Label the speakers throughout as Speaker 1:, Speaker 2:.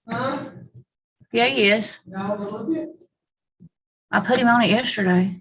Speaker 1: Huh?
Speaker 2: Yeah, he is.
Speaker 1: Now look at.
Speaker 2: I put him on it yesterday.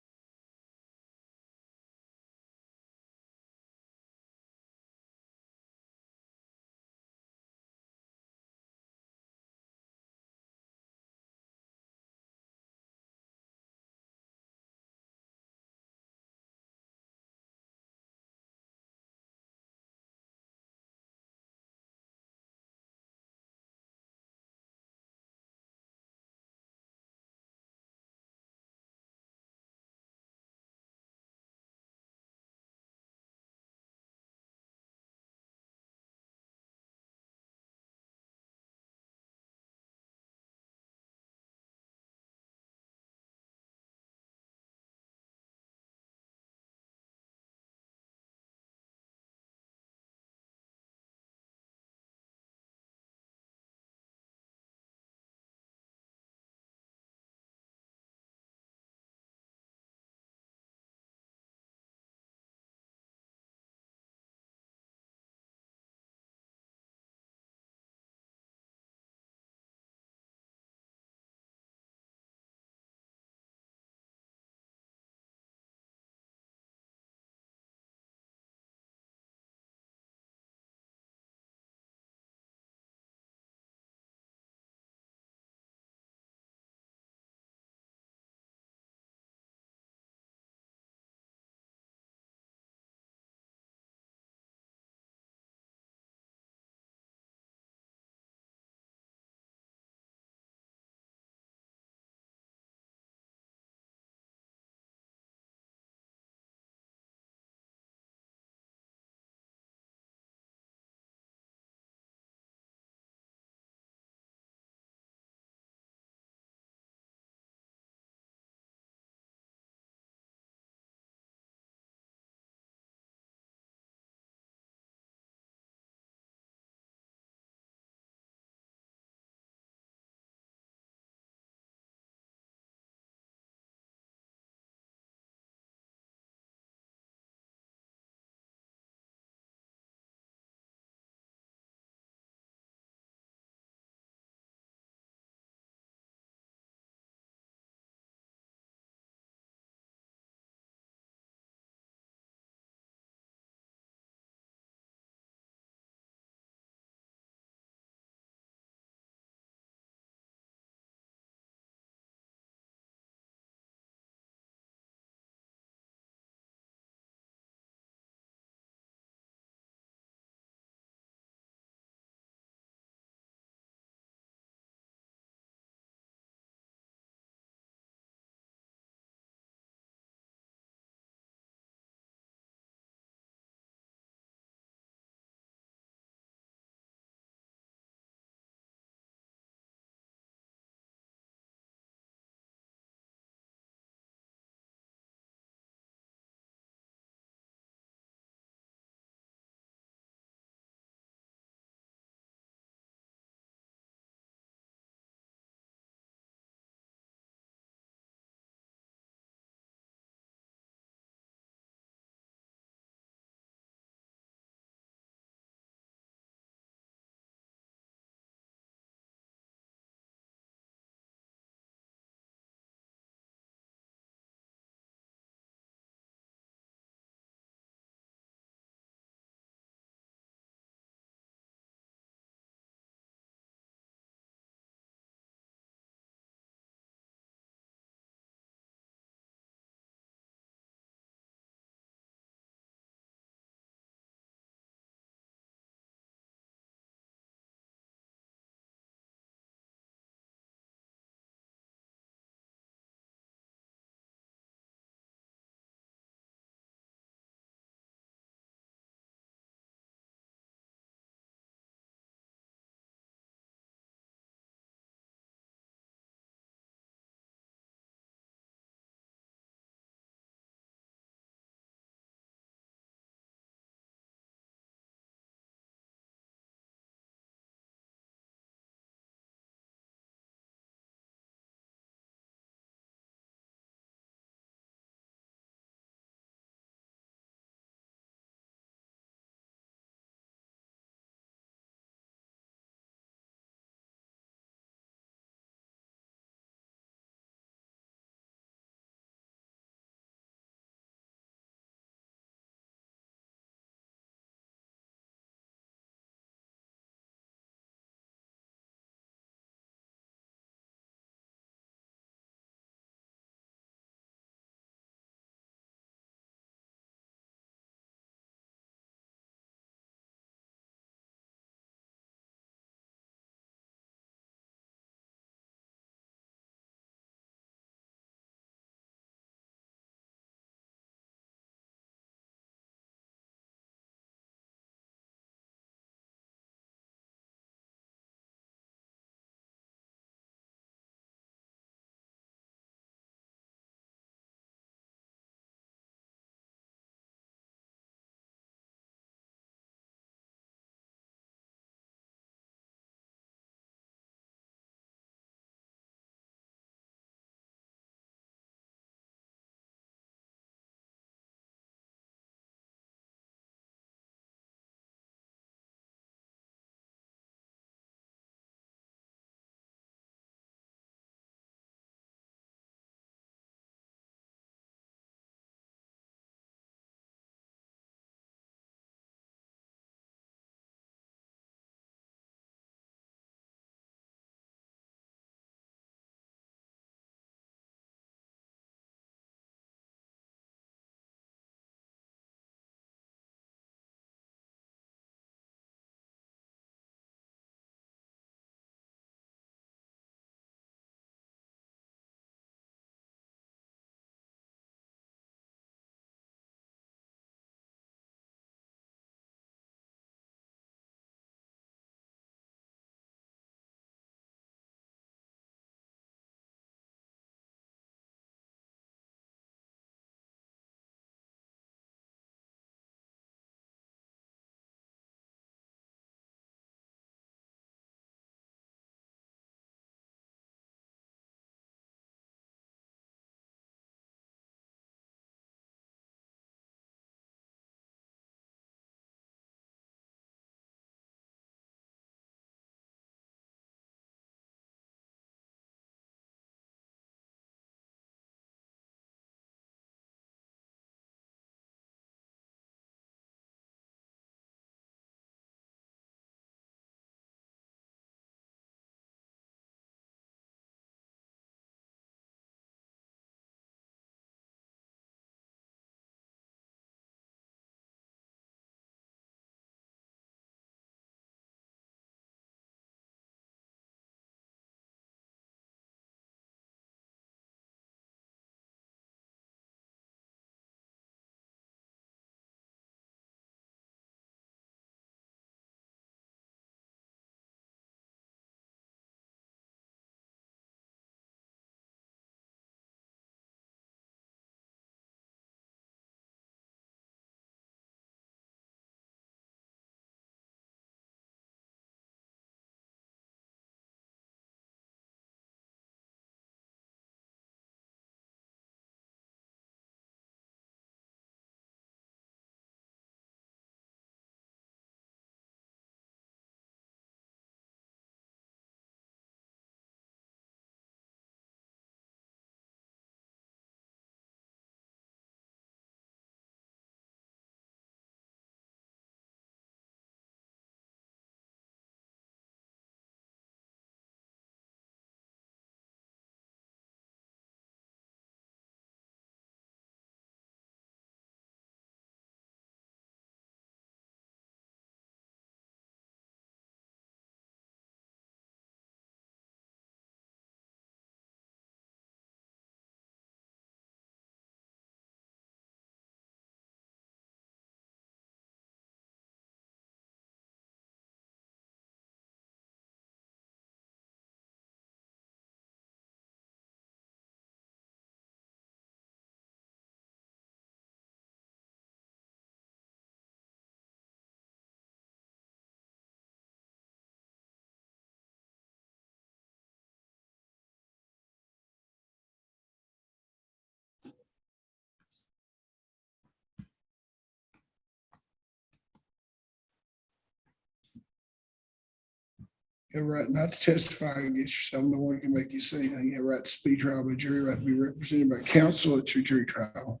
Speaker 1: You have a right not to testify against yourself. No one can make you say anything. You have a right to speed trial by jury, right to be represented by counsel at your jury trial.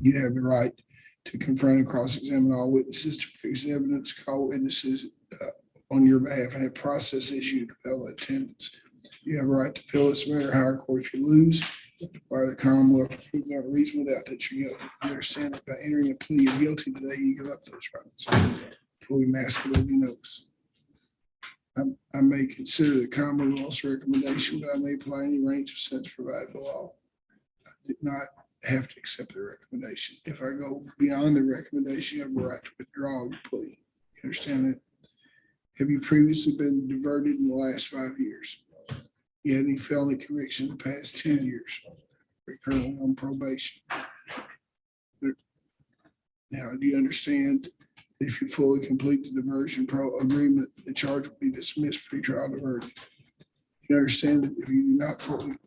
Speaker 1: You have the right to confront and cross-examine all witnesses, to produce evidence, call witnesses on your behalf, and have process issued to compel attendance. You have a right to appeal this matter to higher court if you lose. Require the Commonwealth to prove beyond a reasonable doubt that you're guilty. You understand that by entering a plea of guilty today, you give up those rights. Fully masculinity knows. I may consider the Commonwealth's recommendation, but I may apply any range of sentence provided by law. I did not have to accept the recommendation. If I go beyond the recommendation, you have a right to withdraw your plea. You understand that? Have you previously been diverted in the last 5 years? You had any felony convictions in the past 2 years? You're currently on probation. Now, do you understand that if you fully complete the diversion agreement, the charge will be dismissed pre-trial diversion? You understand that if you do not fully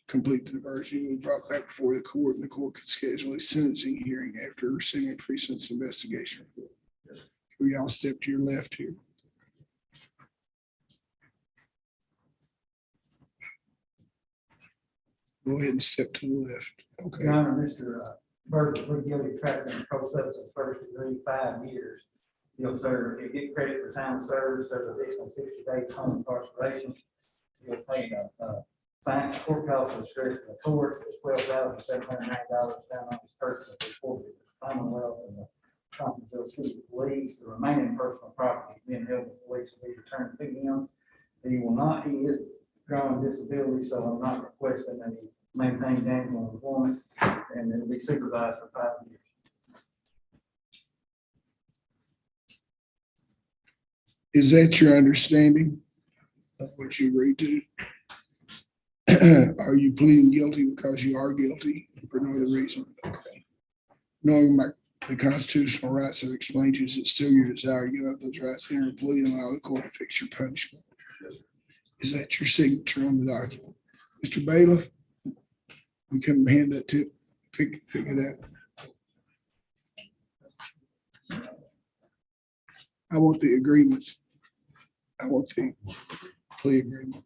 Speaker 1: complete the diversion, you will be brought back before the court, and the court could schedule a sentencing hearing after receiving a pre-sentence investigation report. Can we all step to your left here? Go ahead and step to the left. Okay.
Speaker 3: Your Honor, Mr. Farber pleaded guilty to trafficking in controlled substance first degree, 5 years. You'll serve, you get credit for time served, serve additional 60 days home incarceration. You'll pay a fine, court costs of stress in the court, is $12,709 down on his person for the Commonwealth and the Comptonville City Police. The remaining personal property being held with police will be returned to him. He will not, he is drawing disability, so I'm not requesting that he maintain gainful employment, and it'll be supervised for 5 years.
Speaker 1: Is that your understanding of what you agreed to? Are you pleading guilty because you are guilty for no other reason? Okay. Knowing the constitutional rights I've explained to you, is it still your desire to give up those rights, enter a plea, and allow the court to fix your punishment? Is that your signature on the document? Mr. Bailiff, we can hand that to, pick it up. I want the agreement. I want the plea agreement.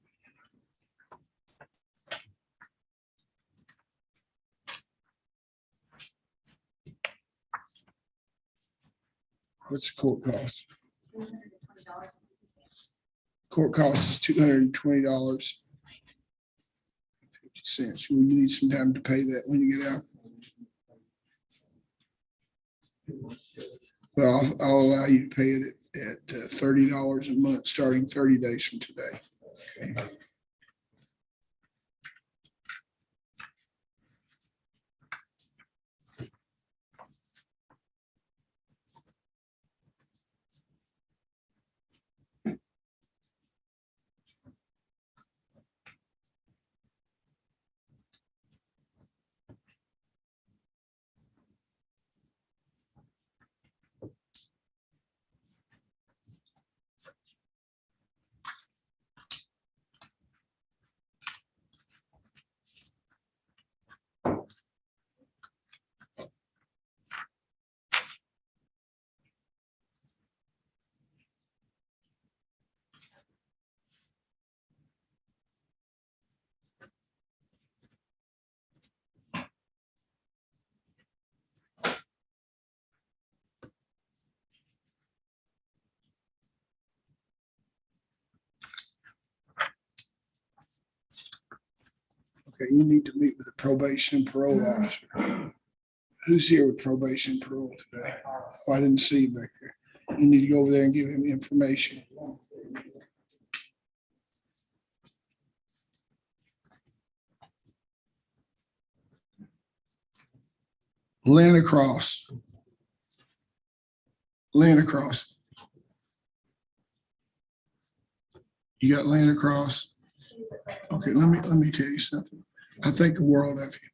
Speaker 1: What's the court cost? Court cost is $220.50. You need some time to pay that when you get out. Well, I'll allow you to pay it at $30 a month, starting 30 days from today. Okay. Okay, you need to meet with the probation and parole officer. Who's here with probation and parole today? Oh, I didn't see you back there. You need to go over there and give him the information. Land across. Land across. You got land across? Okay, let me tell you something. I think the world of you.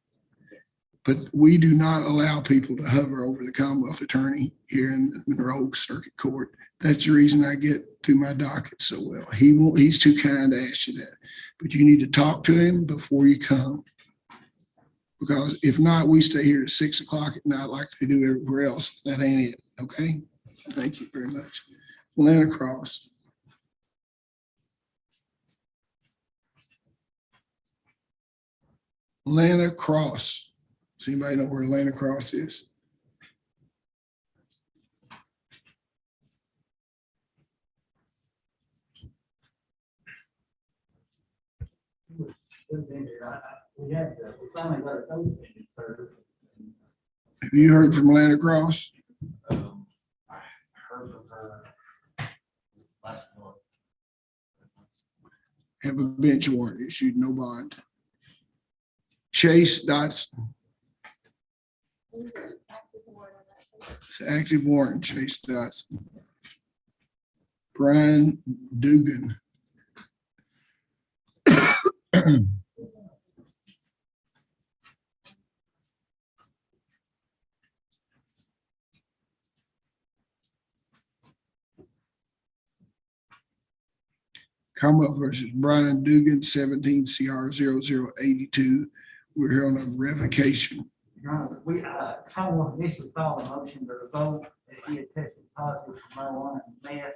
Speaker 1: But we do not allow people to hover over the Commonwealth attorney here in Monroe Circuit Court. That's the reason I get through my docket so well. He's too kind to ask you that. But you need to talk to him before you come. Because if not, we stay here at 6 o'clock at night like they do everywhere else. That ain't it, okay? Thank you very much. Land across. Atlanta Cross. Does anybody know where Atlanta Cross is?
Speaker 3: We finally got a code opinion served.
Speaker 1: Have you heard from Atlanta Cross?
Speaker 4: I heard from her last month.
Speaker 1: Have a bench warrant issued, no bond. Chase Dotson. It's an active warrant, Chase Dotson. Brian Dugan. Commonwealth versus Brian Dugan, 17 CR 0082. We're here on a revocation.
Speaker 3: Your Honor, we, Commonwealth initially filed a motion to revoke that he had tested positive for marijuana and meth.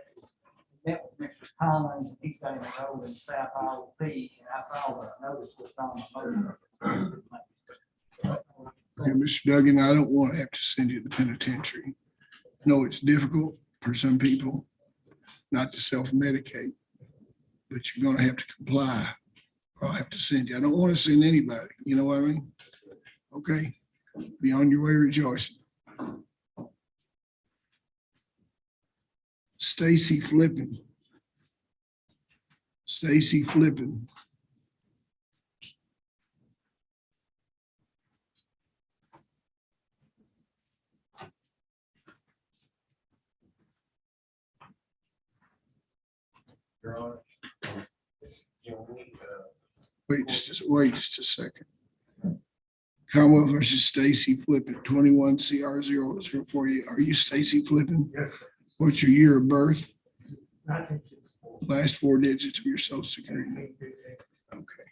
Speaker 3: Met with Mr. Collins, and he's got him enrolled in South Iowa P, and I filed a notice with on the motion.
Speaker 1: Okay, Mr. Duggan, I don't want to have to send you to the penitentiary. I know it's difficult for some people not to self-medicate, but you're gonna have to comply, or I'll have to send you. I don't want to send anybody, you know what I mean? Okay, be on your way rejoicing. Stacy Flippin. Stacy Flippin.
Speaker 4: Your Honor, we need
Speaker 1: Wait just a second. Commonwealth versus Stacy Flippin, 21 CR 0048. Are you Stacy Flippin?
Speaker 3: Yes, sir.
Speaker 1: What's your year of birth?
Speaker 3: 1964.
Speaker 1: Last four digits of your social security number? Okay.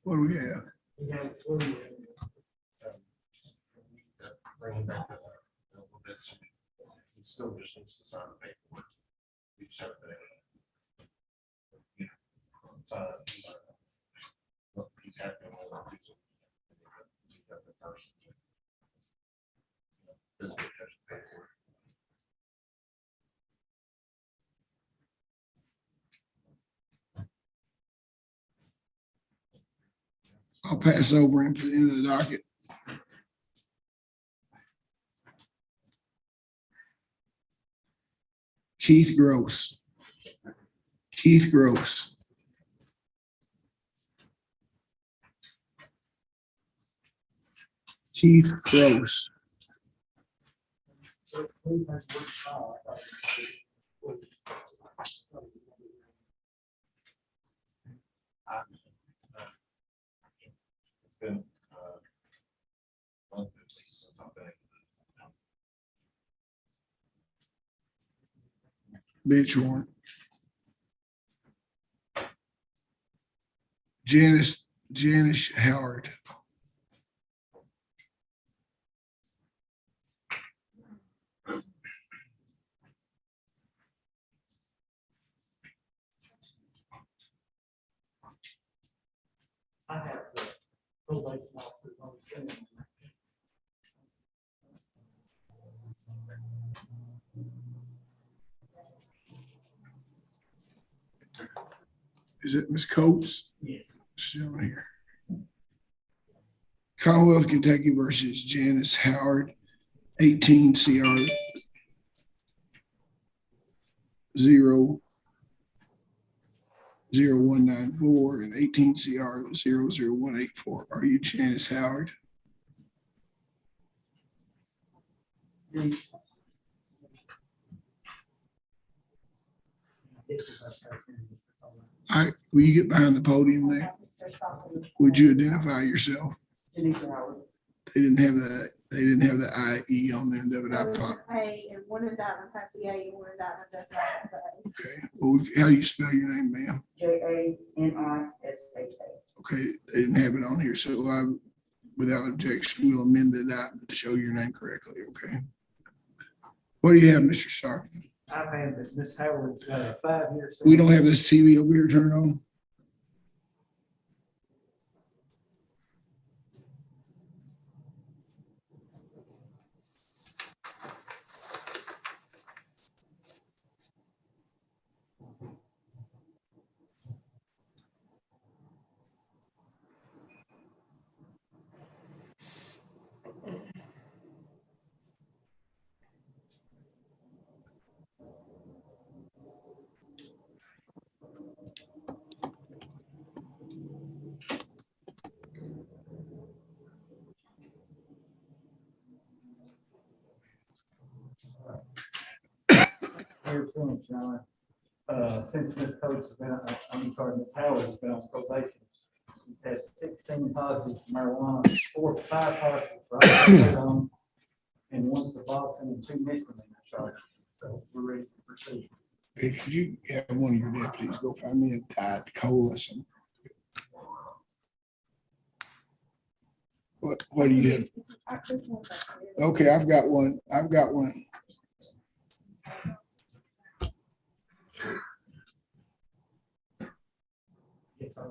Speaker 1: What do we have?
Speaker 3: We have three.
Speaker 4: bring him back a little bit. He still just needs to sign the paperwork. We just have to, sign it. Look, he's happy with all that. He's got the person. Physically touch the paperwork.
Speaker 1: I'll pass over him to the end of the docket. Keith Gross. Keith Gross. Keith Gross.
Speaker 4: It's been month at least since I've been.
Speaker 1: Bench warrant. Janice Howard.
Speaker 3: I have the probation officer on the screen.
Speaker 1: Is it Ms. Coates?
Speaker 3: Yes.
Speaker 1: She's on here. Commonwealth Kentucky versus Janice Howard, 18 CR 00194 and 18 CR 00184. Are you Janice Howard? Will you get behind the podium there? Would you identify yourself? They didn't have the IE on the end of it. I pop.
Speaker 5: A and one indictment has the A and one indictment does not have the A.
Speaker 1: Okay. Well, how do you spell your name, ma'am?
Speaker 5: JANISHA.
Speaker 1: Okay. They didn't have it on here. So without objection, we'll amend the indictment to show your name correctly. Okay. What do you have, Mr. Stark?
Speaker 3: I've had this, Ms. Howard's got a 5-year.
Speaker 1: We don't have this TV over here turned on.
Speaker 3: ever since, Your Honor. Since Ms. Coates has been, I'm sorry, Ms. Howard has been on probation. He's had 16 positives for marijuana, 5 positives for alcohol, and 1 Suboxone and 2 misdemeanor charges. So we're ready to proceed.
Speaker 1: Okay, could you have one of your deputies go find me a Diet Coalition? What do you have? Okay, I've got one.
Speaker 3: Yes, sir.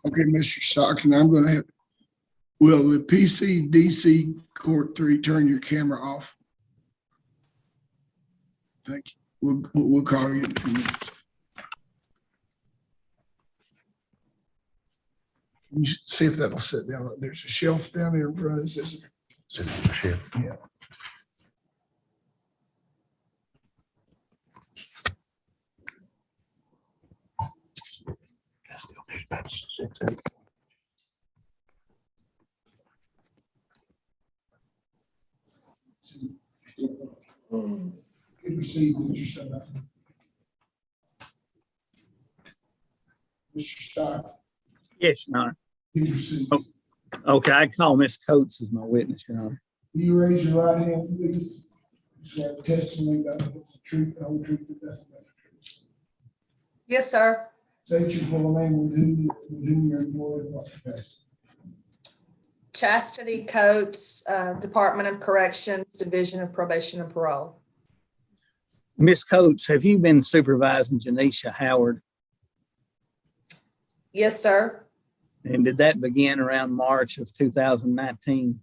Speaker 1: Okay, Mr. Stockton, I'm gonna have, will the PCDC Court 3 turn your camera off? Thank you. We'll call you in a few minutes. Can you see if that'll sit down? There's a shelf down there in front of this, isn't there? Yeah. Good to see you, Mr. Stockton. Mr. Stockton,
Speaker 6: Yes, Your Honor.
Speaker 1: good to see you.
Speaker 6: Oh. Okay, I call Miss Coates as my witness, Your Honor.
Speaker 1: Will you raise your right hand, please? Swear the testimony that is the truth, the whole truth, and nothing but the truth.
Speaker 7: Yes, sir.
Speaker 1: State your full name with whom you're employed and what capacity.
Speaker 7: Chastity Coates, Department of Corrections, Division of Probation and Parole.
Speaker 6: Miss Coates, have you been supervising Janisha Howard?
Speaker 7: Yes, sir.
Speaker 6: And did that begin around March of 2019?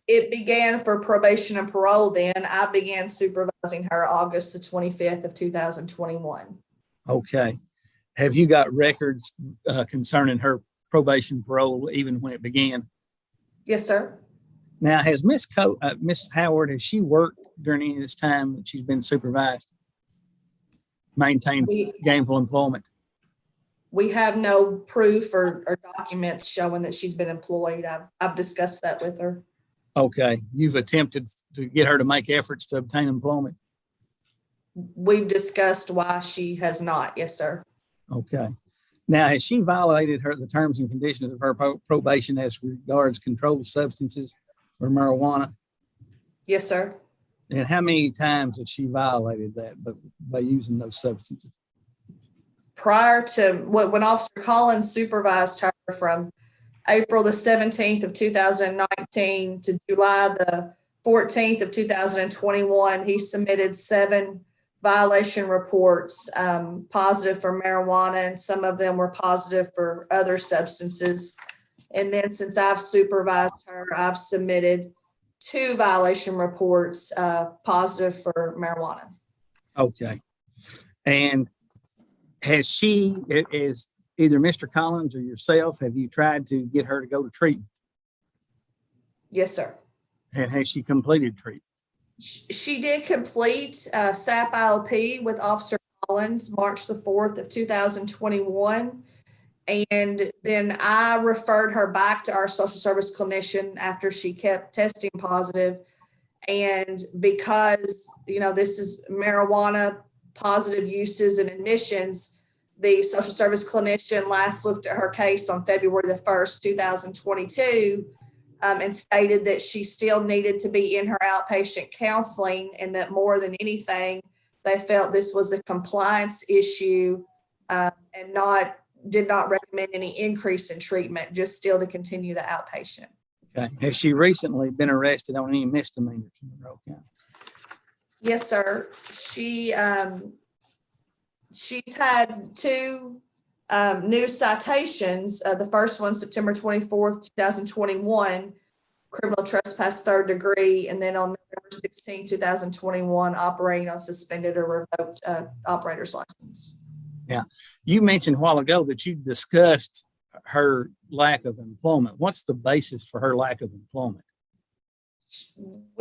Speaker 7: It began for probation and parole then. I began supervising her August the 25th of 2021.
Speaker 6: Okay. Have you got records concerning her probation parole even when it began?
Speaker 7: Yes, sir.
Speaker 6: Now, has Miss Howard, has she worked during any of this time that she's been supervised? Maintained gainful employment?
Speaker 7: We have no proof or documents showing that she's been employed. I've discussed that with her.
Speaker 6: Okay. You've attempted to get her to make efforts to obtain employment?
Speaker 7: We've discussed why she has not. Yes, sir.
Speaker 6: Okay. Now, has she violated the terms and conditions of her probation as regards controlled substances or marijuana?
Speaker 7: Yes, sir.
Speaker 6: And how many times has she violated that by using those substances?
Speaker 7: Prior to when Officer Collins supervised her from April the 17th of 2019 to July the 14th of 2021, he submitted 7 violation reports, positive for marijuana, and some of them were positive for other substances. And then since I've supervised her, I've submitted 2 violation reports, positive for marijuana.
Speaker 6: Okay. And has she, is either Mr. Collins or yourself, have you tried to get her to go to treatment?
Speaker 7: Yes, sir.
Speaker 6: And has she completed treatment?
Speaker 7: She did complete SAP ILP with Officer Collins, March the 4th of 2021. And then I referred her back to our social service clinician after she kept testing positive. And because, this is marijuana positive uses and admissions, the social service clinician last looked at her case on February the 1st, 2022, and stated that she still needed to be in her outpatient counseling, and that more than anything, they felt this was a compliance issue, and did not recommend any increase in treatment, just still to continue the outpatient.
Speaker 6: Okay. Has she recently been arrested on any misdemeanors in Monroe County?
Speaker 7: Yes, sir. She's had 2 new citations. The first one, September 24th, 2021, criminal trespass 3rd degree. And then on November 16, 2021, operating on suspended or revoked operator's license.
Speaker 6: Yeah. You mentioned a while ago that you discussed her lack of employment. What's the basis for her lack of employment?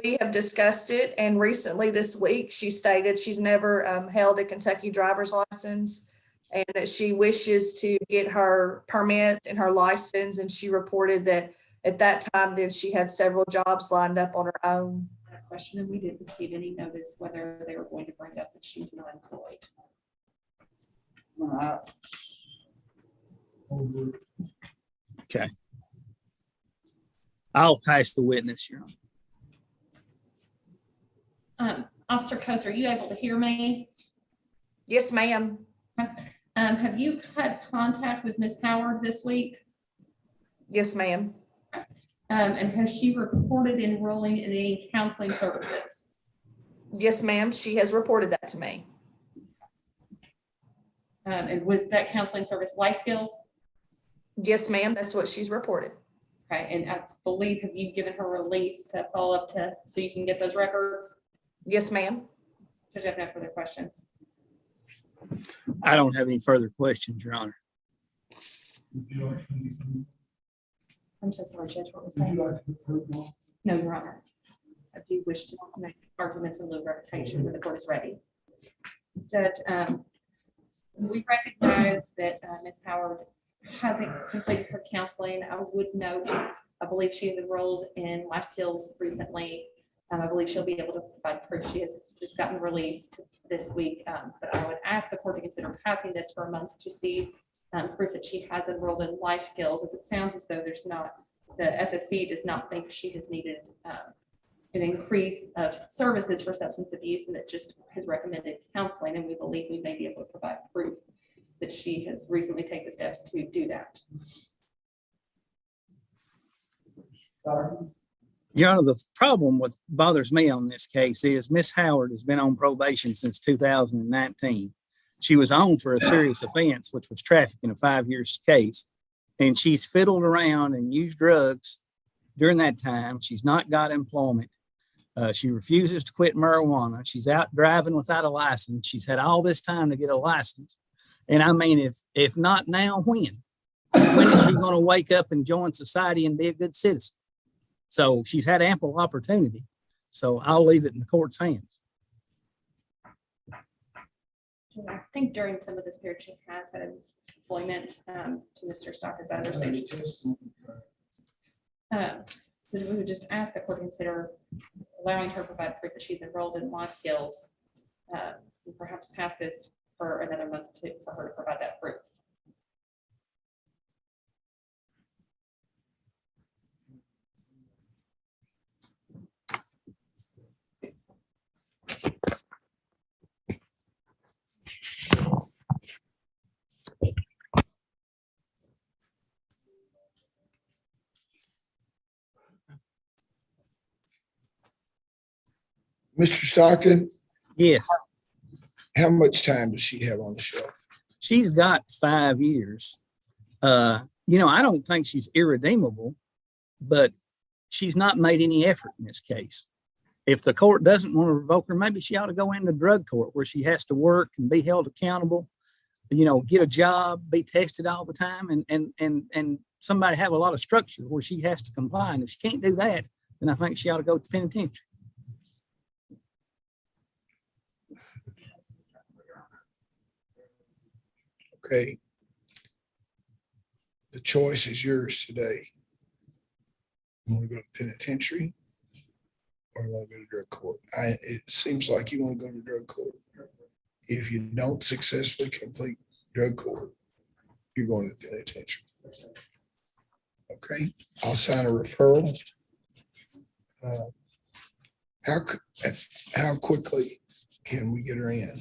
Speaker 7: We have discussed it, and recently this week, she stated she's never held a Kentucky driver's license, and that she wishes to get her permit and her license. And she reported that at that time, then she had several jobs lined up on her own.
Speaker 8: Question, and we didn't receive any notice whether they were going to bring up that she's not employed.
Speaker 6: Okay. I'll pass the witness, Your Honor.
Speaker 8: Officer Coates, are you able to hear me?
Speaker 7: Yes, ma'am.
Speaker 8: Have you had contact with Ms. Howard this week?
Speaker 7: Yes, ma'am.
Speaker 8: And has she reported enrolling in any counseling services?
Speaker 7: Yes, ma'am. She has reported that to me.
Speaker 8: And was that counseling service life skills?
Speaker 7: Yes, ma'am. That's what she's reported.
Speaker 8: Okay, and I believe, have you given her release to follow up to, so you can get those records?
Speaker 7: Yes, ma'am.
Speaker 8: Judge, I have no further questions.
Speaker 6: I don't have any further questions, Your Honor.
Speaker 8: I'm so sorry, Judge, what was that? No, Your Honor. I do wish to make arguments in lieu of revocation when the court is ready. Judge, we recognize that Ms. Howard hasn't completed her counseling. I would note, I believe she has enrolled in life skills recently. I believe she'll be able to provide proof she has just gotten released this week. But I would ask the court to consider passing this for a month to see proof that she has enrolled in life skills, as it sounds as though there's not, the SSC does not think she has needed an increase of services for substance abuse, and it just has recommended counseling. And we believe we may be able to provide proof that she has recently taken steps to do that.
Speaker 6: Your Honor, the problem with bothers me on this case is Miss Howard has been on probation since 2019. She was on for a serious offense, which was trafficking, a 5-year case, and she's fiddled around and used drugs during that time. She's not got employment. She refuses to quit marijuana. She's out driving without a license. She's had all this time to get a license. And I mean, if not now, when? When is she going to wake up and join society and be a good citizen? So she's had ample opportunity. So I'll leave it in the court's hands.
Speaker 8: I think during some of this period, she has had employment to Mr. Stockett's understanding. We would just ask the court to consider allowing her to provide proof that she's enrolled in life skills, and perhaps pass this for another month for her to provide that proof.
Speaker 1: Mr. Stockton,
Speaker 6: Yes,
Speaker 1: how much time does she have on the shelf?
Speaker 6: she's got 5 years. I don't think she's irredeemable, but she's not made any effort in this case. If the court doesn't want to revoke her, maybe she ought to go into drug court where she has to work and be held accountable, get a job, be tested all the time, and somebody have a lot of structure where she has to comply. And if she can't do that, then I think she ought to go to the penitentiary.
Speaker 1: Okay. The choice is yours today. You want to go to penitentiary or you want to go to drug court? It seems like you want to go to drug court. If you don't successfully complete drug court, you're going to the penitentiary. Okay, I'll sign a referral. How quickly can we get her in?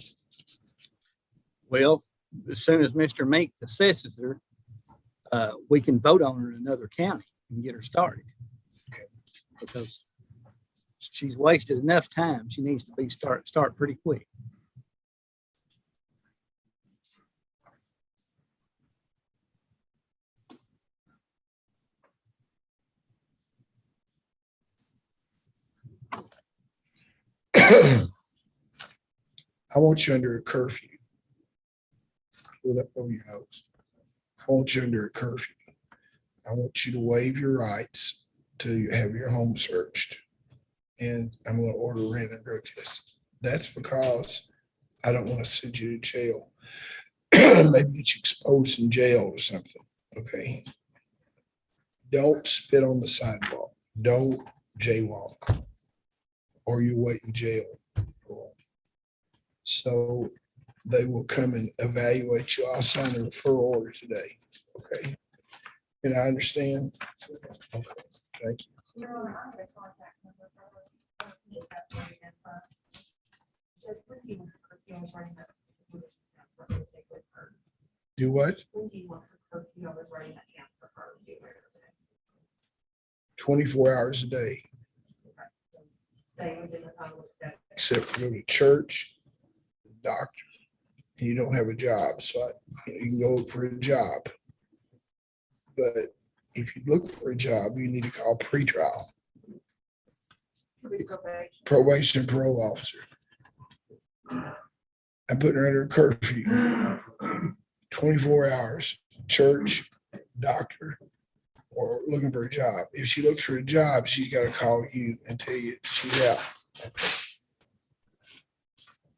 Speaker 6: Well, as soon as Mr. Meek assesses her, we can vote on her in another county and get her started. Because she's wasted enough time. She needs to be start pretty quick.
Speaker 1: I want you under a curfew. Put up over your nose. I want you under a curfew. I want you to waive your rights to have your home searched. And I'm going to order random drug tests. That's because I don't want to send you to jail. Maybe get you exposed in jail or something. Okay. Don't spit on the sidewalk. Don't jaywalk, or you wait in jail. So they will come and evaluate you. I'll sign a referral order today. Okay. And I understand. Okay. Thank you. Do what? 24 hours a day. Except for go to church, doctor, and you don't have a job. So you can go look for a job. But if you look for a job, you need to call pretrial. Probation and parole officer. I'm putting her under a curfew. 24 hours, church, doctor, or looking for a job. If she looks for a job, she's got to call you and tell you she's out.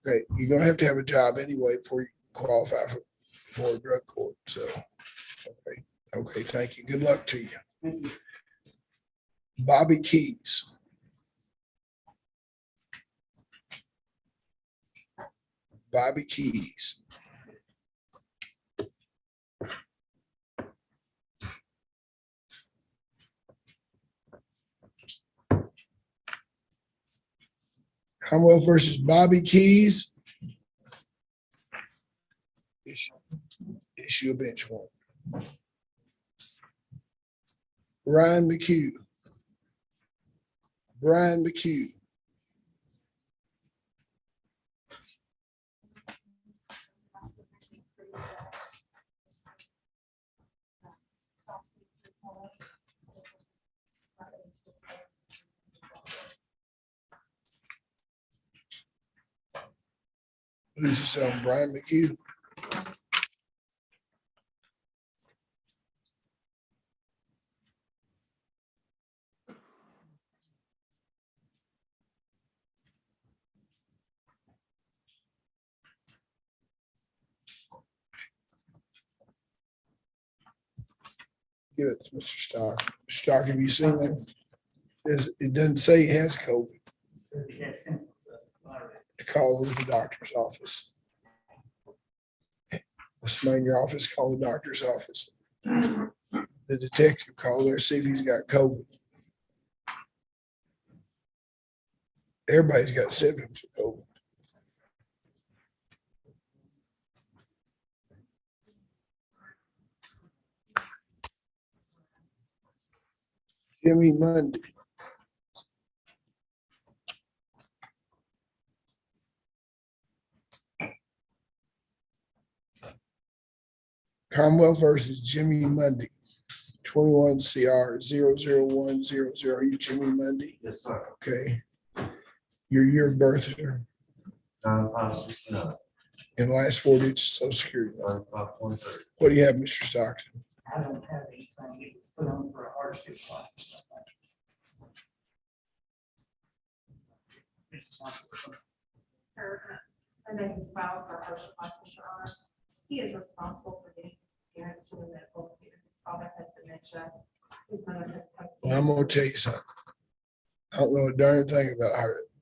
Speaker 1: Okay, you're gonna have to have a job anyway before you qualify for a drug court. So, okay, thank you. Good luck to you. Bobby Keys. Bobby Keys. Commonwealth versus Bobby Keys. Issue a bench warrant. Brian McHugh. Brian McHugh. Who's this on? Brian McHugh? Give it to Mr. Stock. Mr. Stock, have you seen that? It doesn't say he has COVID. To call over the doctor's office. Somebody in your office, call the doctor's office. The detective call there, see if he's got COVID. Everybody's got symptoms of COVID. Jimmy Monday. Commonwealth versus Jimmy Mundy, 21 CR 00100. Are you Jimmy Mundy?
Speaker 4: Yes, sir.
Speaker 1: Okay. Your year of birth, sir,
Speaker 4: 9569,
Speaker 1: and last four digits of social security.
Speaker 4: 3523.
Speaker 1: What do you have, Mr. Stockton?
Speaker 3: I don't have anything, it was put on for a hardship license.
Speaker 8: Sir, I know he's filed for a hardship license, Your Honor. He is responsible for getting parents to the medical appearance. His father has dementia. His mother has.
Speaker 1: Well, I'm gonna tell you something. I don't know a darn thing about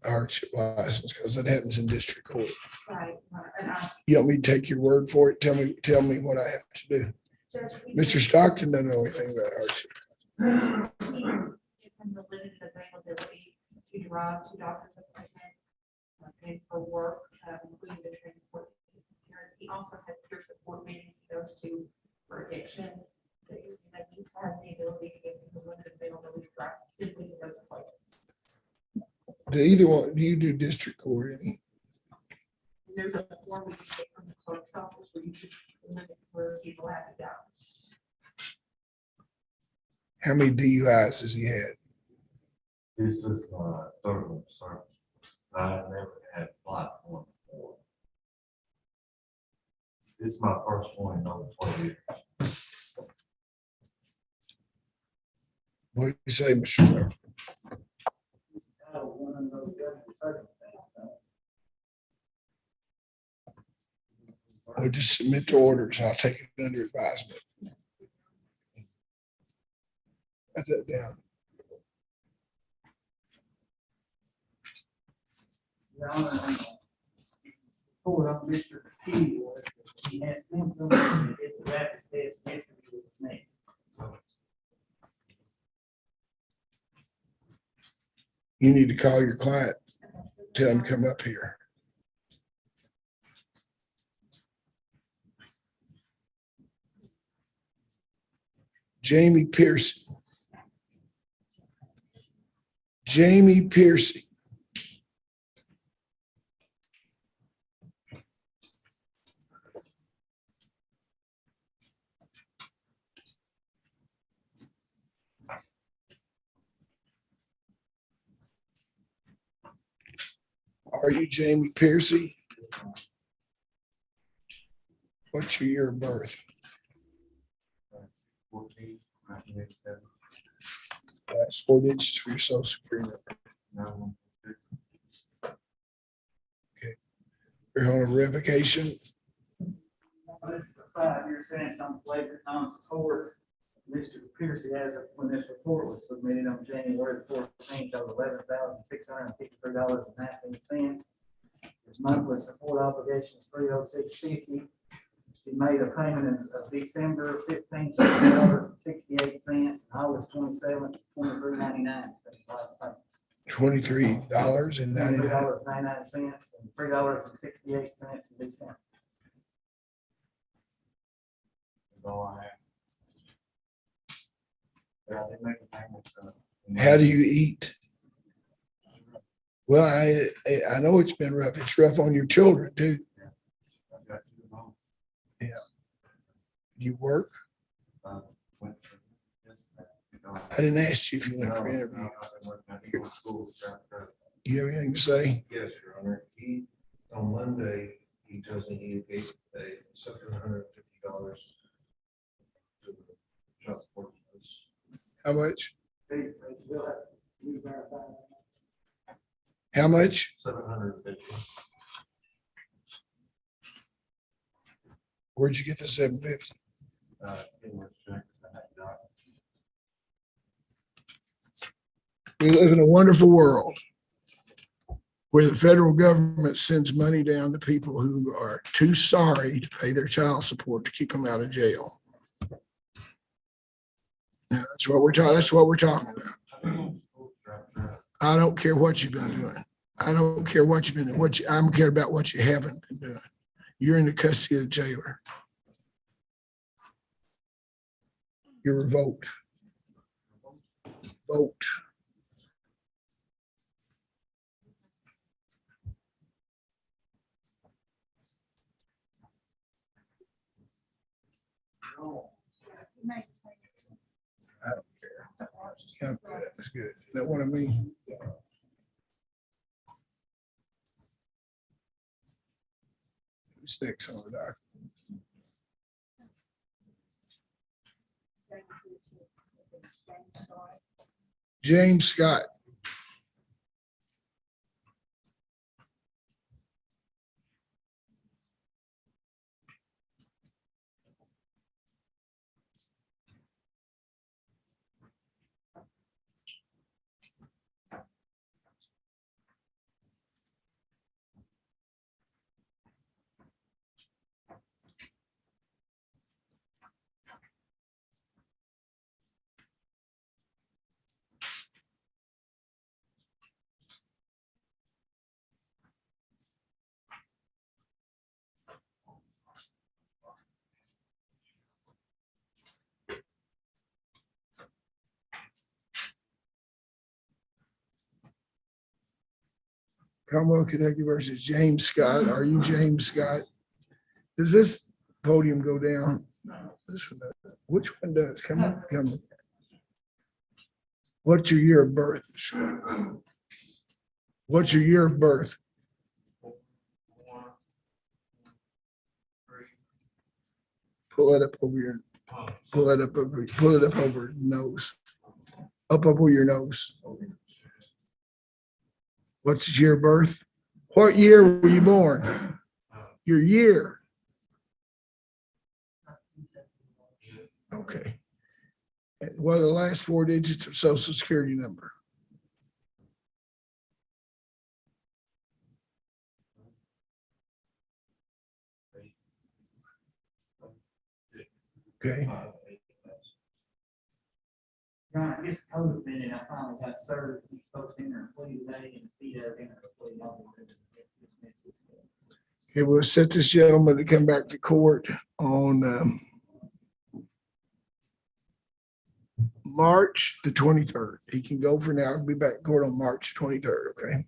Speaker 1: hardship license because that happens in district court.
Speaker 8: Right, and
Speaker 1: You want me to take your word for it? Tell me what I have to do.
Speaker 8: Judge, he
Speaker 1: Mr. Stockton doesn't know anything about hardship.
Speaker 8: He gives him the limited availability to drive to doctor's appointments, and for work, including the transport. of his parents. He also has peer support meetings he goes to for addiction. That you have the ability to give him the limited availability to drive simply to those places.
Speaker 1: Do either one, do you do district court?
Speaker 8: And there's a form we can get from the clerk's office where you can limit where people have to go.
Speaker 1: How many DUIs has he had?
Speaker 4: This is my third one, sir. I've never had flight one before. This is my first one in over 12 years.
Speaker 1: What do you say, Mr. Stockton?
Speaker 3: Out of one of those different circumstances.
Speaker 1: We'll just submit the orders. I'll take it under advisement. Write that down.
Speaker 3: Your Honor, report on Mr. Key was that he had symptoms and did the rapid test yesterday with his name.
Speaker 1: You need to call your client, tell him to come up here. Jamie Piercy. Jamie Piercy. Are you Jamie Piercy? What's your year of birth?
Speaker 4: 14, 1987,
Speaker 1: Last four digits for your social security number.
Speaker 4: 9156.
Speaker 1: You're on a revocation.
Speaker 3: Well, this is a 5-year sentence on flagrant non-support. Mr. Piercy, as of when this report was submitted on January 14th, of $11,653.19. His monthly support obligation is $306.50. He made a payment of December 15th, $3.68, and August 27th, $23.99.
Speaker 1: $23.99.
Speaker 3: $23.99 and $3.68 in December.
Speaker 4: That's all I have. Yeah, they make a payment.
Speaker 1: How do you eat? Well, I know it's been rough. It's rough on your children too.
Speaker 4: I've got two at home.
Speaker 1: You work?
Speaker 4: Went for- yesterday, you know.
Speaker 1: I didn't ask you if you went for
Speaker 4: No,
Speaker 1: interview.
Speaker 4: no, I've been working. I can go to school, Chapter.
Speaker 1: You have anything to say?
Speaker 4: Yes, Your Honor. On Monday, he tells me he gave a $750 to the child support.
Speaker 1: How much?
Speaker 3: They will have to verify.
Speaker 1: How much?
Speaker 4: 750.
Speaker 1: Where'd you get the $750?
Speaker 4: It was checked. I had got.
Speaker 1: We live in a wonderful world where the federal government sends money down to people who are too sorry to pay their child support to keep them out of jail. Now, that's what we're talking. That's what we're talking about. I don't care what you've been doing. I don't care what you've been doing. I don't care about what you haven't been doing. You're in the custody of the jailer. You're revoked. Vote. Yeah, that's good. Is that what I mean? Who's next on the docket? James Scott. Commonwealth Kentucky versus James Scott. Are you James Scott? Does this podium go down? This one does. Which one does? Come on, come on. What's your year of birth? What's your year of birth? Pull that up over your, pull it up over your nose. Up over your nose. What's his year of birth? What year were you born? Your year. Okay. And what are the last four digits of social security number? Okay.
Speaker 3: John, I guess COVID been and I finally got served. He's supposed to enter a plea today and the enter a plea.
Speaker 1: Okay, we'll set this gentleman to come back to court on March the 23rd. He can go for now. He'll be back in court on March 23rd, okay?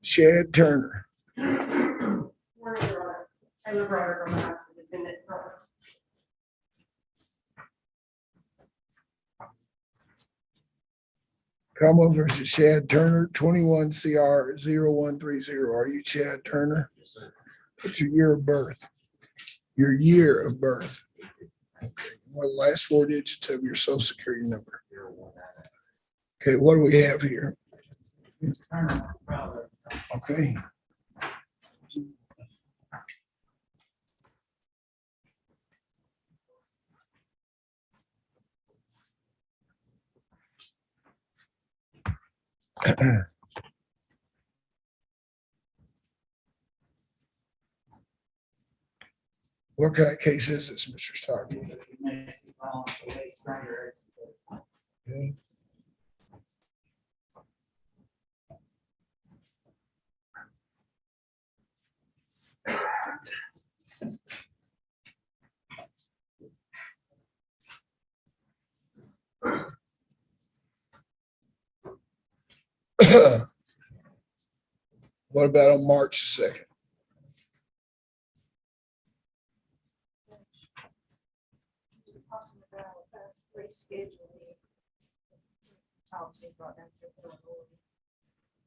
Speaker 1: Chad Turner. Cromwell versus Chad Turner, 21 CR 0130. Are you Chad Turner?
Speaker 4: Yes, sir.
Speaker 1: What's your year of birth? Your year of birth. Okay. What are the last four digits of your social security number? Okay, what do we have here? Okay. What kind of case is this, Mr. Starkey? Okay. What about on March 2nd?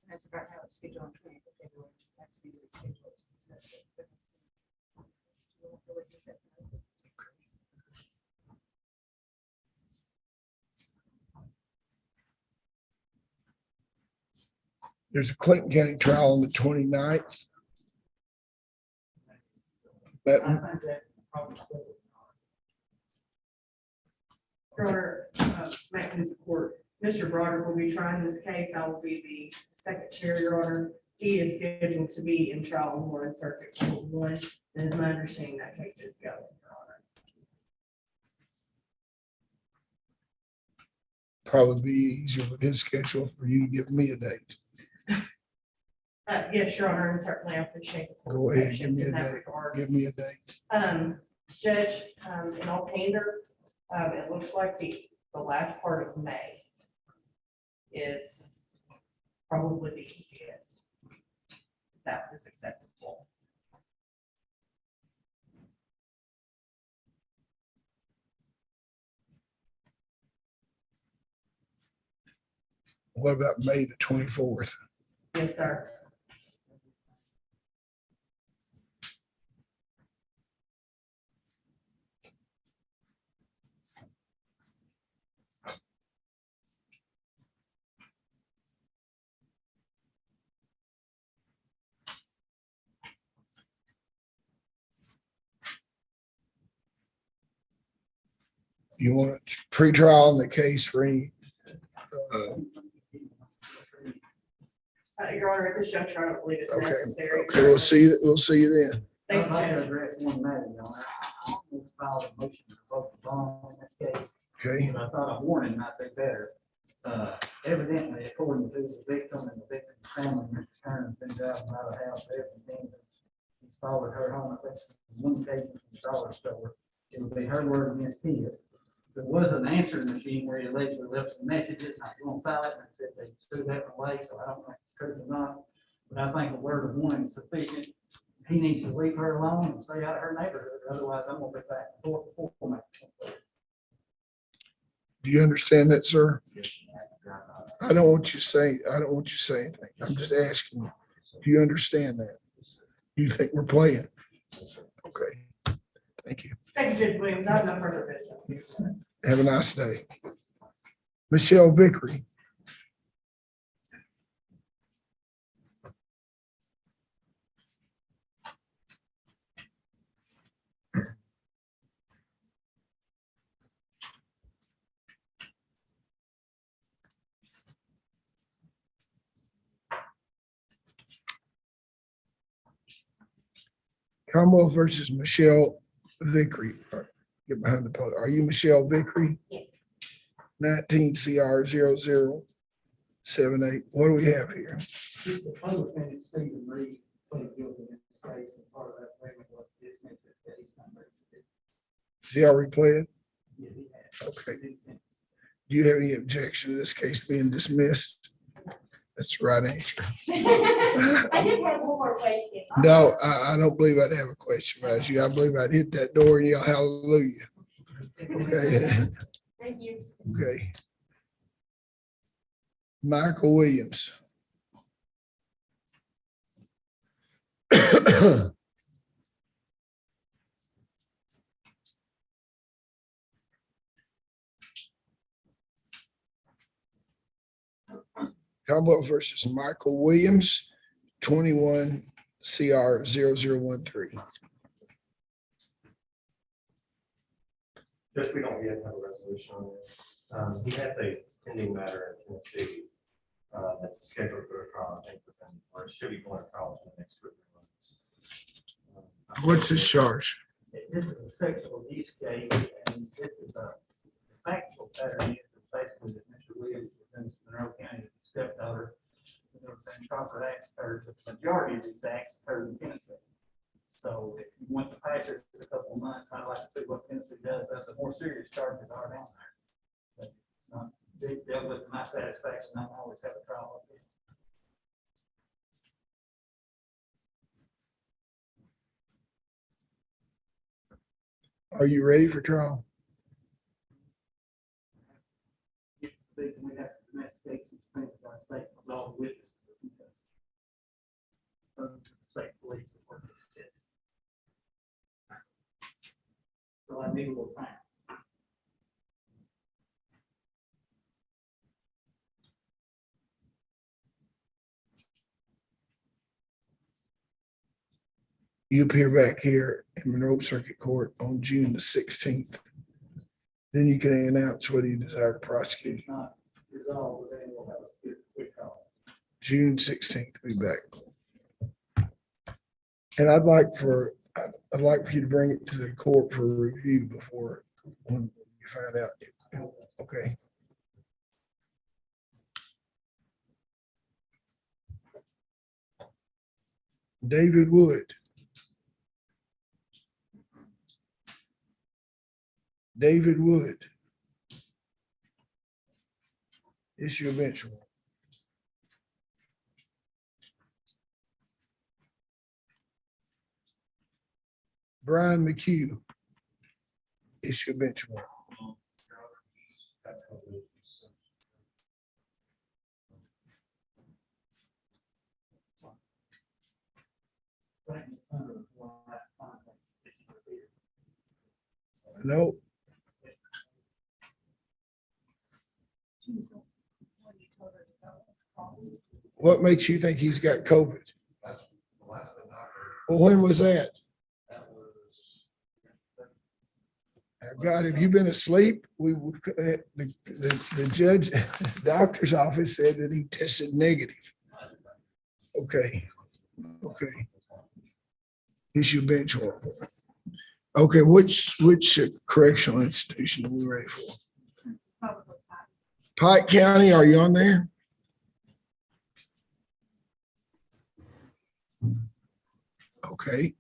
Speaker 8: That's about how it's scheduled on 20th of February. That's to be rescheduled.
Speaker 1: There's a Clinton County trial on the 29th. That,
Speaker 9: Your Honor, Maintenance Court, Mr. Broderick will be trying this case. I will be the second chair, Your Honor. He is scheduled to be in trial more in Circuit Court 1. And it's my understanding that case is going, Your Honor.
Speaker 1: probably be easier with his schedule for you to give me a date.
Speaker 9: Yes, Your Honor, and certainly I appreciate the
Speaker 1: Go ahead, give me
Speaker 9: patience
Speaker 1: a
Speaker 9: in that
Speaker 1: date.
Speaker 9: regard.
Speaker 1: Give me a date.
Speaker 9: Judge, in all candor, it looks like the last part of May is probably the easiest. If that is acceptable.
Speaker 1: What about May the 24th?
Speaker 9: Yes, sir.
Speaker 1: You want a pretrial in the case for any?
Speaker 9: Your Honor, at this juncture, I don't believe it's
Speaker 1: Okay,
Speaker 9: necessary.
Speaker 1: okay, we'll see you then.
Speaker 3: I'd
Speaker 9: Thank
Speaker 3: like to
Speaker 9: you, Judge.
Speaker 3: address one matter, Your Honor. I almost filed a motion to vote the bond in this case,
Speaker 1: Okay,
Speaker 3: but I thought a warning might be better. Evidently, according to the victim and the victim's family, Mr. Turner's been driving out of the house everything. He's followed her home, I think, one occasion from the dollar store. It would be her word against his. There was an answering machine where he allegedly left some messages, and I was gonna file it, and it said they threw that away, so I don't know if it's true or not. But I think a word of warning is sufficient. He needs to leave her alone and stay out of her neighborhood, otherwise I'm gonna be back and forth before me.
Speaker 1: do you understand that, sir? I don't want you to say anything. I'm just asking you. Do you understand that? Do you think we're playing? Okay, thank you.
Speaker 9: Thank you, Judge Williams. I have no further business.
Speaker 1: Have a nice day. Michelle Vickery. Commonwealth versus Michelle Vickery. Get behind the podium. Are you Michelle Vickery?
Speaker 8: Yes.
Speaker 1: 19 CR 0078. What do we have here?
Speaker 3: The public defendant Stephen Reed pleaded guilty in this case, and part of that agreement was to dismiss this case.
Speaker 1: Has he already pled?
Speaker 3: Yeah, he had.
Speaker 1: Okay.
Speaker 3: Been sentenced.
Speaker 1: Do you have any objection to this case being dismissed? That's the right answer.
Speaker 8: I just have one more question.
Speaker 1: No, I don't believe I'd have a question about you. I believe I'd hit that door and yell hallelujah. Okay,
Speaker 8: Thank you.
Speaker 1: okay. Michael Williams. Commonwealth versus Michael Williams, 21 CR 0013.
Speaker 10: Just, we don't yet have a resolution on this. He has a pending matter in Tennessee that's scheduled for a trial, I think, within, or it should be going to trial in the next 2 or 3 months.
Speaker 1: What's his charge?
Speaker 3: This is a sexual abuse case, and this is a factual pattern is basically that Mr. Williams was in Monroe County with his stepdaughter. There was improper acts occurred, but the majority of these acts occurred in Tennessee. So if you want to pass this a couple of months, I'd like to see what Tennessee does. That's a more serious charge that are down there. But it's not dealt with to my satisfaction. I don't always have a trial like this.
Speaker 1: Are you ready for trial?
Speaker 3: We have to domesticate some things by state law witnesses. State police that work this case. So I need a little time.
Speaker 1: You appear back here in Monroe Circuit Court on June the 16th. Then you can announce whether you desire to prosecute.
Speaker 3: It's not resolved, but then we'll have a quick call.
Speaker 1: June 16th, be back. And I'd like for you to bring it to the court for review before when you find out. Okay. David Wood. David Wood. Issue eventual. Brian McHugh. Issue eventual. No, what makes you think he's got COVID?
Speaker 4: That's the last thing I heard.
Speaker 1: Well, when was that?
Speaker 4: That was.
Speaker 1: God, have you been asleep? The judge, doctor's office said that he tested negative. Okay. He's your bench warmer. Okay, which correctional institution are we ready for?
Speaker 5: Probably not.
Speaker 1: Pike County, are you on there? Okay.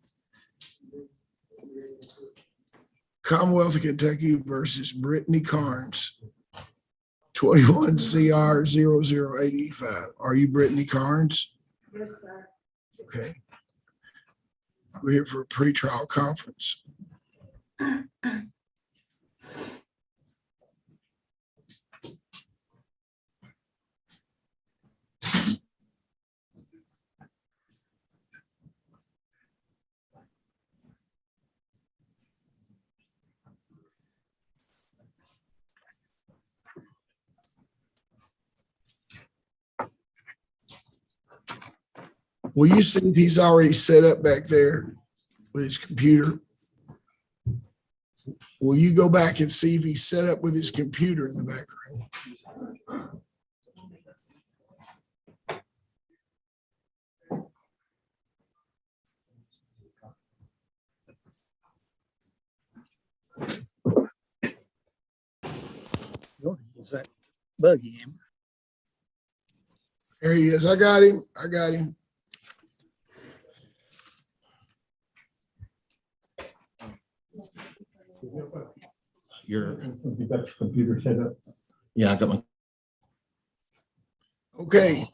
Speaker 1: Commonwealth of Kentucky versus Brittany Carnes. 21 CR 0085. Are you Brittany Carnes?
Speaker 5: Yes, sir.
Speaker 1: Okay. We're here for a pretrial conference. Will you see if he's already set up back there with his computer? Will you go back and see if he's set up with his computer in the background?
Speaker 6: Was that buggy, Amber?
Speaker 1: There he is. I got him.
Speaker 4: You
Speaker 3: got your computer set up?
Speaker 4: Yeah, I got my.
Speaker 1: Okay.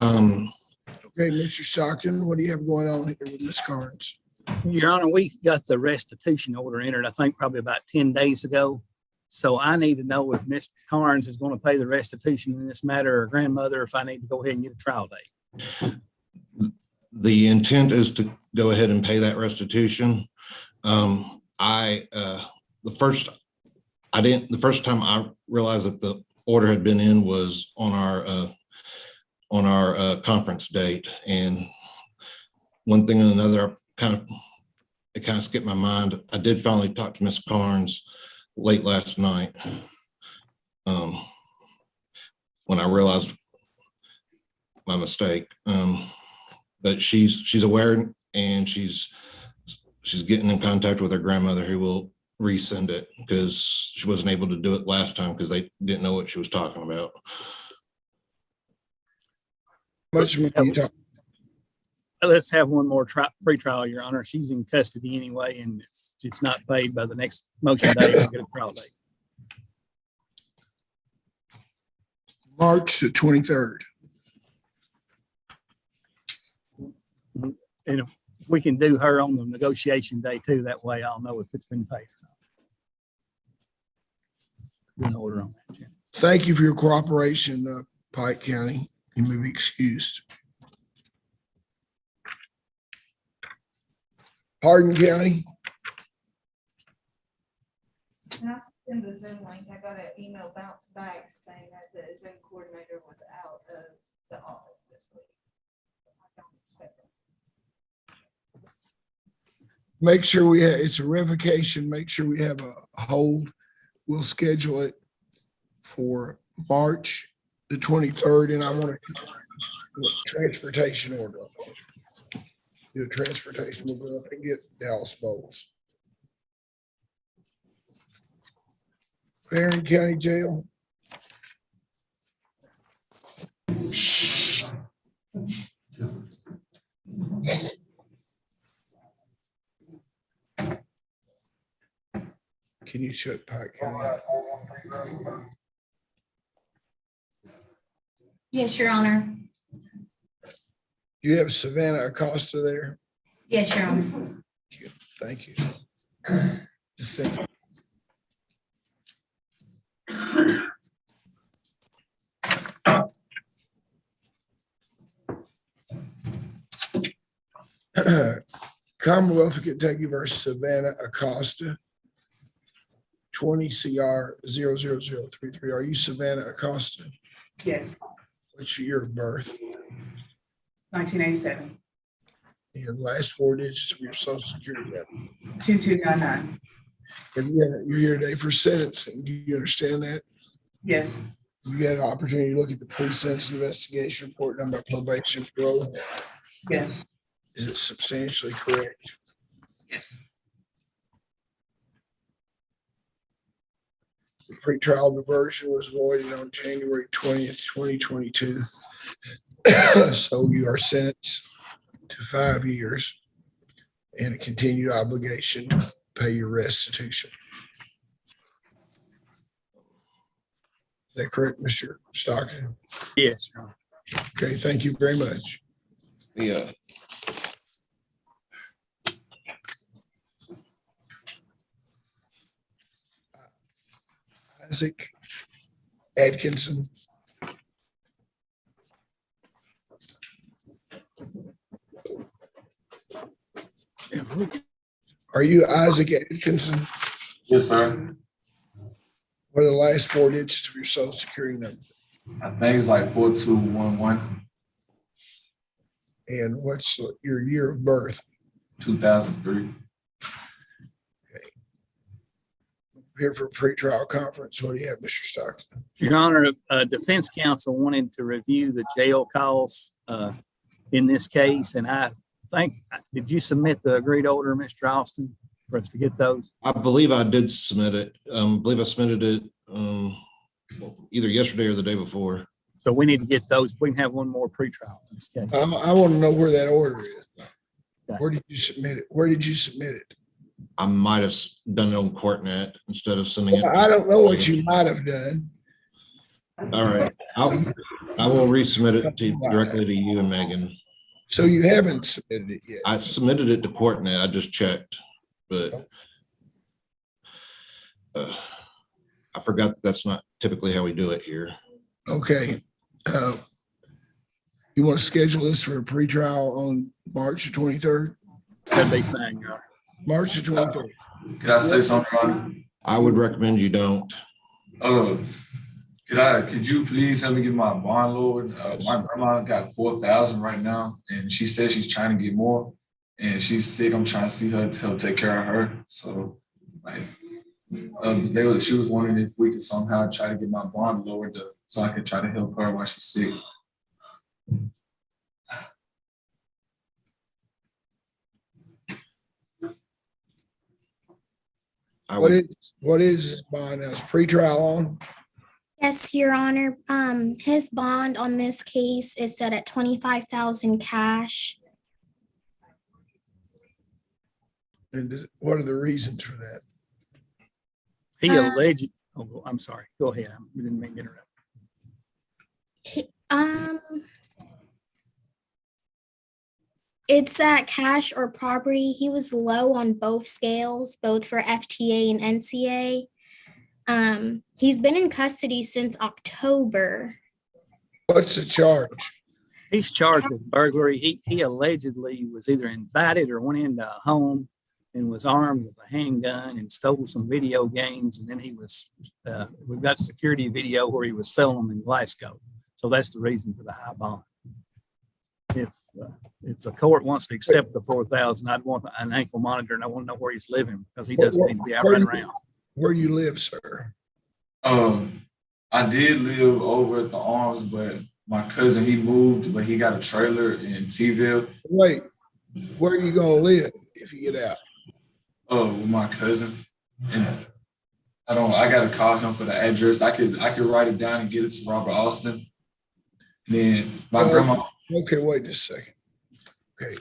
Speaker 4: Okay,
Speaker 1: Mr. Stockton, what do you have going on here with Ms. Carnes?
Speaker 6: Your Honor, we got the restitution order entered, I think probably about 10 days ago. So I need to know if Ms. Carnes is going to pay the restitution in this matter, or grandmother, if I need to go ahead and get a trial date.
Speaker 4: The intent is to go ahead and pay that restitution. The first time I realized that the order had been in was on our conference date. And one thing and another, it kind of skipped my mind. I did finally talk to Ms. Carnes late last night. When I realized my mistake. But she's aware, and she's getting in contact with her grandmother, who will resend it, because she wasn't able to do it last time because they didn't know what she was talking about.
Speaker 1: Much money you talking?
Speaker 6: Let's have one more pre-trial, Your Honor. She's in custody anyway, and if it's not paid by the next motion day, we'll get a trial date.
Speaker 1: March the 23rd.
Speaker 6: And if we can do her on the negotiation day too, that way I'll know if it's been paid. An order on that, Jim.
Speaker 1: Thank you for your cooperation, Pike County. You may be excused. Hardin County.
Speaker 5: And I sent the Zoom link. I got an email bounce back saying that the Zoom coordinator was out of the office this week. I don't expect it.
Speaker 1: Make sure it's a revocation. Make sure we have a hold. We'll schedule it for March the 23rd, and I want a transportation order. Do a transportation. We'll go up and get Dallas Bowles. Barron County Jail. Can you shut Pike County?
Speaker 2: Yes, Your Honor.
Speaker 1: Do you have Savannah Acosta there?
Speaker 2: Yes, Your Honor.
Speaker 1: Thank you. Just say. Commonwealth of Kentucky versus Savannah Acosta, 20 CR 00033. Are you Savannah Acosta?
Speaker 11: Yes,
Speaker 1: What's your year of birth?
Speaker 11: 1987,
Speaker 1: And last four digits of your social security number?
Speaker 11: 2299.
Speaker 1: You're here today for sentencing. Do you understand that?
Speaker 11: Yes,
Speaker 1: You had an opportunity to look at the pre-sentence investigation report done by probation parole.
Speaker 11: yes,
Speaker 1: Is it substantially correct?
Speaker 11: yes,
Speaker 1: The pretrial diversion was voided on January 20th, 2022. So you are sentenced to 5 years and a continued obligation to pay your restitution. Is that correct, Mr. Stockton?
Speaker 6: Yes, Your Honor.
Speaker 1: Okay, thank you very much.
Speaker 4: Yeah.
Speaker 1: Isaac Atkinson. Are you Isaac Atkinson?
Speaker 12: Yes, sir.
Speaker 1: What are the last four digits of your social security number?
Speaker 12: I think it's like 4211,
Speaker 1: And what's your year of birth?
Speaker 12: 2003.
Speaker 1: Here for a pretrial conference. What do you have, Mr. Stockton?
Speaker 6: Your Honor, defense counsel wanted to review the jail calls in this case, and I think, did you submit the agreed order, Mr. Austin, for us to get those?
Speaker 4: I believe I did submit it. I believe I submitted it either yesterday or the day before.
Speaker 6: So we need to get those. We can have one more pretrial in this case.
Speaker 1: I want to know where that order is.
Speaker 6: Okay.
Speaker 1: Where did you submit it? Where did you submit it?
Speaker 4: I might have done it on CourtNet instead of sending it.
Speaker 1: I don't know what you might have done.
Speaker 4: All right. I will resubmit it directly to you and Megan.
Speaker 1: So you haven't submitted it yet.
Speaker 4: I submitted it to CourtNet. I just checked, but I forgot that's not typically how we do it here.
Speaker 1: Okay. You want to schedule this for a pretrial on March the 23rd?
Speaker 6: That'd be fine, Your Honor.
Speaker 1: March the 23rd.
Speaker 12: Could I say something, Your Honor?
Speaker 4: I would recommend you don't.
Speaker 12: Could you please help me get my bond lowered? My grandma got 4,000 right now, and she says she's trying to get more, and she's sick. I'm trying to see her to help take care of her. So, like, she was wondering if we could somehow try to get my bond lowered so I could try to help her while she's sick.
Speaker 1: What is his bond now? Is pretrial on?
Speaker 13: Yes, Your Honor. His bond on this case is set at 25,000 cash.
Speaker 1: And what are the reasons for that?
Speaker 6: He alleged, oh, I'm sorry. Go ahead. We didn't mean to interrupt.
Speaker 13: It's at cash or property. He was low on both scales, both for FTA and NCA. He's been in custody since October.
Speaker 1: What's the charge?
Speaker 6: He's charged with burglary. He allegedly was either invited or went into a home and was armed with a handgun and stole some video games. And then he was, we've got security video where he was selling them in Glasgow. So that's the reason for the high bond. If the court wants to accept the 4,000, I'd want an ankle monitor and I want to know where he's living because he doesn't need to be out running around.
Speaker 1: Where do you live, sir?
Speaker 12: I did live over at the Arms, but my cousin, he moved, but he got a trailer in T-ville.
Speaker 1: Wait, where are you gonna live if you get out?
Speaker 12: With my cousin. And I gotta call him for the address. I could write it down and get it to Robert Austin. And then my grandma.
Speaker 1: Okay, wait just a second. Okay.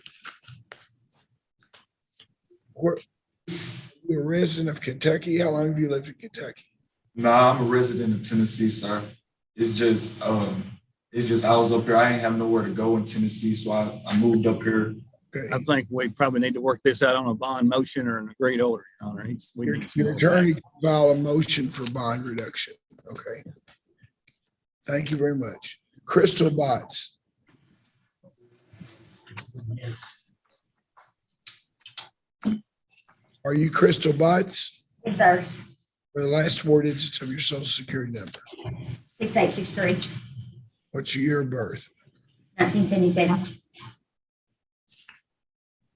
Speaker 1: You're a resident of Kentucky. How long have you lived in Kentucky?
Speaker 12: Nah, I'm a resident of Tennessee, sir. It's just I was up here. I ain't have nowhere to go in Tennessee, so I moved up here.
Speaker 1: Okay.
Speaker 6: I think we probably need to work this out on a bond motion or an agreed order, Your Honor.
Speaker 1: Your attorney can file a motion for bond reduction. Okay. Thank you very much. Crystal Botts. Are you Crystal Bites?
Speaker 2: Yes, sir.
Speaker 1: For the last 4 digits of your social security number?
Speaker 2: 6863,
Speaker 1: What's your year of birth?
Speaker 2: 1977.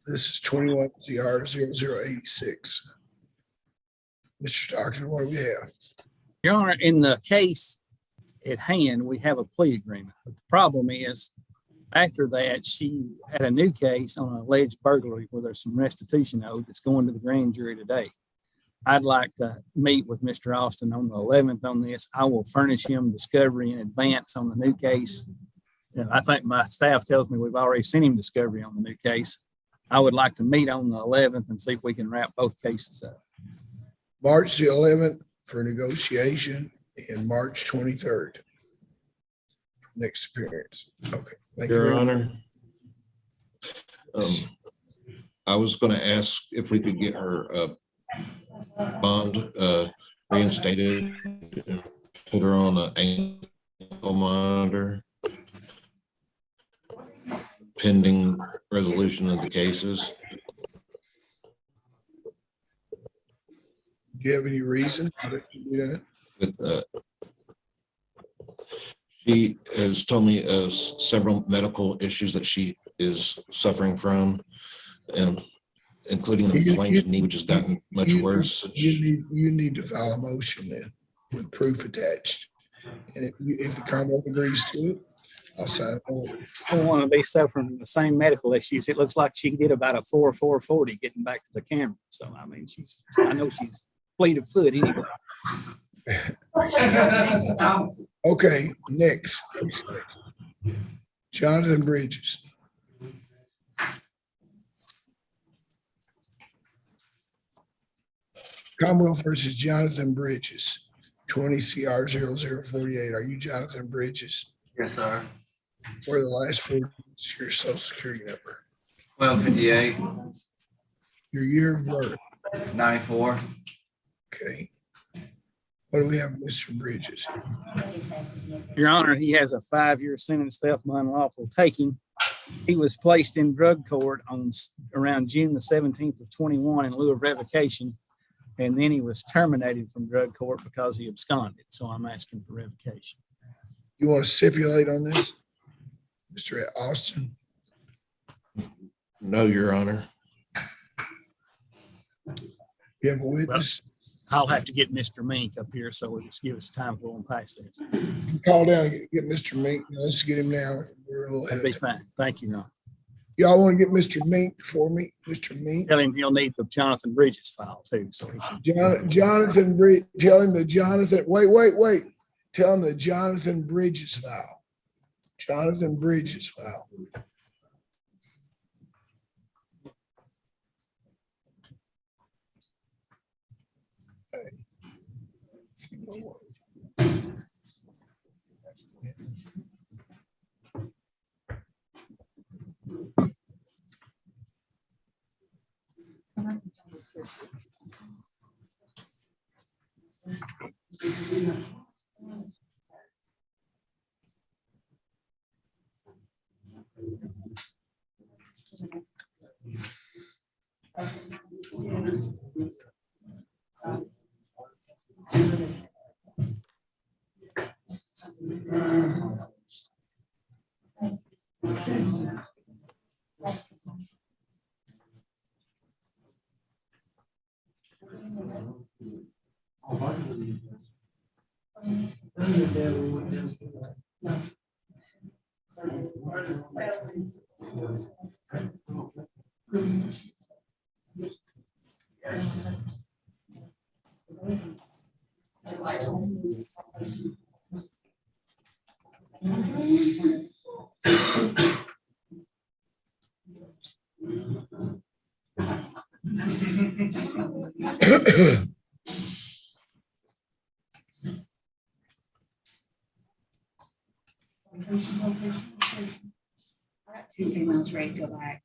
Speaker 1: This is 21 CR 0086. Mr. Stockton, what do we have?
Speaker 6: Your Honor, in the case at hand, we have a plea agreement. But the problem is, after that, she had a new case on an alleged burglary where there's some restitution owed that's going to the grand jury today. I'd like to meet with Mr. Austin on the 11th on this. I will furnish him discovery in advance on the new case. I think my staff tells me we've already sent him discovery on the new case. I would like to meet on the 11th and see if we can wrap both cases up.
Speaker 1: March the 11th for negotiation and March 23rd. Next appearance. Okay. Thank you
Speaker 4: Your
Speaker 1: very much.
Speaker 4: Honor. I was going to ask if we could get her bond reinstated, and put her on an ankle monitor pending resolution of the cases.
Speaker 1: Do you have any reason to do that?
Speaker 4: With she has told me several medical issues that she is suffering from, and including an inflamed knee, which has gotten much worse.
Speaker 1: You need to file a motion then with proof attached. And if the Commonwealth agrees to it, I'll sign it over.
Speaker 6: I don't want to be suffering from the same medical issues. It looks like she did about a 440 getting back to the camera. So, I mean, I know she's fleet of foot anyway.
Speaker 1: Okay, next. Jonathan Bridges. Commonwealth versus Jonathan Bridges, 20 CR 0048. Are you Jonathan Bridges?
Speaker 3: Yes, sir.
Speaker 1: For the last 4 digits, your social security number,
Speaker 3: 1258,
Speaker 1: your year of birth.
Speaker 3: 94.
Speaker 1: Okay. What do we have, Mr. Bridges?
Speaker 6: Your Honor, he has a 5-year sentence, theft by unlawful taking. He was placed in drug court on around June the 17th of 21 in lieu of revocation. And then he was terminated from drug court because he absconded. So I'm asking for revocation.
Speaker 1: You want to stipulate on this? Mr. Austin?
Speaker 4: No, Your Honor.
Speaker 1: You have a witness?
Speaker 6: I'll have to get Mr. Mink up here, so we'll just give us time to go and pass this.
Speaker 1: Call down and get Mr. Mink. Let's get him now. We're a little ahead
Speaker 6: That'd be
Speaker 1: of
Speaker 6: fine. Thank you, Your Honor.
Speaker 1: Y'all want to get Mr. Mink for me? Mr. Mink?
Speaker 6: Tell him he'll need the Jonathan Bridges file too, so he can.
Speaker 1: Jonathan Bridge, tell him the Jonathan, wait. Tell him the Jonathan Bridges file. Jonathan Bridges file.
Speaker 11: I got 2 females ready to go back.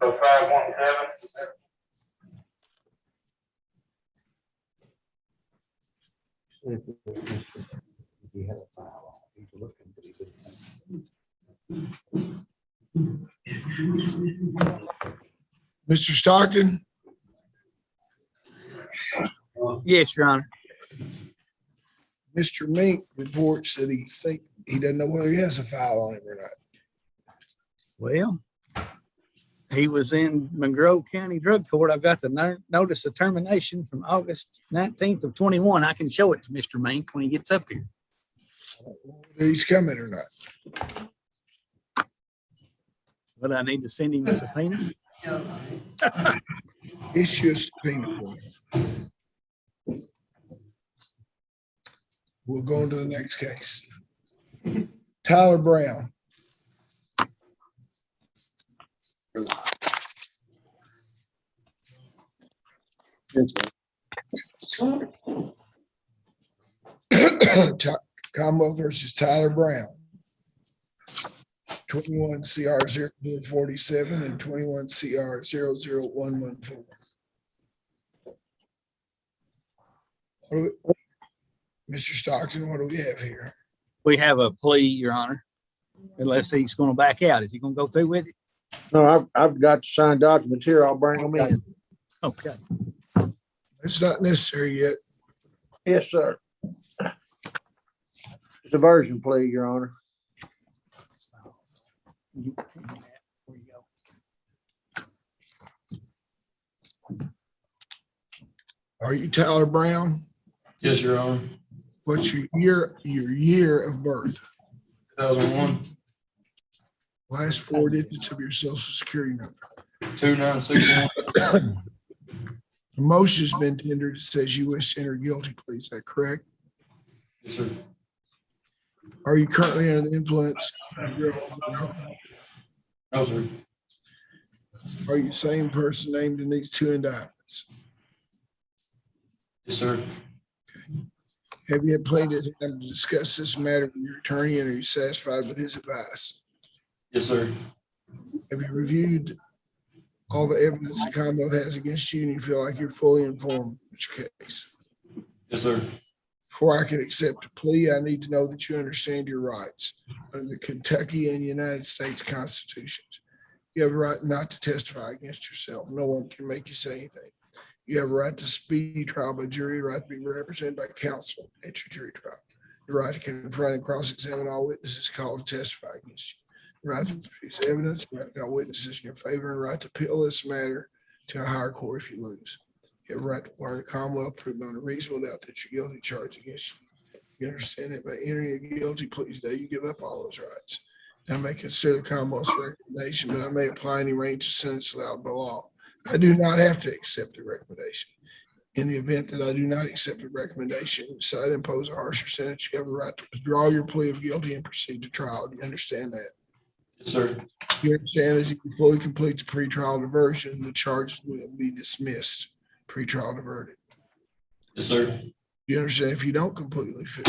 Speaker 10: So 517.
Speaker 14: He had a file. He's looking, but he didn't.
Speaker 1: Mr. Stockton,
Speaker 6: Yes, Your Honor.
Speaker 1: Mr. Mink reports that he doesn't know whether he has a file on him or not.
Speaker 6: Well, he was in Monroe County Drug Court. I've got the notice of termination from August 19th of 21. I can show it to Mr. Mink when he gets up here.
Speaker 1: Whether he's coming or not.
Speaker 6: But I need to send him a subpoena.
Speaker 1: Issue a subpoena for him. We'll go on to the next case. Tyler Brown. Commonwealth versus Tyler Brown. 21 CR 047 and 21 CR 00114. Mr. Stockton, what do we have here?
Speaker 6: We have a plea, Your Honor, unless he's going to back out. Is he going to go through with it?
Speaker 14: No, I've got the signed documents here. I'll bring them in.
Speaker 6: Okay.
Speaker 1: It's not necessary yet.
Speaker 14: Yes, sir. It's a version plea, Your Honor.
Speaker 6: Where you go?
Speaker 1: Are you Tyler Brown?
Speaker 12: Yes, Your Honor.
Speaker 1: What's your year of birth?
Speaker 12: 2001,
Speaker 1: Last four digits of your social security number.
Speaker 12: 2961.
Speaker 1: The motion has been tendered. It says you wish to enter guilty plea. Is that correct?
Speaker 12: Yes, sir.
Speaker 1: Are you currently under the influence of drugs or alcohol?
Speaker 12: No, sir.
Speaker 1: Are you the same person named in these two indictments?
Speaker 12: Yes, sir.
Speaker 1: Have you had plenty of time to discuss this matter with your attorney, and are you satisfied with his advice?
Speaker 12: Yes, sir.
Speaker 1: Have you reviewed all the evidence the Commonwealth has against you, and you feel like you're fully informed of your case?
Speaker 12: Yes, sir.
Speaker 1: Before I can accept a plea, I need to know that you understand your rights under the Kentucky and United States Constitutions. You have a right not to testify against yourself. No one can make you say anything. You have a right to speedy trial by jury, right to be represented by counsel at your jury trial. Your right to confront and cross-examine all witnesses called to testify against you. The right to produce evidence, the right to call witnesses in your favor, and the right to appeal this matter to a higher court if you lose. You have a right to require the Commonwealth prove beyond a reasonable doubt that you're guilty charge against you. You understand that by entering a guilty plea today, you give up all those rights. I may consider the Commonwealth's recommendation, but I may apply any range of sentence allowed by law. I do not have to accept the recommendation. In the event that I do not accept the recommendation, decide to impose a harsher sentence, you have a right to withdraw your plea of guilty and proceed to trial. Do you understand that?
Speaker 12: Yes, sir.
Speaker 1: You understand that you can fully complete the pretrial diversion, the charges will be dismissed, pretrial diverted.
Speaker 12: Yes, sir.
Speaker 1: You understand if you don't completely fit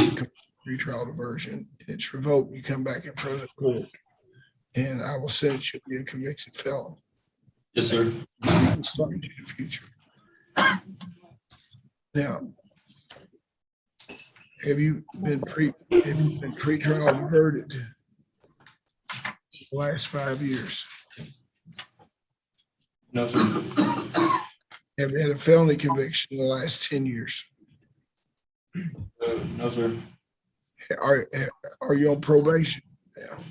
Speaker 1: pretrial diversion, it's revoked, you come back in front of the court, and I will sentence you to be a convicted felon.
Speaker 12: Yes, sir.
Speaker 1: In the future. Now, have you been pretrial diverted the last 5 years?
Speaker 12: No, sir.
Speaker 1: Have you had a felony conviction in the last 10 years?
Speaker 12: No, sir.
Speaker 1: Are you on probation now?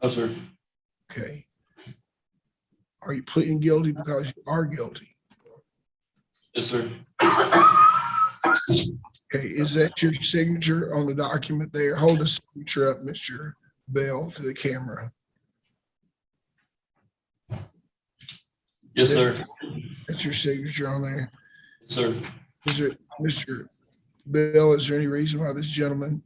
Speaker 12: No, sir.
Speaker 1: Okay. Are you pleading guilty because you are guilty?
Speaker 12: Yes, sir.
Speaker 1: Okay, is that your signature on the document there? Hold the signature up, Mr. Bell, to the camera.
Speaker 12: Yes, sir.
Speaker 1: That's your signature on there.
Speaker 12: Yes, sir.
Speaker 1: Is it, Mr. Bell, is there any reason why this gentleman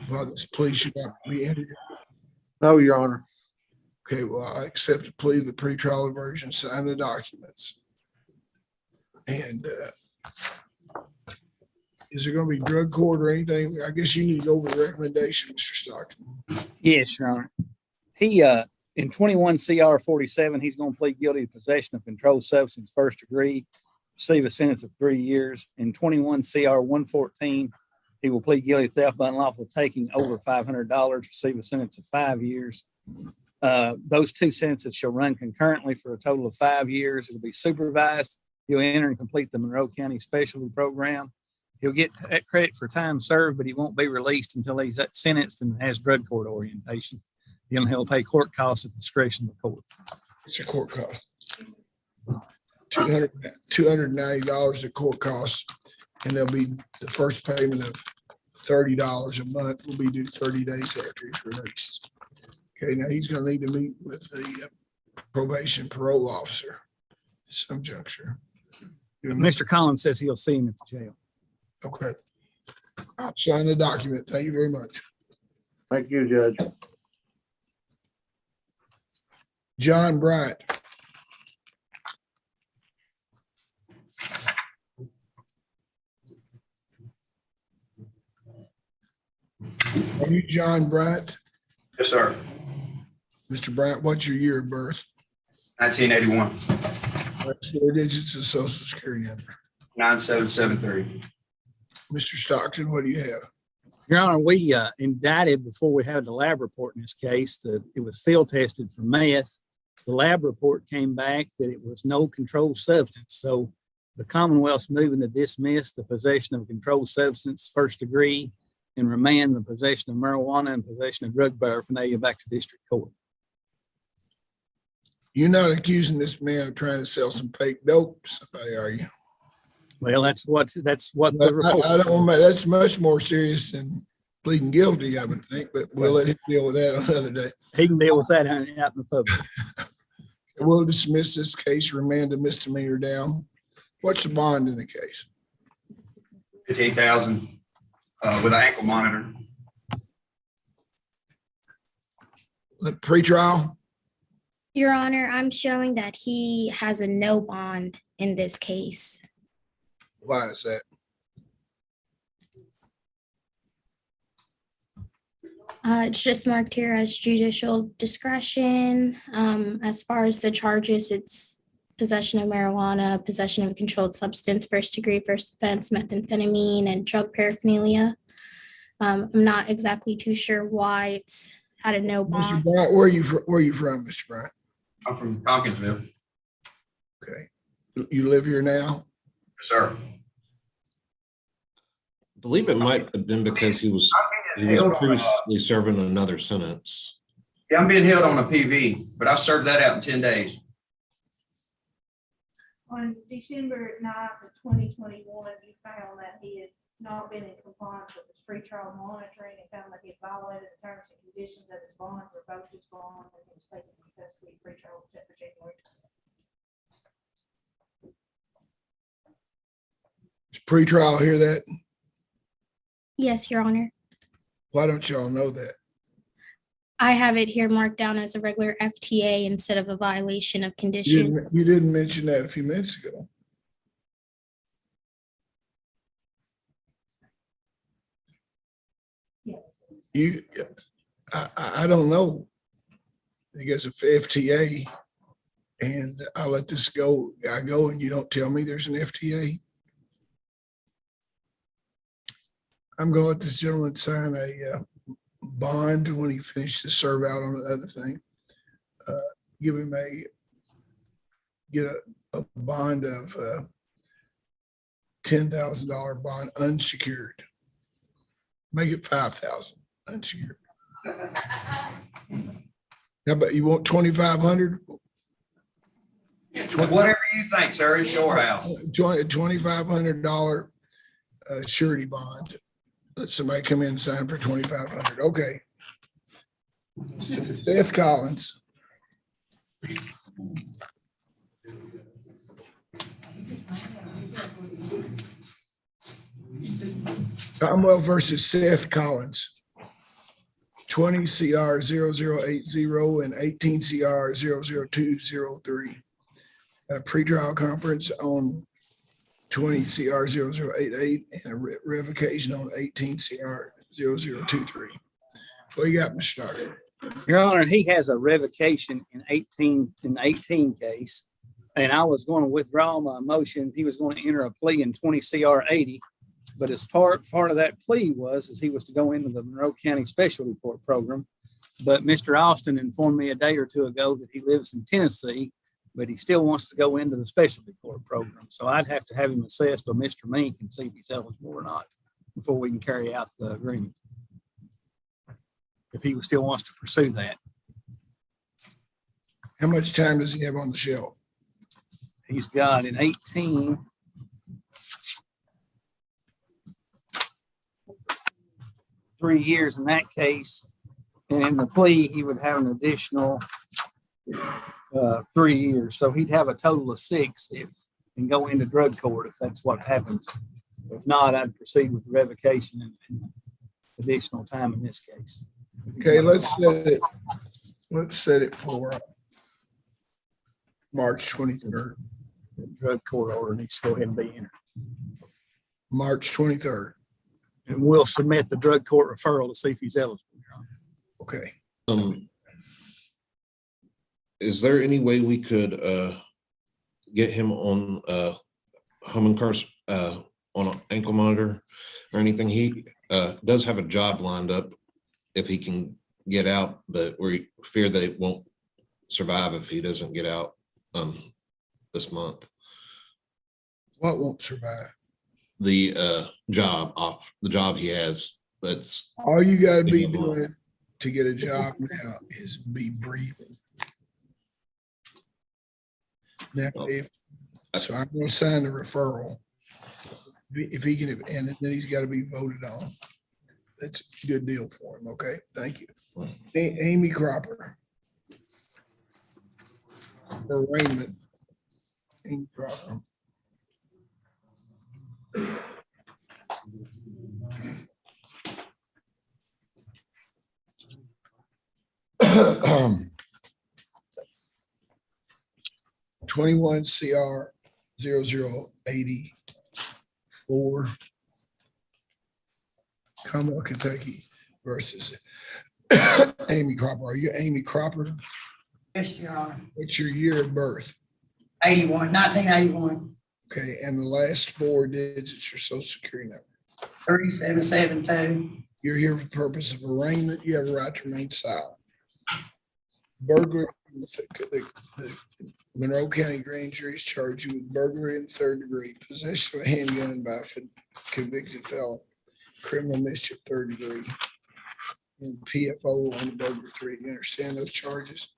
Speaker 1: why this plea should not be entered?
Speaker 14: No, Your Honor.
Speaker 1: Okay, well, I accept the plea, the pretrial diversion, sign the documents. And is there going to be drug court or anything? I guess you need to go over the recommendation, Mr. Stockton.
Speaker 6: Yes, Your Honor. He, in 21 CR 47, he's going to plead guilty to possession of controlled substance, first degree, receive a sentence of 3 years. In 21 CR 114, He will plead guilty to theft by unlawful taking over $500, receive a sentence of 5 years. Those two sentences shall run concurrently for a total of 5 years. It'll be supervised. He'll enter and complete the Monroe County Specialty Program. He'll get credit for time served, but he won't be released until he's sentenced and has drug court orientation. Then he'll pay court costs at the discretion of the court.
Speaker 1: What's your court cost? $290 of court costs, and there'll be the first payment of $30 a month will be due 30 days after he's released. Okay, now he's gonna need to meet with the probation parole officer at some juncture.
Speaker 6: Mr. Collins says he'll see him at the jail.
Speaker 1: Okay. I'll sign the document. Thank you very much.
Speaker 14: Thank you, Judge.
Speaker 1: John Bright. Are you John Bright?
Speaker 15: Yes, sir.
Speaker 1: Mr. Bright, what's your year of birth?
Speaker 15: 1981,
Speaker 1: 4 digits of social security number.
Speaker 15: 9773.
Speaker 1: Mr. Stockton, what do you have?
Speaker 6: Your Honor, we indicted before we had the lab report in this case that it was field tested for meth. The lab report came back that it was no controlled substance. So the Commonwealth's moving to dismiss the possession of a controlled substance first degree and remand the possession of marijuana and possession of drug paraphernalia back to district court.
Speaker 1: You're not accusing this man of trying to sell some fake dope to somebody, are you?
Speaker 6: Well, that's what the report.
Speaker 1: I don't, that's much more serious than pleading guilty, I would think, but we'll let him deal with that another day.
Speaker 6: He can deal with that out in the public.
Speaker 1: We'll dismiss this case, remand the misdemeanor down. What's the bond in the case?
Speaker 15: 15,000 with an ankle monitor.
Speaker 1: Pre-trial?
Speaker 13: Your Honor, I'm showing that he has a no bond in this case.
Speaker 1: Why is that?
Speaker 13: It's just marked here as judicial discretion. As far as the charges, it's possession of marijuana, possession of a controlled substance, first degree, first offense, methamphetamine, and drug paraphernalia. I'm not exactly too sure why it's had a no
Speaker 1: Mr.
Speaker 13: bond.
Speaker 1: Bryant, where are you from, Mr. Bryant?
Speaker 15: I'm from Tompkinsville.
Speaker 1: Okay. You live here now?
Speaker 15: Yes, sir.
Speaker 4: I believe it might have been because he was previously serving another sentence.
Speaker 15: Yeah, I'm being held on a PV, but I served that out in 10 days.
Speaker 5: On December 9th of 2021, you found that he had not been in compliance with his pretrial monitoring and found that he had violated the terms and conditions of his bond, revoked his bond, and he was taken into custody. Pretrial was set for January 20th.
Speaker 1: Is pre-trial hear that?
Speaker 13: Yes, Your Honor.
Speaker 1: Why don't y'all know that?
Speaker 13: I have it here marked down as a regular FTA instead of a violation of condition.
Speaker 1: You didn't mention that a few minutes ago.
Speaker 5: Yes.
Speaker 1: I don't know. I guess if FTA and I let this go, I go and you don't tell me there's an FTA. I'm gonna let this gentleman sign a bond when he finishes his serve out on the other thing. Give him get a bond of $10,000 bond unsecured. Make it 5,000 unsecured. How about you want 2,500?
Speaker 15: Whatever you think, sir, it's your house.
Speaker 1: $2,500 surety bond. Let somebody come in and sign for 2,500. Okay. Seth Collins. Commonwealth versus Seth Collins. 20 CR 0080 and 18 CR 00203. At a pretrial conference on 20 CR 0088 and a revocation on 18 CR 0023. What do you got, Mr. Stockton?
Speaker 6: Your Honor, he has a revocation in the 18 case, and I was going to withdraw my motion. He was going to enter a plea in 20 CR 80, But as part of that plea is he was to go into the Monroe County Specialty Court program. But Mr. Austin informed me a day or two ago that he lives in Tennessee, but he still wants to go into the specialty court program. So I'd have to have him assessed by Mr. Mink and see if he's eligible or not before we can carry out the agreement. If he still wants to pursue that.
Speaker 1: How much time does he have on the shelf?
Speaker 6: He's got an 18. Three years in that case. And in the plea, he would have an additional 3 years. So he'd have a total of 6 and go into drug court if that's what happens. If not, I'd proceed with revocation and additional time in this case.
Speaker 1: Okay, let's set it for March 23rd.
Speaker 6: Drug court order needs to go ahead and be entered.
Speaker 1: March 23rd.
Speaker 6: And we'll submit the drug court referral to see if he's eligible.
Speaker 1: Okay.
Speaker 4: Is there any way we could get him on humming cars on an ankle monitor or anything? He does have a job lined up if he can get out, but we fear that it won't survive if he doesn't get out this month.
Speaker 1: What won't survive?
Speaker 4: The job he has. That's
Speaker 1: all you got to be doing to get a job now is be breathing. Now, so I'm going to sign the referral. If he can, and then he's got to be voted on. That's a good deal for him. Okay, thank you. Amy Cropper. Arraignment. Amy Cropper. Um, 21 CR 0084 Commonwealth, Kentucky versus Amy Cropper. Are you Amy Cropper?
Speaker 16: Yes, Your Honor.
Speaker 1: What's your year of birth?
Speaker 16: 1981.
Speaker 1: Okay, and the last 4 digits, your social security number.
Speaker 16: 3772.
Speaker 1: You're here for the purpose of arraignment. You have a right to remain silent. Burglary, the Monroe County Grand Jury's charged you with burglary in 3rd degree, possession of a handgun by a convicted felon, criminal mischief 3rd degree, and PFO on the burglary 3. You understand those charges?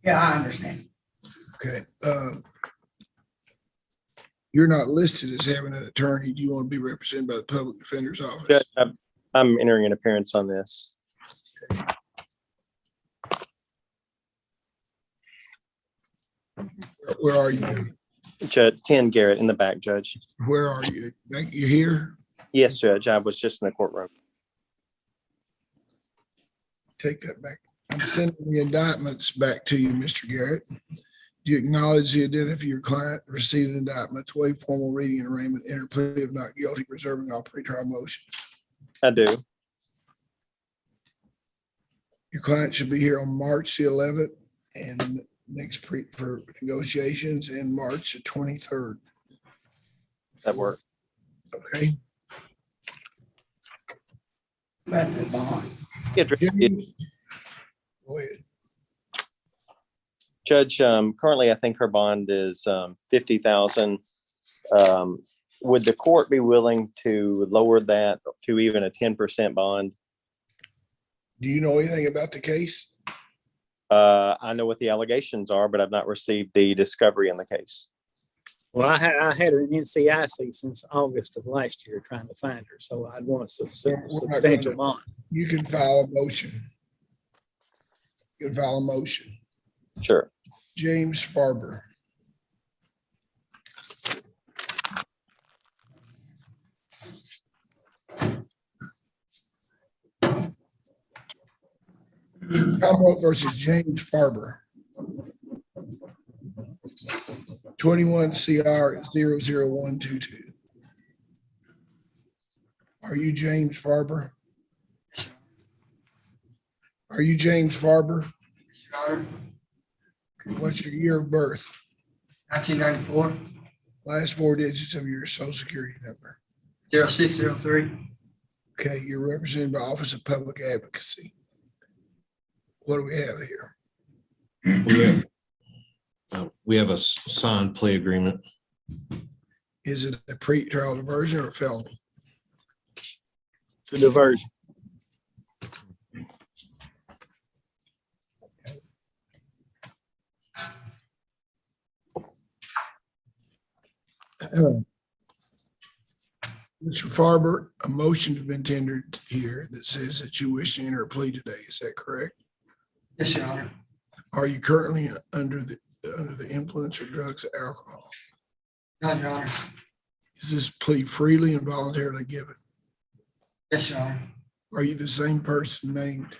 Speaker 16: Yeah, I understand.
Speaker 1: Okay. You're not listed as having an attorney. Do you want to be represented by the public defender's office?
Speaker 17: Judge, I'm entering an appearance on this.
Speaker 1: Where are you?
Speaker 17: Judge Ken Garrett in the back, Judge.
Speaker 1: Where are you? You here?
Speaker 17: Yes, Judge. I was just in the courtroom.
Speaker 1: Take that back. I'm sending the indictments back to you, Mr. Garrett. Do you acknowledge the identity of your client, receive the indictments, waive formal reading and arraignment, enter plea of not guilty, reserving all pretrial motions?
Speaker 17: I do.
Speaker 1: Your client should be here on March the 11th and next for negotiations in March the 23rd.
Speaker 17: That works.
Speaker 1: Okay.
Speaker 16: About the bond.
Speaker 17: Yeah,
Speaker 1: Go ahead.
Speaker 17: Judge, currently I think her bond is $50,000. Would the court be willing to lower that to even a 10% bond?
Speaker 1: Do you know anything about the case?
Speaker 17: I know what the allegations are, but I've not received the discovery in the case.
Speaker 6: Well, I had her in NCIC since August of last year trying to find her, so I'd want a substantial bond.
Speaker 1: You can file a motion. You can file a motion.
Speaker 17: Sure.
Speaker 1: James Farber. Commonwealth versus James Farber. 21 CR 00122. Are you James Farber? Are you James Farber?
Speaker 16: Your Honor.
Speaker 1: What's your year of birth?
Speaker 16: 1994.
Speaker 1: Last four digits of your social security number.
Speaker 3: 0603.
Speaker 1: Okay, you're represented by Office of Public Advocacy. What do we have here?
Speaker 4: We have a signed plea agreement.
Speaker 1: Is it a pre-trial diversion or a felony?
Speaker 6: It's a diversion.
Speaker 1: Mr. Farber, a motion has been tendered here that says that you wish to enter a plea today. Is that correct?
Speaker 3: Yes, Your Honor.
Speaker 1: Are you currently under the influence of drugs or alcohol?
Speaker 3: No, Your Honor.
Speaker 1: Is this plea freely and voluntarily given?
Speaker 3: Yes, Your Honor.
Speaker 1: Are you the same person named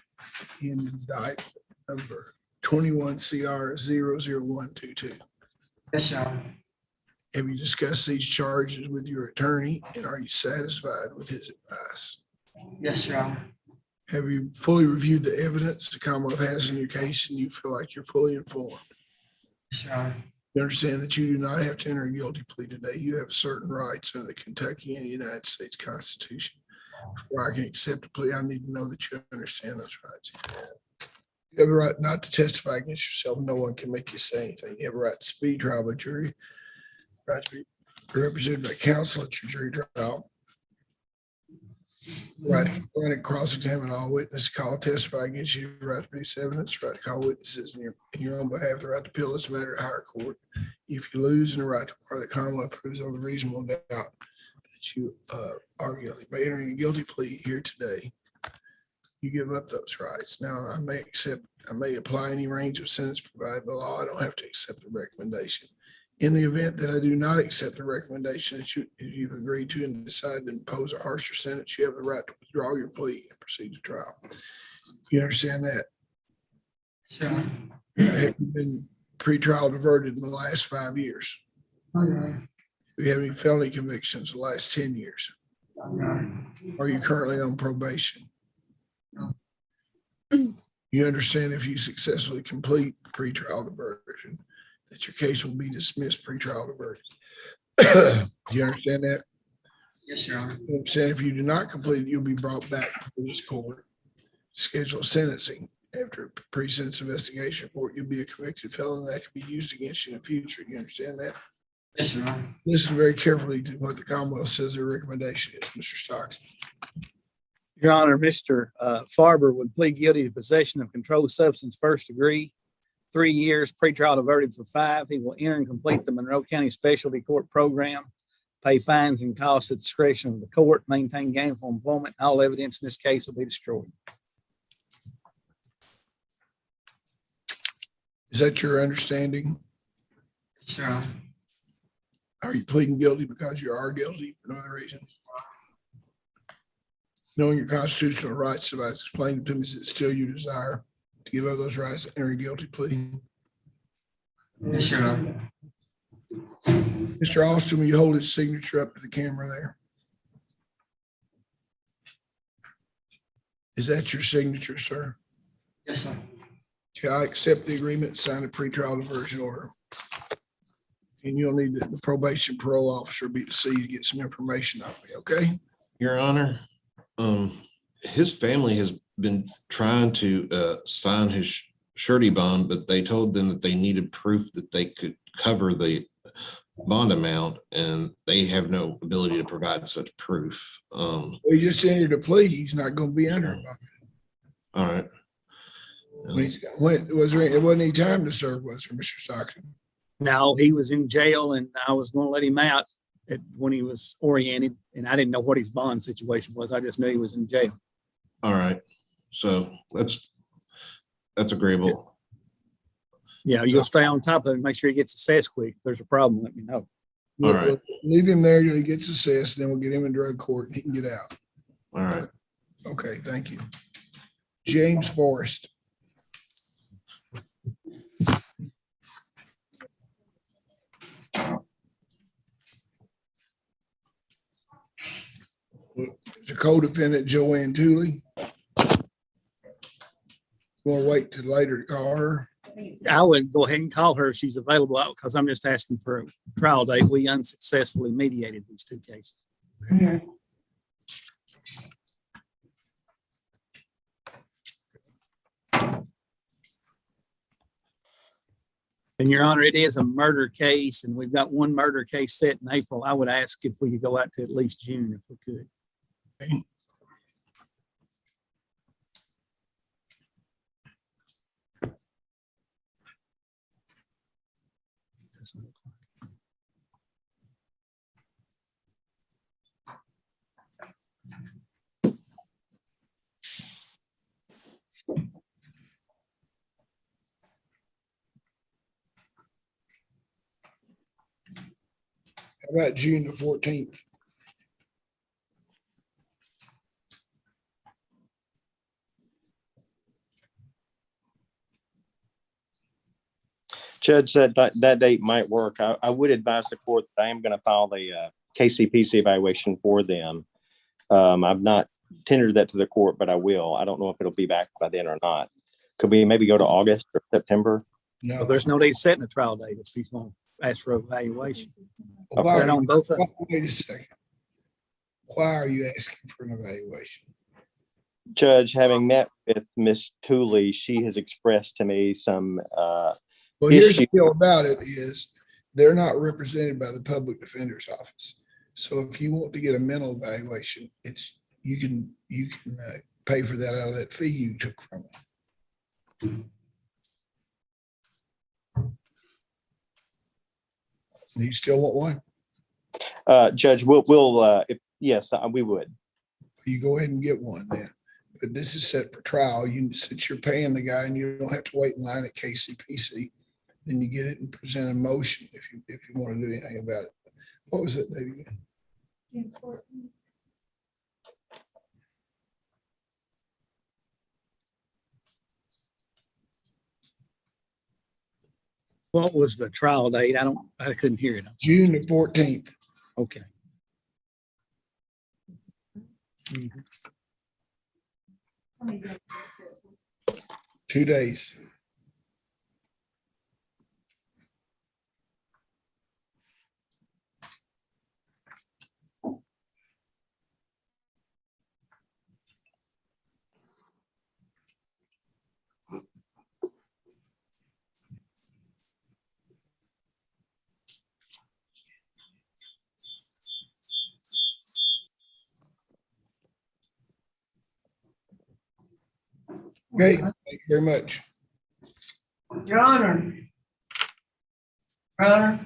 Speaker 1: in the indictment number 21 CR 00122?
Speaker 3: Yes, Your Honor.
Speaker 1: Have you discussed these charges with your attorney and are you satisfied with his advice?
Speaker 3: Yes, Your Honor.
Speaker 1: Have you fully reviewed the evidence the Commonwealth has in your case and you feel like you're fully informed?
Speaker 3: Yes, Your Honor.
Speaker 1: You understand that you do not have to enter a guilty plea today. You have certain rights under the Kentucky and United States Constitution. Before I can accept a plea, I need to know that you understand those rights. You have the right not to testify against yourself. No one can make you say anything. You have a right to speed trial by jury, right to be represented by counsel at your jury trial. Right to cross-examine all witnesses, call, testify against you, right to produce evidence, right to call witnesses in your own behalf, the right to appeal this matter to higher court. If you lose, and the right to require the Commonwealth proves on a reasonable doubt that you are guilty. By entering a guilty plea here today, you give up those rights. Now, I may apply any range of sentence provided by law. I don't have to accept the recommendation. In the event that I do not accept the recommendation that you've agreed to and decide to impose a harsher sentence, you have the right to withdraw your plea and proceed to trial. You understand that?
Speaker 3: Sure.
Speaker 1: Have you been pretrial diverted in the last 5 years?
Speaker 3: Okay.
Speaker 1: Do you have any felony convictions in the last 10 years? Are you currently on probation?
Speaker 3: No.
Speaker 1: You understand if you successfully complete pretrial diversion, that your case will be dismissed pretrial diversion. Do you understand that?
Speaker 3: Yes, Your Honor.
Speaker 1: You understand if you do not complete it, you'll be brought back before this court, scheduled sentencing. After a pre-sentence investigation report, you'll be a convicted felon that can be used against you in the future. You understand that?
Speaker 3: Yes, Your Honor.
Speaker 1: Listen very carefully to what the Commonwealth says their recommendation is, Mr. Stockton.
Speaker 6: Your Honor, Mr. Farber would plead guilty to possession of controlled substance first degree, 3 years, pretrial diverted for 5. He will enter and complete the Monroe County Specialty Court Program, pay fines and costs at discretion of the court, maintain gainful employment. All evidence in this case will be destroyed.
Speaker 1: Is that your understanding?
Speaker 3: Sure.
Speaker 1: Are you pleading guilty because you are guilty for no other reason? Knowing your constitutional rights, if I explained to me, is it still your desire to give up those rights and enter a guilty plea?
Speaker 3: Yes, Your Honor.
Speaker 1: Mr. Austin, will you hold his signature up to the camera there? Is that your signature, sir?
Speaker 3: Yes, sir.
Speaker 1: Okay, I accept the agreement, sign a pretrial diversion order. And you'll need the probation parole officer be to see to get some information off me, okay?
Speaker 4: Your Honor, his family has been trying to sign his surety bond, but they told them that they needed proof that they could cover the bond amount, and they have no ability to provide such proof.
Speaker 1: He just entered a plea. He's not going to be under it.
Speaker 4: All right.
Speaker 1: It wasn't any time to serve, was there, Mr. Stockton?
Speaker 6: No, he was in jail and I was going to let him out when he was oriented, and I didn't know what his bond situation was. I just knew he was in jail.
Speaker 4: All right. So that's agreeable.
Speaker 6: Yeah, you'll stay on top of it, make sure he gets assessed quick. If there's a problem, let me know.
Speaker 4: All right.
Speaker 1: Leave him there till he gets assessed, then we'll get him in drug court and he can get out.
Speaker 4: All right.
Speaker 1: Okay, thank you. James Forrest. The co-defendant Joanne Tooley. We'll wait till later to call her.
Speaker 6: I would go ahead and call her if she's available because I'm just asking for a trial date. We unsuccessfully mediated these two cases. And Your Honor, it is a murder case and we've got one murder case set in April. I would ask if we could go out to at least June if we could.
Speaker 1: How about June the 14th?
Speaker 17: Judge, that date might work. I would advise the court that I am going to file the KCPC evaluation for them. I've not tendered that to the court, but I will. I don't know if it'll be back by then or not. Could we maybe go to August or September?
Speaker 1: No.
Speaker 6: Well, there's no date setting a trial date if she's going to ask for evaluation.
Speaker 1: Why,
Speaker 6: Right on both of them.
Speaker 1: wait a second. Why are you asking for an evaluation?
Speaker 17: Judge, having met with Miss Tooley, she has expressed to me some
Speaker 1: Well, here's the
Speaker 17: issue.
Speaker 1: deal about it is they're not represented by the public defender's office. So if you want to get a mental evaluation, you can pay for that out of that fee you took from them. You still want one?
Speaker 17: Judge, yes, we would.
Speaker 1: You go ahead and get one then. But this is set for trial. Since you're paying the guy and you don't have to wait in line at KCPC, then you get it and present a motion if you want to do anything about it. What was it, David?
Speaker 6: What was the trial date? I couldn't hear it.
Speaker 1: June the 14th.
Speaker 6: Okay.
Speaker 1: 2 days. Okay, thank you very much.
Speaker 16: Your Honor. Your Honor.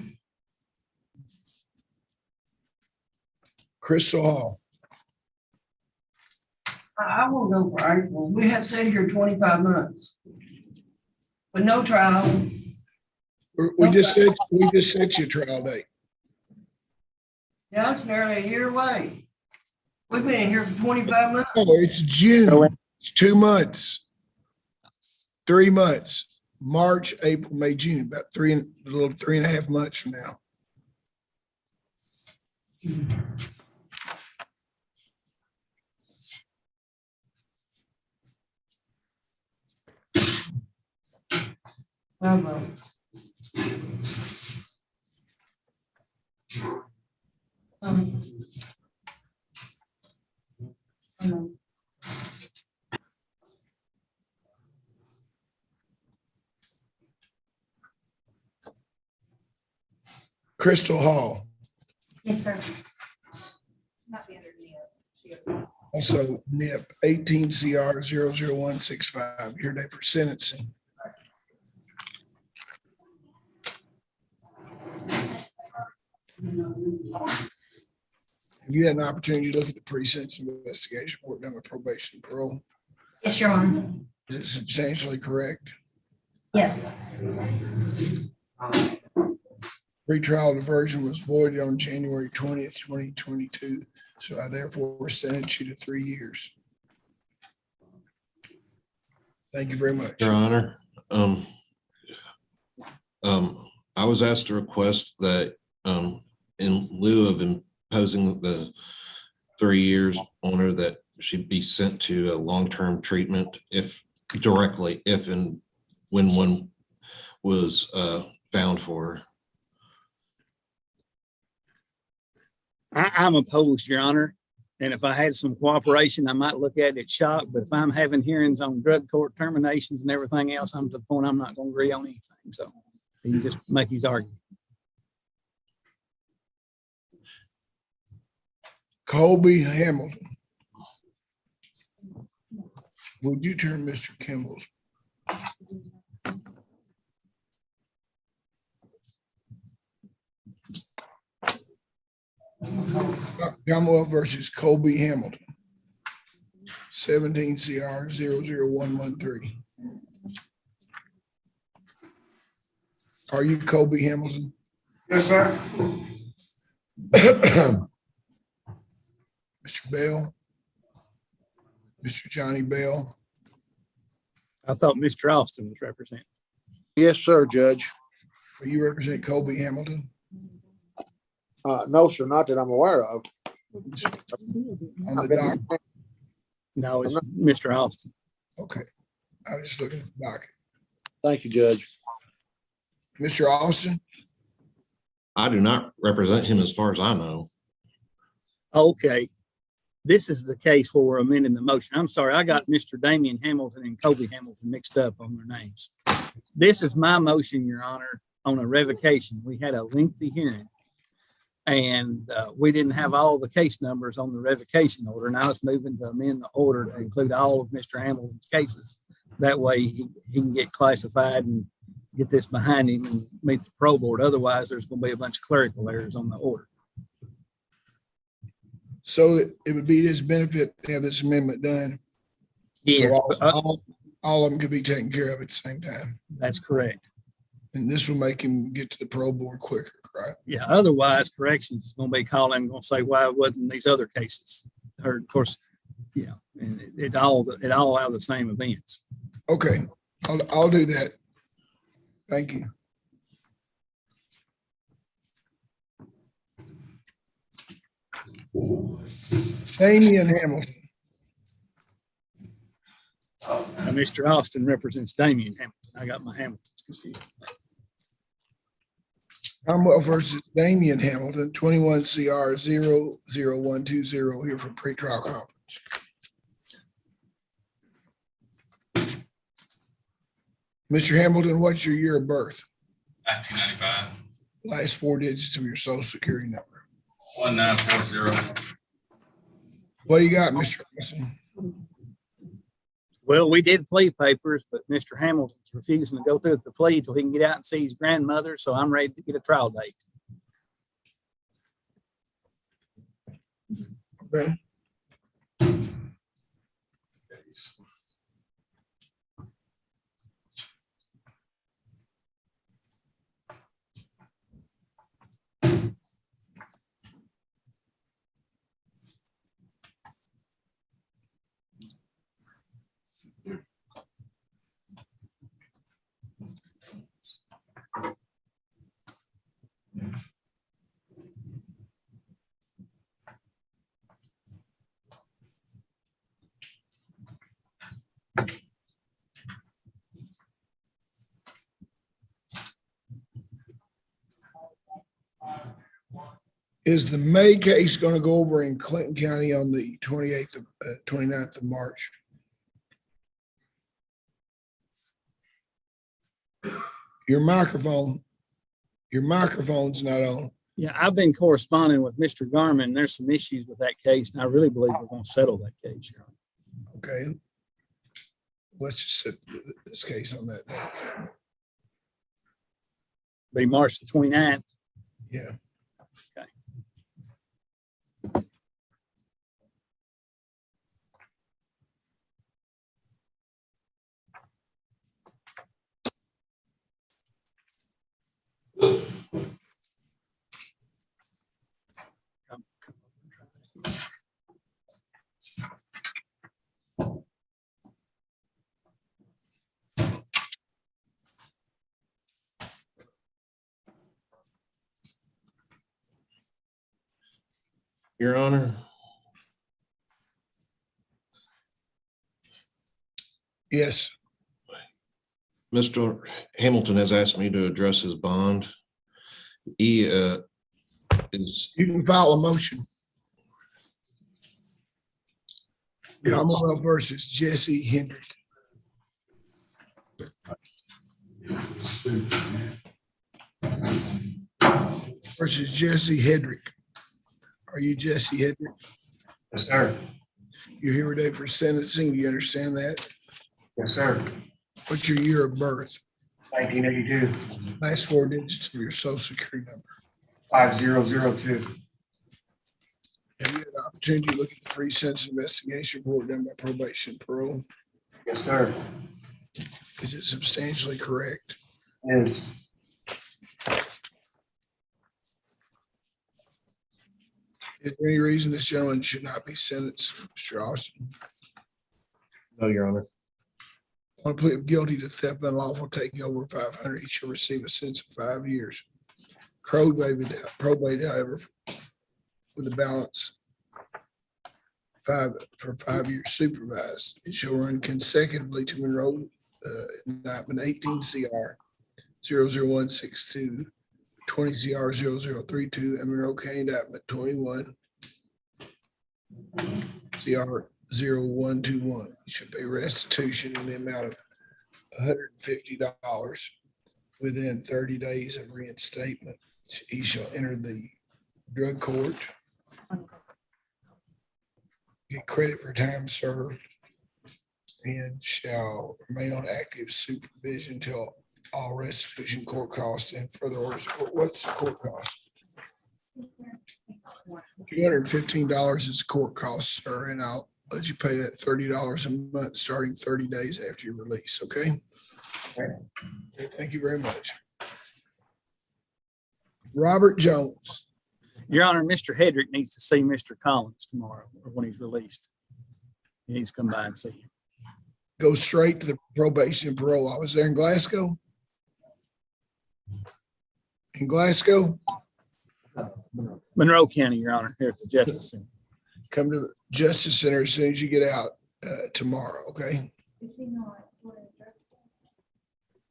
Speaker 1: Crystal Hall.
Speaker 16: I will go for April. We have sat here 25 months. But no trial.
Speaker 1: We just set your trial date.
Speaker 16: Yeah, it's nearly a year away. We've been in here for 25 months.
Speaker 1: Oh, it's June. It's 2 months. 3 months. March, April, May, June, about a little 3.5 months from now. Crystal Hall.
Speaker 2: Yes, sir.
Speaker 5: Not the underneath.
Speaker 1: Also NIP 18 CR 00165. Here today for sentencing. Have you had an opportunity to look at the pre-sentence investigation report done with probation and parole?
Speaker 2: Yes, Your Honor.
Speaker 1: Is it substantially correct?
Speaker 2: Yeah.
Speaker 1: Pretrial diversion was voided on January 20th, 2022. So I therefore sentence you to 3 years. Thank you very much.
Speaker 4: Your Honor, I was asked to request that in lieu of imposing the 3 years on her, that she be sent to a long-term treatment if and when one was found for her.
Speaker 6: I'm opposed, Your Honor. And if I had some cooperation, I might look at it shocked. But if I'm having hearings on drug court terminations and everything else, I'm to the point I'm not going to agree on anything. So he can just make his argument.
Speaker 1: Colby Hamilton. Would you turn Mr. Kimball's? Commonwealth versus Colby Hamilton. 17 CR 00113. Are you Colby Hamilton?
Speaker 18: Yes, sir.
Speaker 1: Mr. Bell? Mr. Johnny Bell?
Speaker 6: I thought Mr. Austin was representing.
Speaker 14: Yes, sir, Judge.
Speaker 1: Do you represent Colby Hamilton?
Speaker 14: No, sir, not that I'm aware of.
Speaker 1: On the dock?
Speaker 6: No, it's Mr. Austin.
Speaker 1: Okay. I was just looking at the docket.
Speaker 14: Thank you, Judge.
Speaker 1: Mr. Austin?
Speaker 4: I do not represent him as far as I know.
Speaker 6: Okay. This is the case where we're amending the motion. I'm sorry, I got Mr. Damian Hamilton and Colby Hamilton mixed up on their names. This is my motion, Your Honor, on a revocation. We had a lengthy hearing. And we didn't have all the case numbers on the revocation order. And I was moving to amend the order to include all of Mr. Hamilton's cases. That way he can get classified and get this behind him and meet the parole board. Otherwise, there's going to be a bunch of clerical errors on the order.
Speaker 1: So it would be his benefit to have this amendment done.
Speaker 6: Yes,
Speaker 1: So all of them could be taken care of at the same time.
Speaker 6: That's correct.
Speaker 1: And this will make him get to the parole board quicker, right?
Speaker 6: Yeah. Otherwise, corrections is going to be calling, going to say, why wasn't these other cases heard? Of course, yeah, and it all out of the same events.
Speaker 1: Okay, I'll do that. Thank you. Damian Hamilton.
Speaker 6: Mr. Austin represents Damian Hamilton. I got my Hamiltons confused.
Speaker 1: Commonwealth versus Damian Hamilton, 21 CR 00120 here for pretrial conference. Mr. Hamilton, what's your year of birth?
Speaker 12: 1995.
Speaker 1: Last four digits of your social security number.
Speaker 12: 1940.
Speaker 1: What do you got, Mr. Austin?
Speaker 6: Well, we did plea papers, but Mr. Hamilton's refusing to go through with the plea until he can get out and see his grandmother. So I'm ready to get a trial date.
Speaker 1: Okay. Is the May case going to go over in Clinton County on the 29th of March? Your microphone's not on.
Speaker 6: Yeah, I've been corresponding with Mr. Garman. There's some issues with that case, and I really believe we're going to settle that case.
Speaker 1: Okay. Let's just set this case on that.
Speaker 6: Be March the 29th.
Speaker 1: Yeah.
Speaker 6: Okay.
Speaker 4: Your Honor.
Speaker 1: Yes.
Speaker 4: Mr. Hamilton has asked me to address his bond. He is,
Speaker 1: You can file a motion. Commonwealth versus Jesse Hendrick. Versus Jesse Hedrick. Are you Jesse Hedrick?
Speaker 10: Yes, sir.
Speaker 1: You're here today for sentencing. Do you understand that?
Speaker 10: Yes, sir.
Speaker 1: What's your year of birth?
Speaker 10: 1982,
Speaker 1: Last four digits of your social security number.
Speaker 10: 5002.
Speaker 1: Have you had an opportunity to look at the pre-sentence investigation report done by probation and parole?
Speaker 10: Yes, sir.
Speaker 1: Is it substantially correct?
Speaker 10: Is
Speaker 1: Is there any reason this gentleman should not be sentenced, Mr. Austin?
Speaker 4: no, Your Honor.
Speaker 1: On plea of guilty to theft, unlawful taking over 500, he shall receive a sentence of 5 years. Probate, however, with a balance for 5 years supervised. It shall run consecutively to Monroe indictment 18 CR 00162, 20 CR 0032, and Monroe County indictment 21 CR 0121. He should pay restitution in the amount of $150 within 30 days of reinstatement. He shall enter the drug court, get credit for time served, and shall remain on active supervision until all restitution, court costs, and further orders. What's the court cost? $215 is the court cost, sir, and I'll let you pay that $30 a month starting 30 days after your release, okay? Thank you very much. Robert Jones.
Speaker 6: Your Honor, Mr. Hedrick needs to see Mr. Collins tomorrow or when he's released. He needs to come by and see him.
Speaker 1: Go straight to the probation and parole office there in Glasgow. In Glasgow,
Speaker 6: Monroe County, Your Honor, here at the Justice Center.
Speaker 1: come to the Justice Center as soon as you get out tomorrow, okay?
Speaker 5: Is he not going to drug court?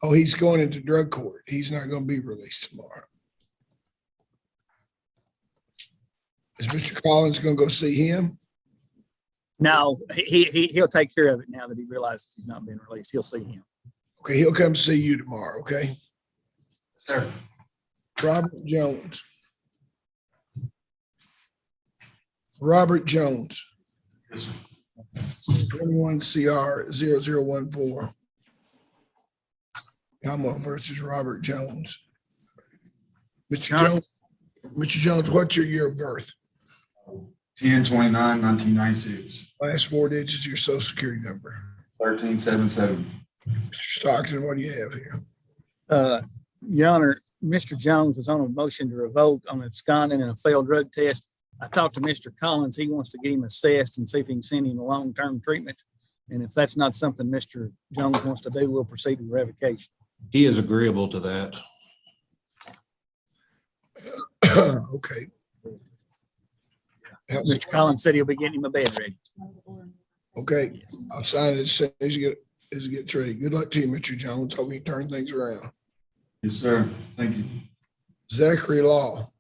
Speaker 1: Oh, he's going into drug court. He's not going to be released tomorrow. Is Mr. Collins going to go see him?
Speaker 6: No, he'll take care of it now that he realizes he's not being released. He'll see him.
Speaker 1: Okay, he'll come see you tomorrow, okay?
Speaker 10: Sir.
Speaker 1: Robert Jones. Robert Jones.
Speaker 10: Yes, sir.
Speaker 1: 21 CR 0014. Commonwealth versus Robert Jones. Mr. Jones, what's your year of birth?
Speaker 12: 10/29/1996.
Speaker 1: Last four digits of your social security number.
Speaker 12: 1377.
Speaker 1: Mr. Stockton, what do you have here?
Speaker 6: Your Honor, Mr. Jones was on a motion to revoke on absconding and a failed drug test. I talked to Mr. Collins. He wants to get him assessed and see if he can send him to long-term treatment. And if that's not something Mr. Jones wants to do, we'll proceed with revocation.
Speaker 4: He is agreeable to that.
Speaker 1: Okay.
Speaker 6: Mr. Collins said he'll be getting him a bed ready.
Speaker 1: Okay, I'll sign it as soon as you get ready. Good luck to you, Mr. Jones. Hope you can turn things around.
Speaker 12: Yes, sir. Thank you.
Speaker 1: Zachary Law.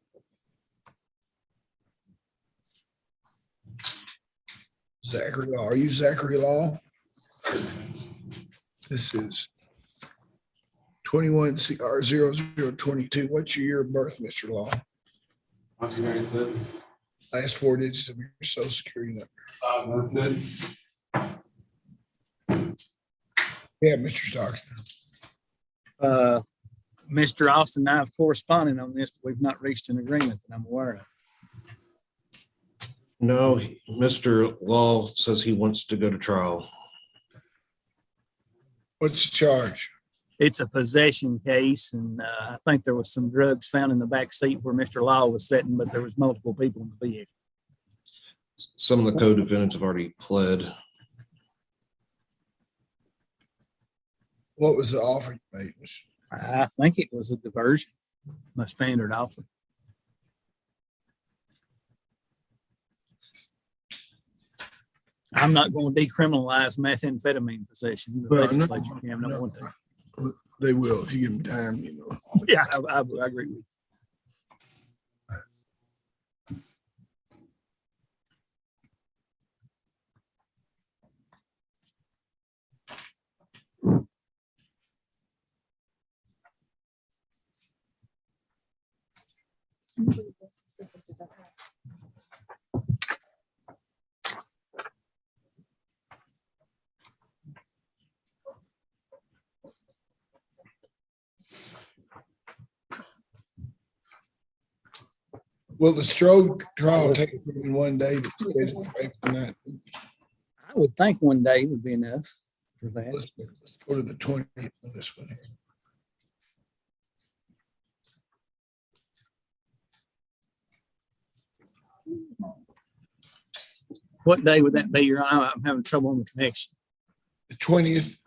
Speaker 1: Zachary Law. Are you Zachary Law? This is 21 CR 0022. What's your year of birth, Mr. Law?
Speaker 12: 1997.
Speaker 1: Last four digits of your social security number.
Speaker 12: 516.
Speaker 1: Yeah, Mr. Stockton.
Speaker 6: Mr. Austin and I have corresponded on this, but we've not reached an agreement that I'm aware of.
Speaker 4: No, Mr. Law says he wants to go to trial.
Speaker 1: What's the charge?
Speaker 6: It's a possession case, and I think there was some drugs found in the back seat where Mr. Law was sitting, but there was multiple people in the vehicle.
Speaker 4: Some of the co-defendants have already pled.
Speaker 1: What was the offer you made, Mr.?
Speaker 6: I think it was a diversion, my standard offer. I'm not going to decriminalize methamphetamine possession. The
Speaker 1: Well, no,
Speaker 6: legislature can, no one to.
Speaker 1: They will if you give them time, you know.
Speaker 6: Yeah, I agree with you.
Speaker 1: Will the stroke trial take one day to schedule for that?
Speaker 6: I would think one day would be enough for that.
Speaker 1: Let's go to the 20th on this one.
Speaker 6: What day would that be? I'm having trouble on the connection.
Speaker 1: The 20th.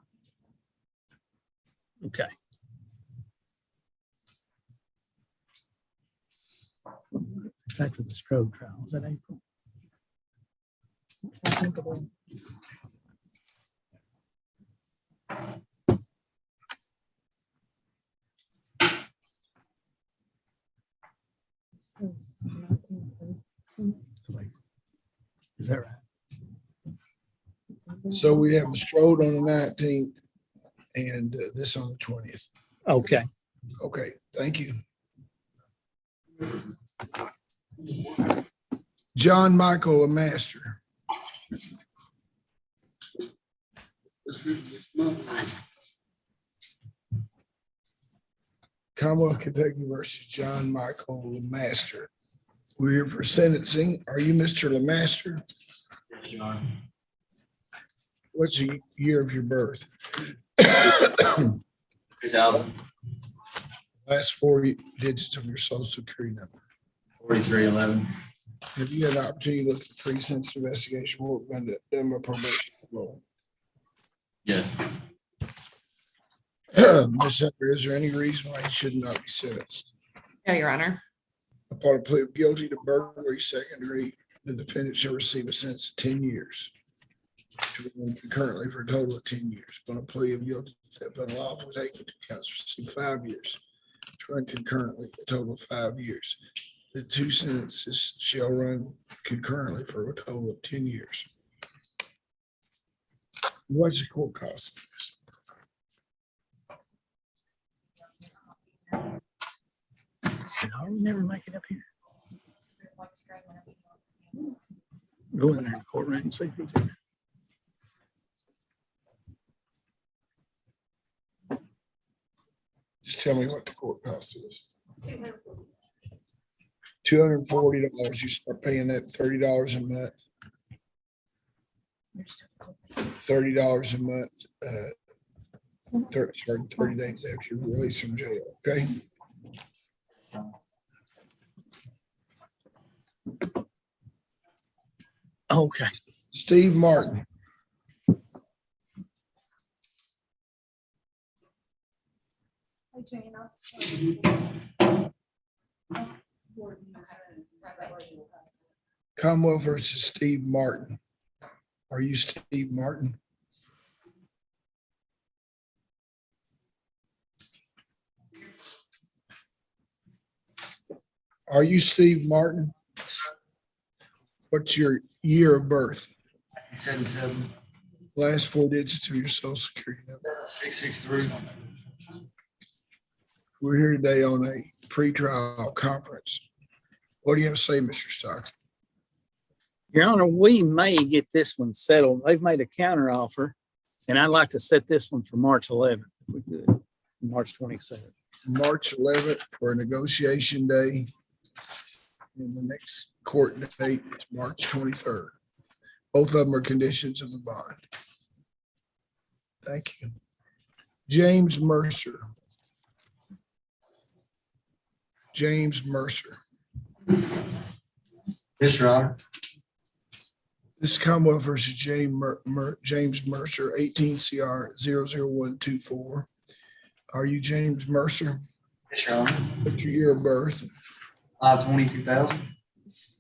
Speaker 6: Okay. It's after the stroke trial. Is that April? Is that right?
Speaker 1: So we have the stroke on the 19th and this on the 20th.
Speaker 6: Okay.
Speaker 1: Okay, thank you. John Michael, a master. Commonwealth Kentucky versus John Michael Lemaster. We're here for sentencing. Are you Mr. Lemaster?
Speaker 10: Yes, Your Honor.
Speaker 1: What's the year of your birth?
Speaker 10: 2000,
Speaker 1: Last four digits of your social security number.
Speaker 10: 4311.
Speaker 1: Have you had an opportunity to look at the pre-sentence investigation work done by probation?
Speaker 10: Yes.
Speaker 1: Ms. Hunter, is there any reason why he should not be sentenced?
Speaker 8: No, Your Honor.
Speaker 1: Upon a plea of guilty to burglary second degree, the defendant shall receive a sentence of 10 years to run concurrently for a total of 10 years. Upon a plea of guilty to theft of unlawful taking into account, receive 5 years to run concurrently, a total of 5 years. The two sentences shall run concurrently for a total of 10 years. What's the court cost?
Speaker 6: I'll never make it up here. Go in there in the courtroom and see if he's in there.
Speaker 1: Just tell me what the court cost is. $240. You start paying that $30 a month. $30 a month. 30 days after you're released from jail. Okay.
Speaker 6: Okay.
Speaker 1: Steve Martin. Commonwealth versus Steve Martin. Are you Steve Martin? Are you Steve Martin? What's your year of birth?
Speaker 10: 77.
Speaker 1: Last four digits of your social security number.
Speaker 10: 663.
Speaker 1: We're here today on a pretrial conference. What do you have to say, Mr. Stock?
Speaker 6: Your Honor, we may get this one settled. They've made a counter offer, and I'd like to set this one for March 11th, if we could, March 27th.
Speaker 1: March 11th for a negotiation day. And the next court date is March 23rd. Both of them are conditions of the bond. Thank you. James Mercer. James Mercer.
Speaker 10: Yes, Your Honor.
Speaker 1: This is Commonwealth versus James Mercer, 18 CR 00124. Are you James Mercer?
Speaker 10: Yes, Your Honor.
Speaker 1: What's your year of birth?
Speaker 10: 5/20/2000.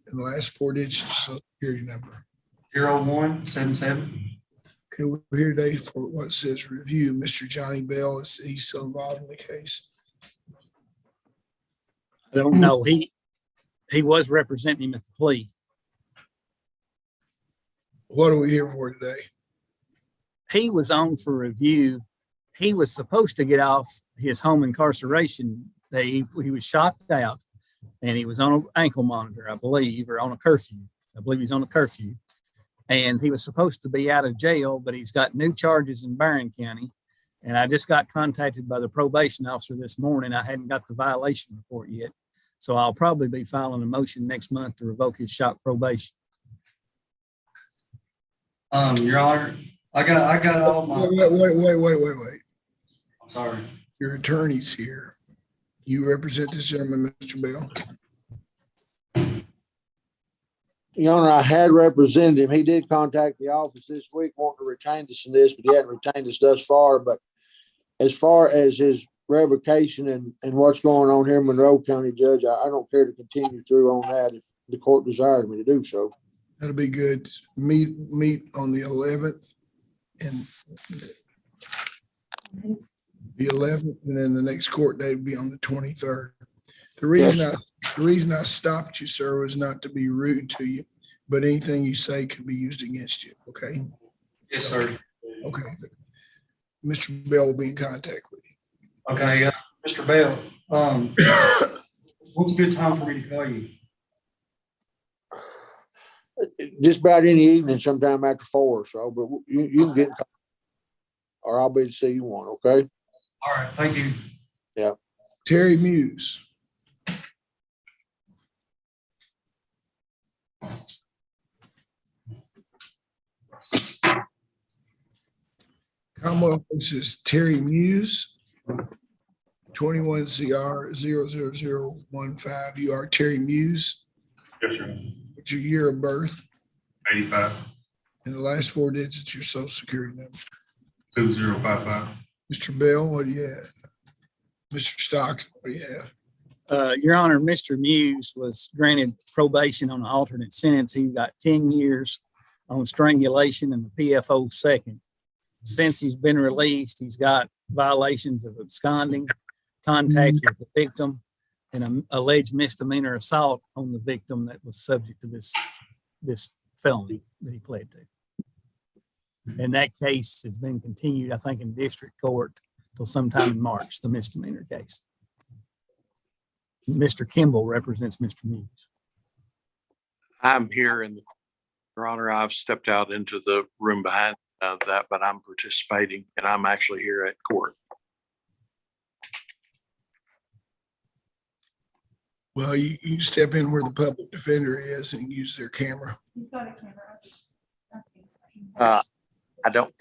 Speaker 1: And the last four digits of social security number.
Speaker 10: 0177.
Speaker 1: Okay, we're here today for what says review. Mr. Johnny Bell, is he still involved in the case?
Speaker 6: I don't know. He was representing him at the plea.
Speaker 1: What are we here for today?
Speaker 6: He was on for review. He was supposed to get off his home incarceration. He was shocked out and he was on an ankle monitor, I believe, or on a curfew. I believe he's on a curfew. And he was supposed to be out of jail, but he's got new charges in Barron County. And I just got contacted by the probation officer this morning. I hadn't got the violation report yet. So I'll probably be filing a motion next month to revoke his shock probation.
Speaker 3: Your Honor, I got all my.
Speaker 1: Wait.
Speaker 3: I'm sorry.
Speaker 1: Your attorney's here. You represent this gentleman, Mr. Bell?
Speaker 14: Your Honor, I had represented him. He did contact the office this week wanting to retain us in this, but he hadn't retained us thus far. But as far as his revocation and what's going on here in Monroe County, Judge, I don't care to continue through on that if the court desires me to do so.
Speaker 1: That'll be good. Meet on the 11th and the 11th, and then the next court date will be on the 23rd. The reason I stopped you, sir, was not to be rude to you, but anything you say could be used against you. Okay.
Speaker 3: Yes, sir.
Speaker 1: Okay. Mr. Bell will be in contact with you.
Speaker 3: Okay, Mr. Bell, what's a good time for me to call you?
Speaker 14: Just about any evening sometime after 4 or so, but you can get in contact, or I'll be to see you one, okay?
Speaker 3: All right, thank you.
Speaker 14: Yeah.
Speaker 1: Terry Muse. Commonwealth versus Terry Muse, 21 CR 00015. You are Terry Muse.
Speaker 10: Yes, sir.
Speaker 1: What's your year of birth?
Speaker 10: 85,
Speaker 1: And the last 4 digits, your social security number.
Speaker 10: 2055.
Speaker 1: Mr. Bell, what do you have? Mr. Stockton, what do you have?
Speaker 6: Your Honor, Mr. Muse was granted probation on an alternate sentence. He got 10 years on strangulation and the PFO second. Since he's been released, he's got violations of absconding, contact with the victim, and an alleged misdemeanor assault on the victim that was subject to this felony that he pled to. And that case has been continued, I think, in district court till sometime in March, the misdemeanor case. Mr. Kimball represents Mr. Muse.
Speaker 18: I'm here and Your Honor, I've stepped out into the room behind that, but I'm participating and I'm actually here at court.
Speaker 1: Well, you can step in where the public defender is and use their camera.
Speaker 5: He's got a camera.
Speaker 18: I don't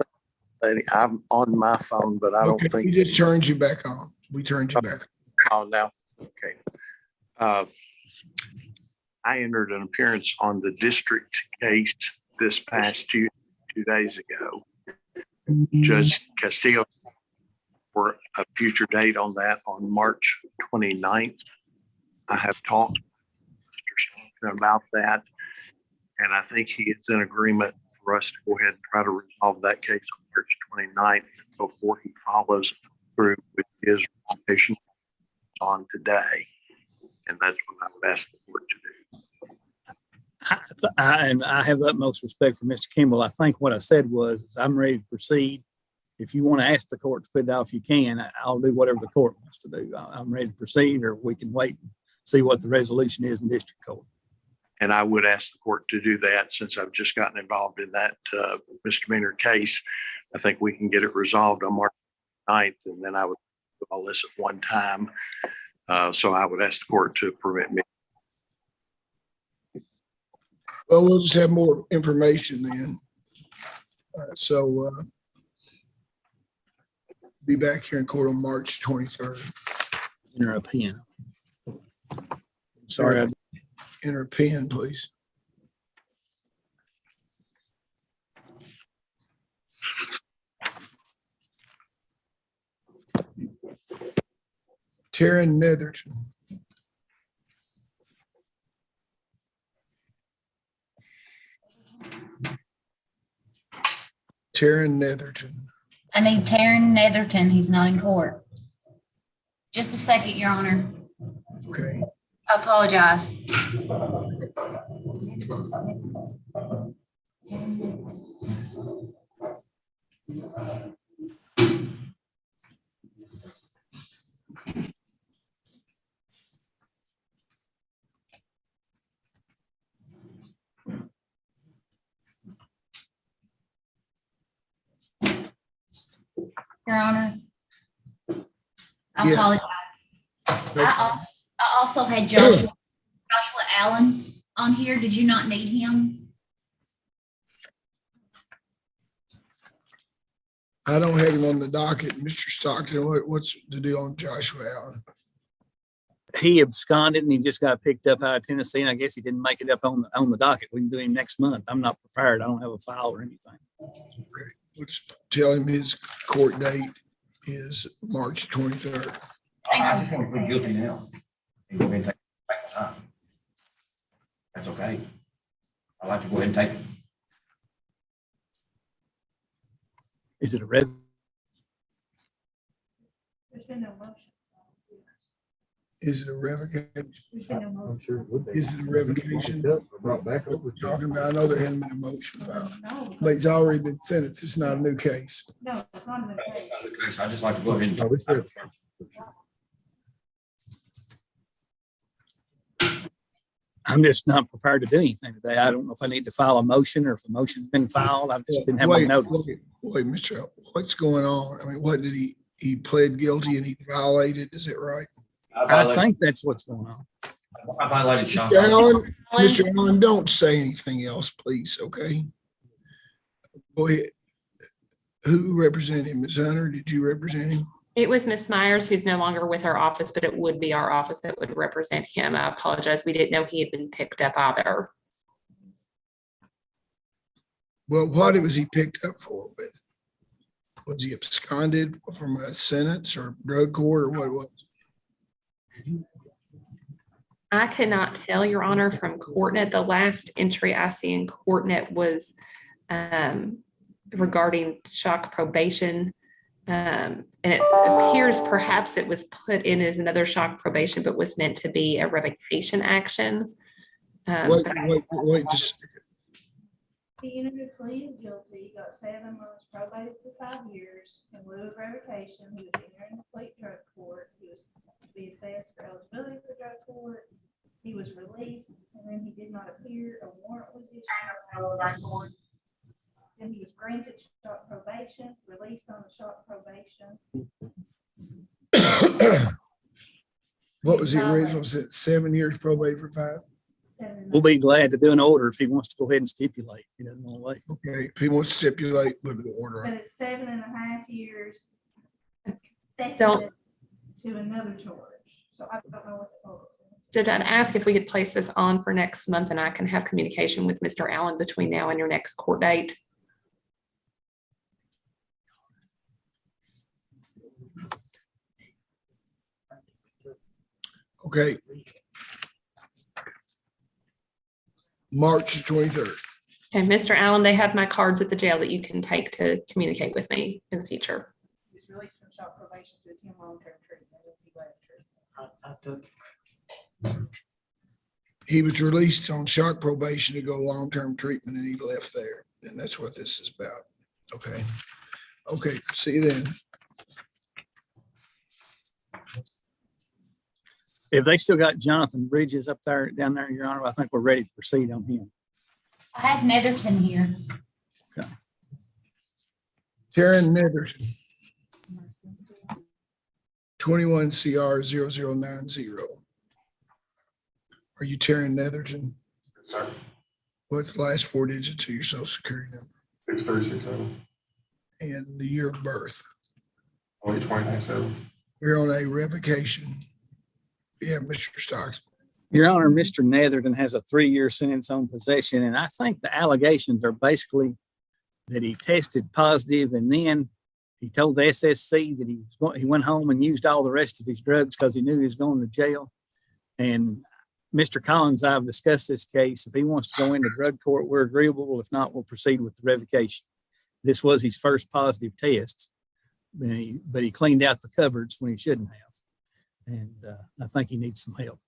Speaker 18: think I'm on my phone, but I don't think.
Speaker 1: We just turned you back on. We turned you back
Speaker 18: on now. Okay. I entered an appearance on the district case this past two days ago. Judge Castillo for a future date on that on March 29th. I have talked to Mr. Stockton about that, and I think he is in agreement for us to go ahead and try to resolve that case on March 29th before he follows through with his revocation on today. And that's what I would ask the court to do.
Speaker 6: And I have the utmost respect for Mr. Kimball. I think what I said was, I'm ready to proceed. If you want to ask the court to put it off, you can. I'll do whatever the court wants to do. I'm ready to proceed, or we can wait and see what the resolution is in district court.
Speaker 18: And I would ask the court to do that since I've just gotten involved in that misdemeanor case. I think we can get it resolved on March 9th, and then I would do all this at one time. So I would ask the court to permit me.
Speaker 1: Well, we'll just have more information then. So be back here in court on March 23rd.
Speaker 6: Enter a pen. Sorry.
Speaker 1: Enter a pen, please. Taryn Netherton. Taryn Netherton.
Speaker 11: I need Taryn Netherton. He's not in court. Just a second, Your Honor.
Speaker 1: Okay.
Speaker 11: I apologize. Your Honor. I
Speaker 1: Yeah.
Speaker 11: apologize. I also had Joshua Allen on here. Did you not need him?
Speaker 1: I don't have him on the docket. Mr. Stockton, what's the deal on Joshua Allen?
Speaker 6: He absconded and he just got picked up out of Tennessee, and I guess he didn't make it up on the docket. We can do him next month. I'm not prepared. I don't have a file or anything.
Speaker 1: Let's tell him his court date is March 23rd.
Speaker 19: I just want to plead guilty now. And go ahead and take the time. That's okay. I'd like to go ahead and take it.
Speaker 6: Is it a red?
Speaker 5: There's been no motion.
Speaker 1: Is it a revocation?
Speaker 5: There's been no motion.
Speaker 14: sure it would be.
Speaker 1: Is it a revocation?
Speaker 14: Brought back over.
Speaker 1: Talking about, I know there hadn't been a motion about,
Speaker 5: No,
Speaker 1: but it's already been sentenced. It's not a new case.
Speaker 5: no, it's not in the case.
Speaker 19: So I'd just like to go ahead and.
Speaker 14: Oh, it's there.
Speaker 6: I'm just not prepared to do anything today. I don't know if I need to file a motion or if a motion's been filed. I've just didn't have my notice.
Speaker 1: Wait, Mr. What's going on? I mean, what did he pled guilty and he violated? Is it right?
Speaker 6: I think that's what's going on.
Speaker 19: I violated Sean's.
Speaker 1: Mr. Allen, don't say anything else, please, okay? Go ahead. Who represented him? Ms. Hunter, did you represent him?
Speaker 8: It was Miss Myers, who's no longer with our office, but it would be our office that would represent him. I apologize. We didn't know he had been picked up either.
Speaker 1: Well, what was he picked up for? But was he absconded from a sentence or drug court or what was?
Speaker 8: I cannot tell, Your Honor, from CourtNet. The last entry I see in CourtNet was regarding shock probation. And it appears perhaps it was put in as another shock probation, but was meant to be a revocation action.
Speaker 1: Wait, just a second.
Speaker 5: He entered a plea of guilty, got 7 months probated for 5 years in lieu of revocation. He was entering the plea drug court. He was to be assessed for eligibility for drug court. He was released, and then he did not appear. A warrant was issued. Then he was granted shock probation, released on the shock probation.
Speaker 1: What was the original sentence? 7 years probate for 5?
Speaker 5: 7
Speaker 6: We'll be glad to do an order if he wants to go ahead and stipulate. He doesn't want to wait.
Speaker 1: Okay, if he wants to stipulate, put the order
Speaker 5: But
Speaker 1: on.
Speaker 5: it's 7.5 years.
Speaker 8: Don't-
Speaker 5: seconded to another charge. So I don't know what the total sentence is.
Speaker 8: Judge, I'd ask if we could place this on for next month and I can have communication with Mr. Allen between now and your next court date.
Speaker 1: Okay. March 23rd.
Speaker 8: Okay, Mr. Allen, they have my cards at the jail that you can take to communicate with me in the future.
Speaker 5: He was released from shock probation to attend long-term treatment.
Speaker 1: He was released on shock probation to go long-term treatment and he left there. And that's what this is about. Okay. Okay, see you then.
Speaker 6: If they still got Jonathan Bridges up there, down there, Your Honor, I think we're ready to proceed on him.
Speaker 11: I have Netherton here.
Speaker 1: Taryn Netherton. 21 CR 0090. Are you Taryn Netherton?
Speaker 10: Sir,
Speaker 1: What's the last 4 digits of your social security number
Speaker 10: 636
Speaker 1: and the year of birth?
Speaker 10: 2027.
Speaker 1: We're on a revocation. Yeah, Mr. Stockton.
Speaker 6: Your Honor, Mr. Netherton has a 3-year sentence on possession, and I think the allegations are basically that he tested positive, and then he told the SSC that he went home and used all the rest of his drugs because he knew he was going to jail. And Mr. Collins, I've discussed this case. If he wants to go into drug court, we're agreeable. If not, we'll proceed with the revocation. This was his first positive test, but he cleaned out the cupboards when he shouldn't have. And I think he needs some help.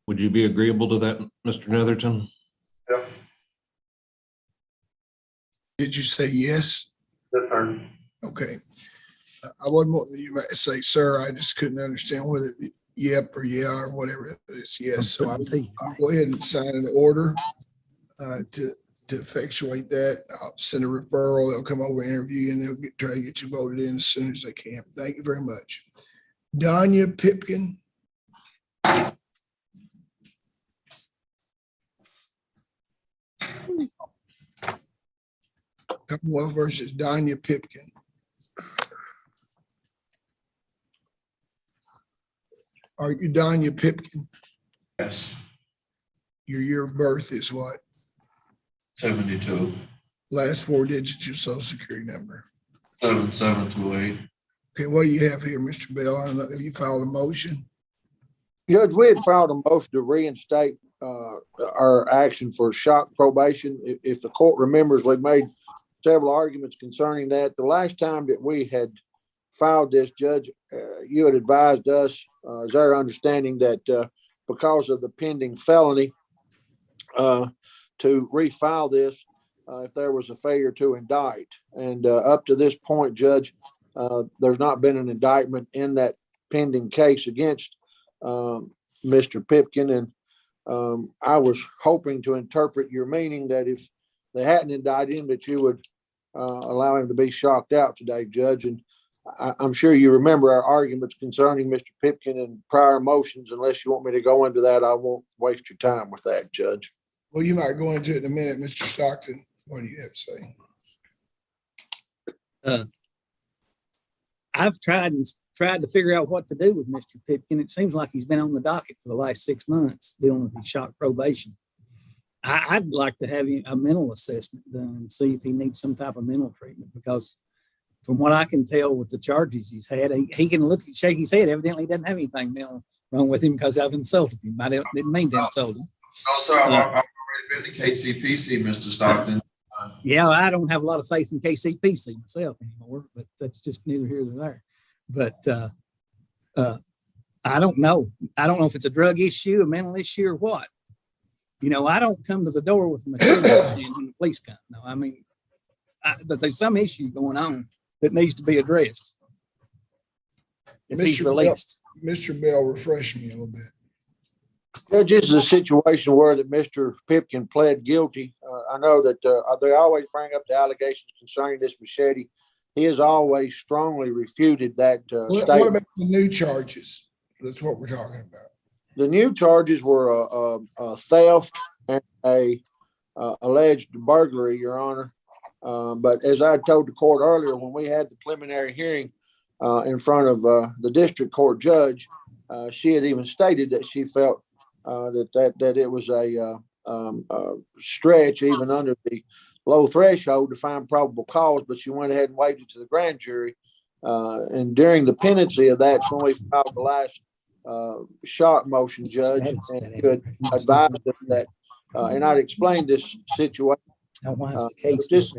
Speaker 4: Would you be agreeable to that, Mr. Netherton?
Speaker 18: Yeah.
Speaker 1: Did you say yes?
Speaker 18: Yes, sir.
Speaker 1: Okay. I wasn't wanting you might say, sir, I just couldn't understand whether yep or yeah or whatever it is. Yes, so I'll go ahead and sign an order to effectuate that. I'll send a referral. They'll come over, interview you, and they'll try to get you voted in as soon as they can. Thank you very much. Danya Pipkin. Commonwealth versus Danya Pipkin. Are you Danya Pipkin?
Speaker 12: Yes,
Speaker 1: Your year of birth is what?
Speaker 12: 72,
Speaker 1: Last four digits of your social security number.
Speaker 12: 7728.
Speaker 1: Okay, what do you have here, Mr. Bell? I don't know, have you filed a motion?
Speaker 14: Judge, we had filed a motion to reinstate our action for shock probation. If the court remembers, we've made several arguments concerning that. The last time that we had filed this, Judge, you had advised us, is our understanding that because of the pending felony, to refile this if there was a failure to indict. And up to this point, Judge, there's not been an indictment in that pending case against Mr. Pipkin. And I was hoping to interpret your meaning that if they hadn't indicted him, that you would allow him to be shocked out today, Judge. And I'm sure you remember our arguments concerning Mr. Pipkin and prior motions. Unless you want me to go into that, I won't waste your time with that, Judge.
Speaker 1: Well, you might go into it in a minute, Mr. Stockton. What do you have to say?
Speaker 6: I've tried to figure out what to do with Mr. Pipkin. It seems like he's been on the docket for the last 6 months dealing with his shock probation. I'd like to have a mental assessment done and see if he needs some type of mental treatment, because from what I can tell with the charges he's had, he can look and shake his head. Evidently, he doesn't have anything mental wrong with him because I've insulted him. I didn't mean to insult him.
Speaker 12: Also, I've already been to KCPC, Mr. Stockton.
Speaker 6: Yeah, I don't have a lot of faith in KCPC myself anymore, but that's just neither here nor there. But I don't know. I don't know if it's a drug issue, a mental issue, or what. You know, I don't come to the door with a machine gun when the police come. No, I mean, but there's some issue going on that needs to be addressed. If he's released.
Speaker 1: Mr. Bell, refresh me a little bit.
Speaker 14: Judge, this is a situation where that Mr. Pipkin pled guilty. I know that they always bring up the allegations concerning this machete. He has always strongly refuted that
Speaker 1: What
Speaker 14: statement.
Speaker 1: about the new charges? That's what we're talking about.
Speaker 14: The new charges were a theft and a alleged burglary, Your Honor. But as I told the court earlier, when we had the preliminary hearing in front of the district court judge, she had even stated that she felt that it was a stretch even under the low threshold to find probable cause, but she went ahead and waived it to the grand jury. And during the pendency of that, when we filed the last shock motion, Judge, and you had advised us that, and I'd explained this situation.
Speaker 1: Mr.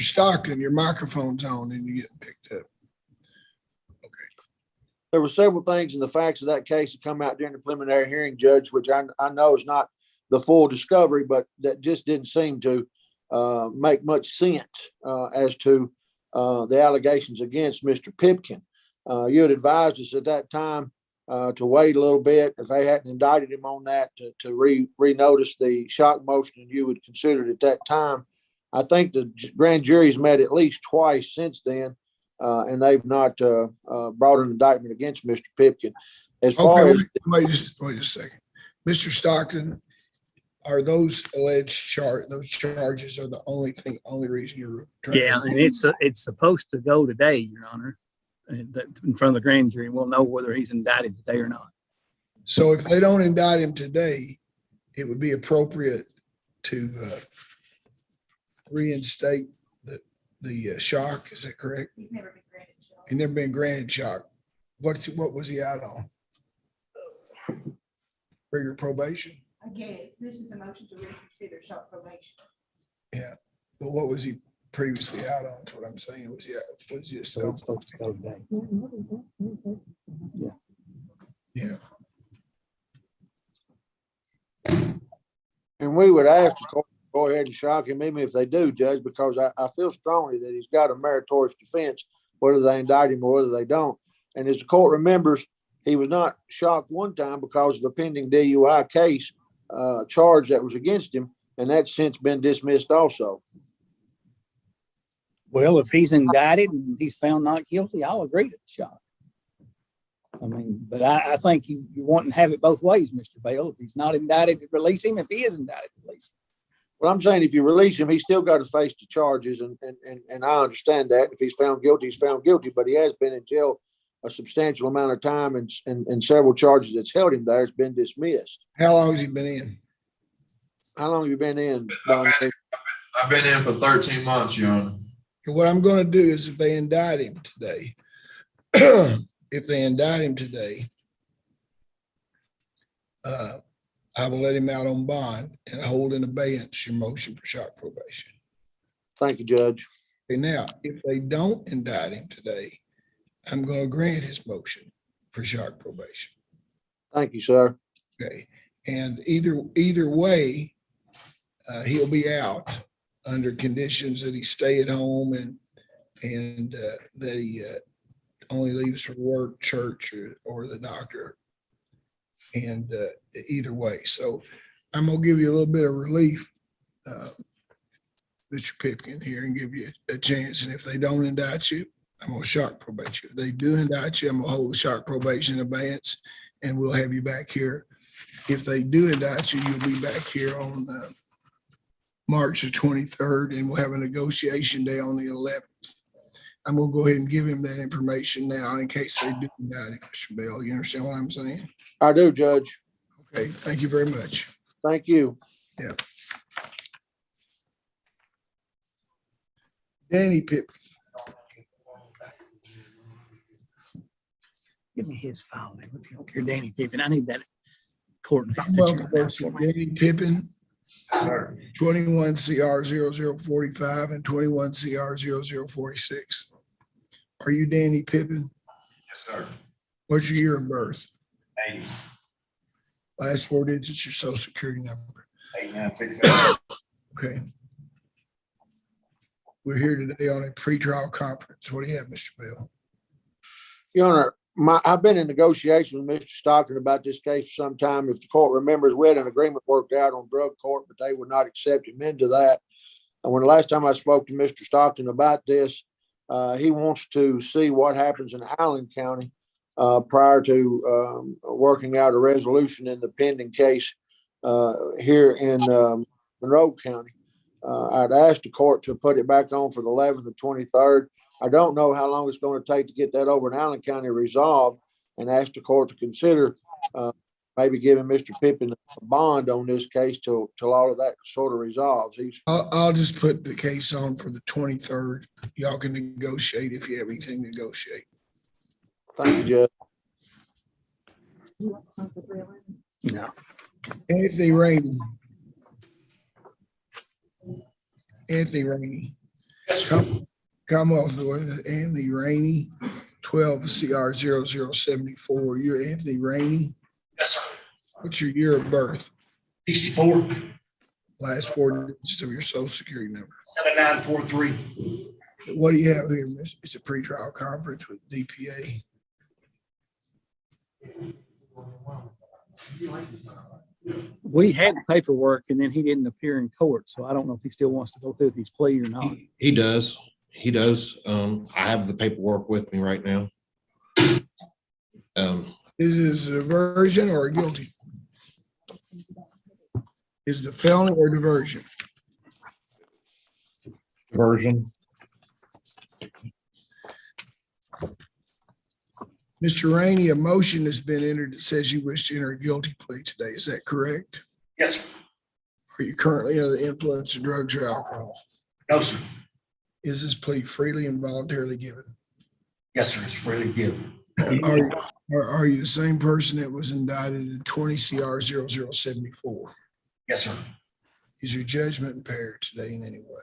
Speaker 1: Stockton, your microphone's on and you're getting picked up.
Speaker 14: There were several things in the facts of that case that come out during the preliminary hearing, Judge, which I know is not the full discovery, but that just didn't seem to make much sense as to the allegations against Mr. Pipkin. You had advised us at that time to wait a little bit. If they hadn't indicted him on that, to re-notice the shock motion, and you would consider it at that time. I think the grand jury's met at least twice since then. And they've not brought an indictment against Mr. Pipkin. As far as
Speaker 1: wait a second, Mr. Stockton, are those alleged charges are the only reason you're trying?
Speaker 6: Yeah, and it's supposed to go today, Your Honor, in front of the grand jury. We'll know whether he's indicted today or not.
Speaker 1: So if they don't indict him today, it would be appropriate to reinstate the shock. Is that correct?
Speaker 5: He's never been granted shock.
Speaker 1: He never been granted shock. What was he out on? Regular probation?
Speaker 5: I guess this is a motion to reconsider shock probation.
Speaker 1: Yeah, but what was he previously out on? That's what I'm saying. Was he just
Speaker 6: So it's supposed to go today.
Speaker 1: Yeah.
Speaker 14: And we would ask the court to go ahead and shock him, even if they do, Judge, because I feel strongly that he's got a meritorious defense, whether they indict him or whether they don't. And as the court remembers, he was not shocked one time because of a pending DUI case charge that was against him, and that's since been dismissed also.
Speaker 6: Well, if he's indicted and he's found not guilty, I'll agree to the shock. I mean, but I think you want to have it both ways, Mr. Bell. If he's not indicted, release him. If he is indicted, release him.
Speaker 14: Well, I'm saying if you release him, he's still got to face the charges, and I understand that. If he's found guilty, he's found guilty, but he has been in jail a substantial amount of time, and several charges that's held him there has been dismissed.
Speaker 1: How long has he been in?
Speaker 14: How long have you been in?
Speaker 20: I've been in for 13 months, Your Honor.
Speaker 1: What I'm going to do is if they indict him today, I will let him out on bond and hold in abeyance your motion for shock probation.
Speaker 14: Thank you, Judge.
Speaker 1: Okay, now, if they don't indict him today, I'm going to grant his motion for shock probation.
Speaker 14: Thank you, sir.
Speaker 1: Okay, and either way, he'll be out under conditions that he stay at home and that he only leaves for work, church, or the doctor. And either way, so I'm gonna give you a little bit of relief, Mr. Pipkin here, and give you a chance. And if they don't indict you, I'm gonna shock probation. If they do indict you, I'm gonna hold the shock probation in abeyance, and we'll have you back here. If they do indict you, you'll be back here on March the 23rd, and we'll have a negotiation day on the 11th. I'm gonna go ahead and give him that information now in case they do indict him, Mr. Bell. You understand what I'm saying?
Speaker 14: I do, Judge.
Speaker 1: Okay, thank you very much.
Speaker 14: Thank you.
Speaker 1: Yeah. Danny Pip.
Speaker 6: Give me his file name. If you don't care, Danny Pippin. I need that coordinate.
Speaker 1: Danny Pippin.
Speaker 20: Sir.
Speaker 1: 21 CR 0045 and 21 CR 0046. Are you Danny Pippin?
Speaker 20: Yes, sir.
Speaker 1: What's your year of birth?
Speaker 20: 80.
Speaker 1: Last 4 digits, your social security number.
Speaker 20: 8967.
Speaker 1: Okay. We're here today on a pretrial conference. What do you have, Mr. Bell?
Speaker 14: Your Honor, I've been in negotiation with Mr. Stockton about this case for some time. If the court remembers, we had an agreement worked out on drug court, but they would not accept him into that. And when the last time I spoke to Mr. Stockton about this, he wants to see what happens in Allen County prior to working out a resolution in the pending case here in Monroe County. I'd asked the court to put it back on for the 11th and 23rd. I don't know how long it's going to take to get that over in Allen County resolved, and asked the court to consider maybe giving Mr. Pippin a bond on this case till all of that sort of resolves.
Speaker 1: I'll just put the case on for the 23rd. Y'all can negotiate if you have anything to negotiate.
Speaker 14: Thank you, Judge.
Speaker 6: No.
Speaker 1: Anthony Rainey. Anthony Rainey.
Speaker 19: Yes, sir.
Speaker 1: Commonwealth of Anthony Rainey, 12 CR 0074. You're Anthony Rainey.
Speaker 19: Yes, sir.
Speaker 1: What's your year of birth?
Speaker 19: 64.
Speaker 1: Last 4 digits of your social security number.
Speaker 19: 7943.
Speaker 1: What do you have here, Miss? It's a pretrial conference with DPA.
Speaker 6: We had paperwork and then he didn't appear in court. So I don't know if he still wants to go through with his plea or not.
Speaker 4: He does. He does. I have the paperwork with me right now.
Speaker 1: Is it a diversion or a guilty? Is it a felony or diversion?
Speaker 4: Diversion.
Speaker 1: Mr. Rainey, a motion has been entered that says you wish to enter a guilty plea today. Is that correct?
Speaker 19: Yes, sir.
Speaker 1: Are you currently under the influence of drugs or alcohol?
Speaker 19: No, sir.
Speaker 1: Is this plea freely and voluntarily given?
Speaker 19: Yes, sir. It's freely given.
Speaker 1: Are you the same person that was indicted in 20 CR 0074?
Speaker 19: Yes, sir.
Speaker 1: Is your judgment impaired today in any way?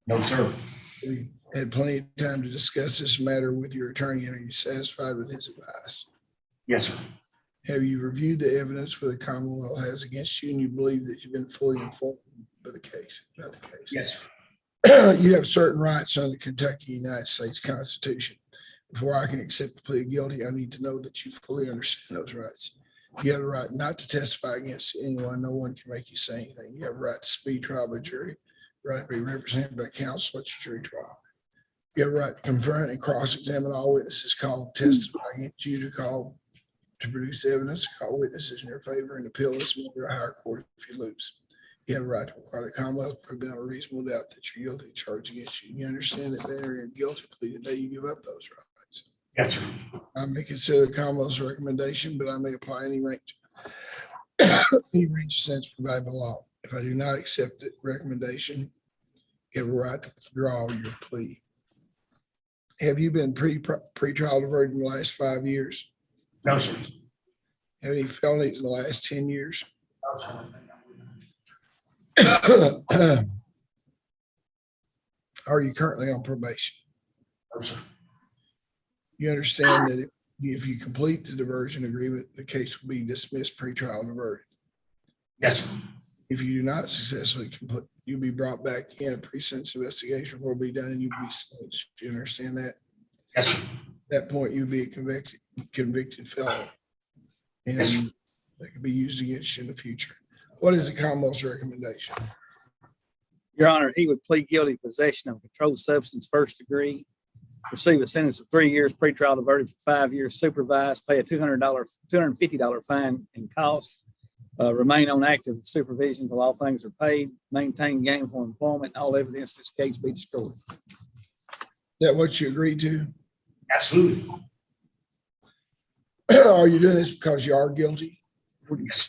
Speaker 19: No, sir.
Speaker 1: You had plenty of time to discuss this matter with your attorney, and are you satisfied with his advice?
Speaker 19: Yes, sir.
Speaker 1: Have you reviewed the evidence where the Commonwealth has against you, and you believe that you've been fully informed about the case?
Speaker 19: Yes,
Speaker 1: sir. You have certain rights under the Kentucky United States Constitution. Before I can accept the plea of guilty, I need to know that you fully understand those rights. You have a right not to testify against anyone. No one can make you say anything. You have a right to speed trial by jury, right to be represented by counsel at your jury trial. You have a right to confront and cross-examine all witnesses called to testify against you, to produce evidence, call witnesses in your favor, and appeal this matter to a higher court if you lose. You have a right to require the Commonwealth to prove beyond a reasonable doubt that you're guilty of the charge against you. You understand that entering a guilty plea today, you give up those rights.
Speaker 19: Yes, sir.
Speaker 1: I may consider the Commonwealth's recommendation, but I may apply any range of sentence provided by law. If I do not accept the recommendation, you have a right to withdraw your plea. Have you been pre-trial diverted in the last 5 years?
Speaker 19: No, sir.
Speaker 1: Have any felonies in the last 10 years?
Speaker 19: No, sir.
Speaker 1: Are you currently on probation?
Speaker 19: No, sir.
Speaker 1: You understand that if you complete the diversion agreement, the case will be dismissed pre-trial diverted.
Speaker 19: Yes, sir.
Speaker 1: If you do not successfully complete, you'll be brought back in. A pre-sentence investigation will be done and you'll be sentenced. Do you understand that?
Speaker 19: Yes, sir.
Speaker 1: At that point, you'll be a convicted felon. And
Speaker 19: Yes, sir.
Speaker 1: that could be used against you in the future. What is the Commonwealth's recommendation?
Speaker 6: Your Honor, he would plead guilty to possession of a controlled substance, first degree, receive a sentence of 3 years, pretrial diverted for 5 years, supervised, pay a $250 fine and costs, remain on active supervision until all things are paid, maintain gainful employment, and all evidence in this case be destroyed.
Speaker 1: Is that what you agreed to?
Speaker 19: Absolutely.
Speaker 1: Are you doing this because you are guilty?
Speaker 19: Yes.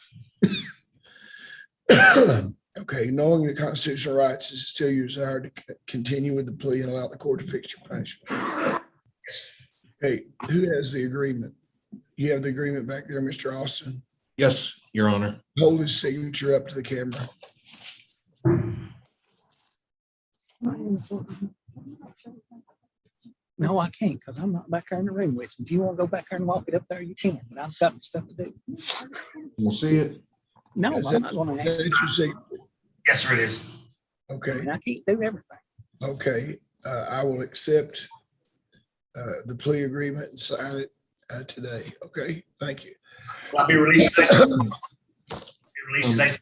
Speaker 1: Okay, knowing the constitutional rights, is it still your desire to continue with the plea and allow the court to fix your punishment? Hey, who has the agreement? You have the agreement back there, Mr. Austin?
Speaker 4: Yes, Your Honor.
Speaker 1: Hold his signature up to the camera.
Speaker 6: No, I can't, because I'm not back there in the room with him. If you want to go back there and walk it up there, you can, but I've got stuff to do.
Speaker 4: You see it?
Speaker 6: No,
Speaker 1: Is
Speaker 6: I'm
Speaker 1: that-
Speaker 6: not going to
Speaker 1: is
Speaker 6: ask.
Speaker 1: that your signature?
Speaker 19: Yes, sir, it is.
Speaker 1: Okay,
Speaker 6: I can't do everything.
Speaker 1: okay. I will accept the plea agreement and sign it today. Okay, thank you.
Speaker 19: I'll be released today. sir. Be released today, sir.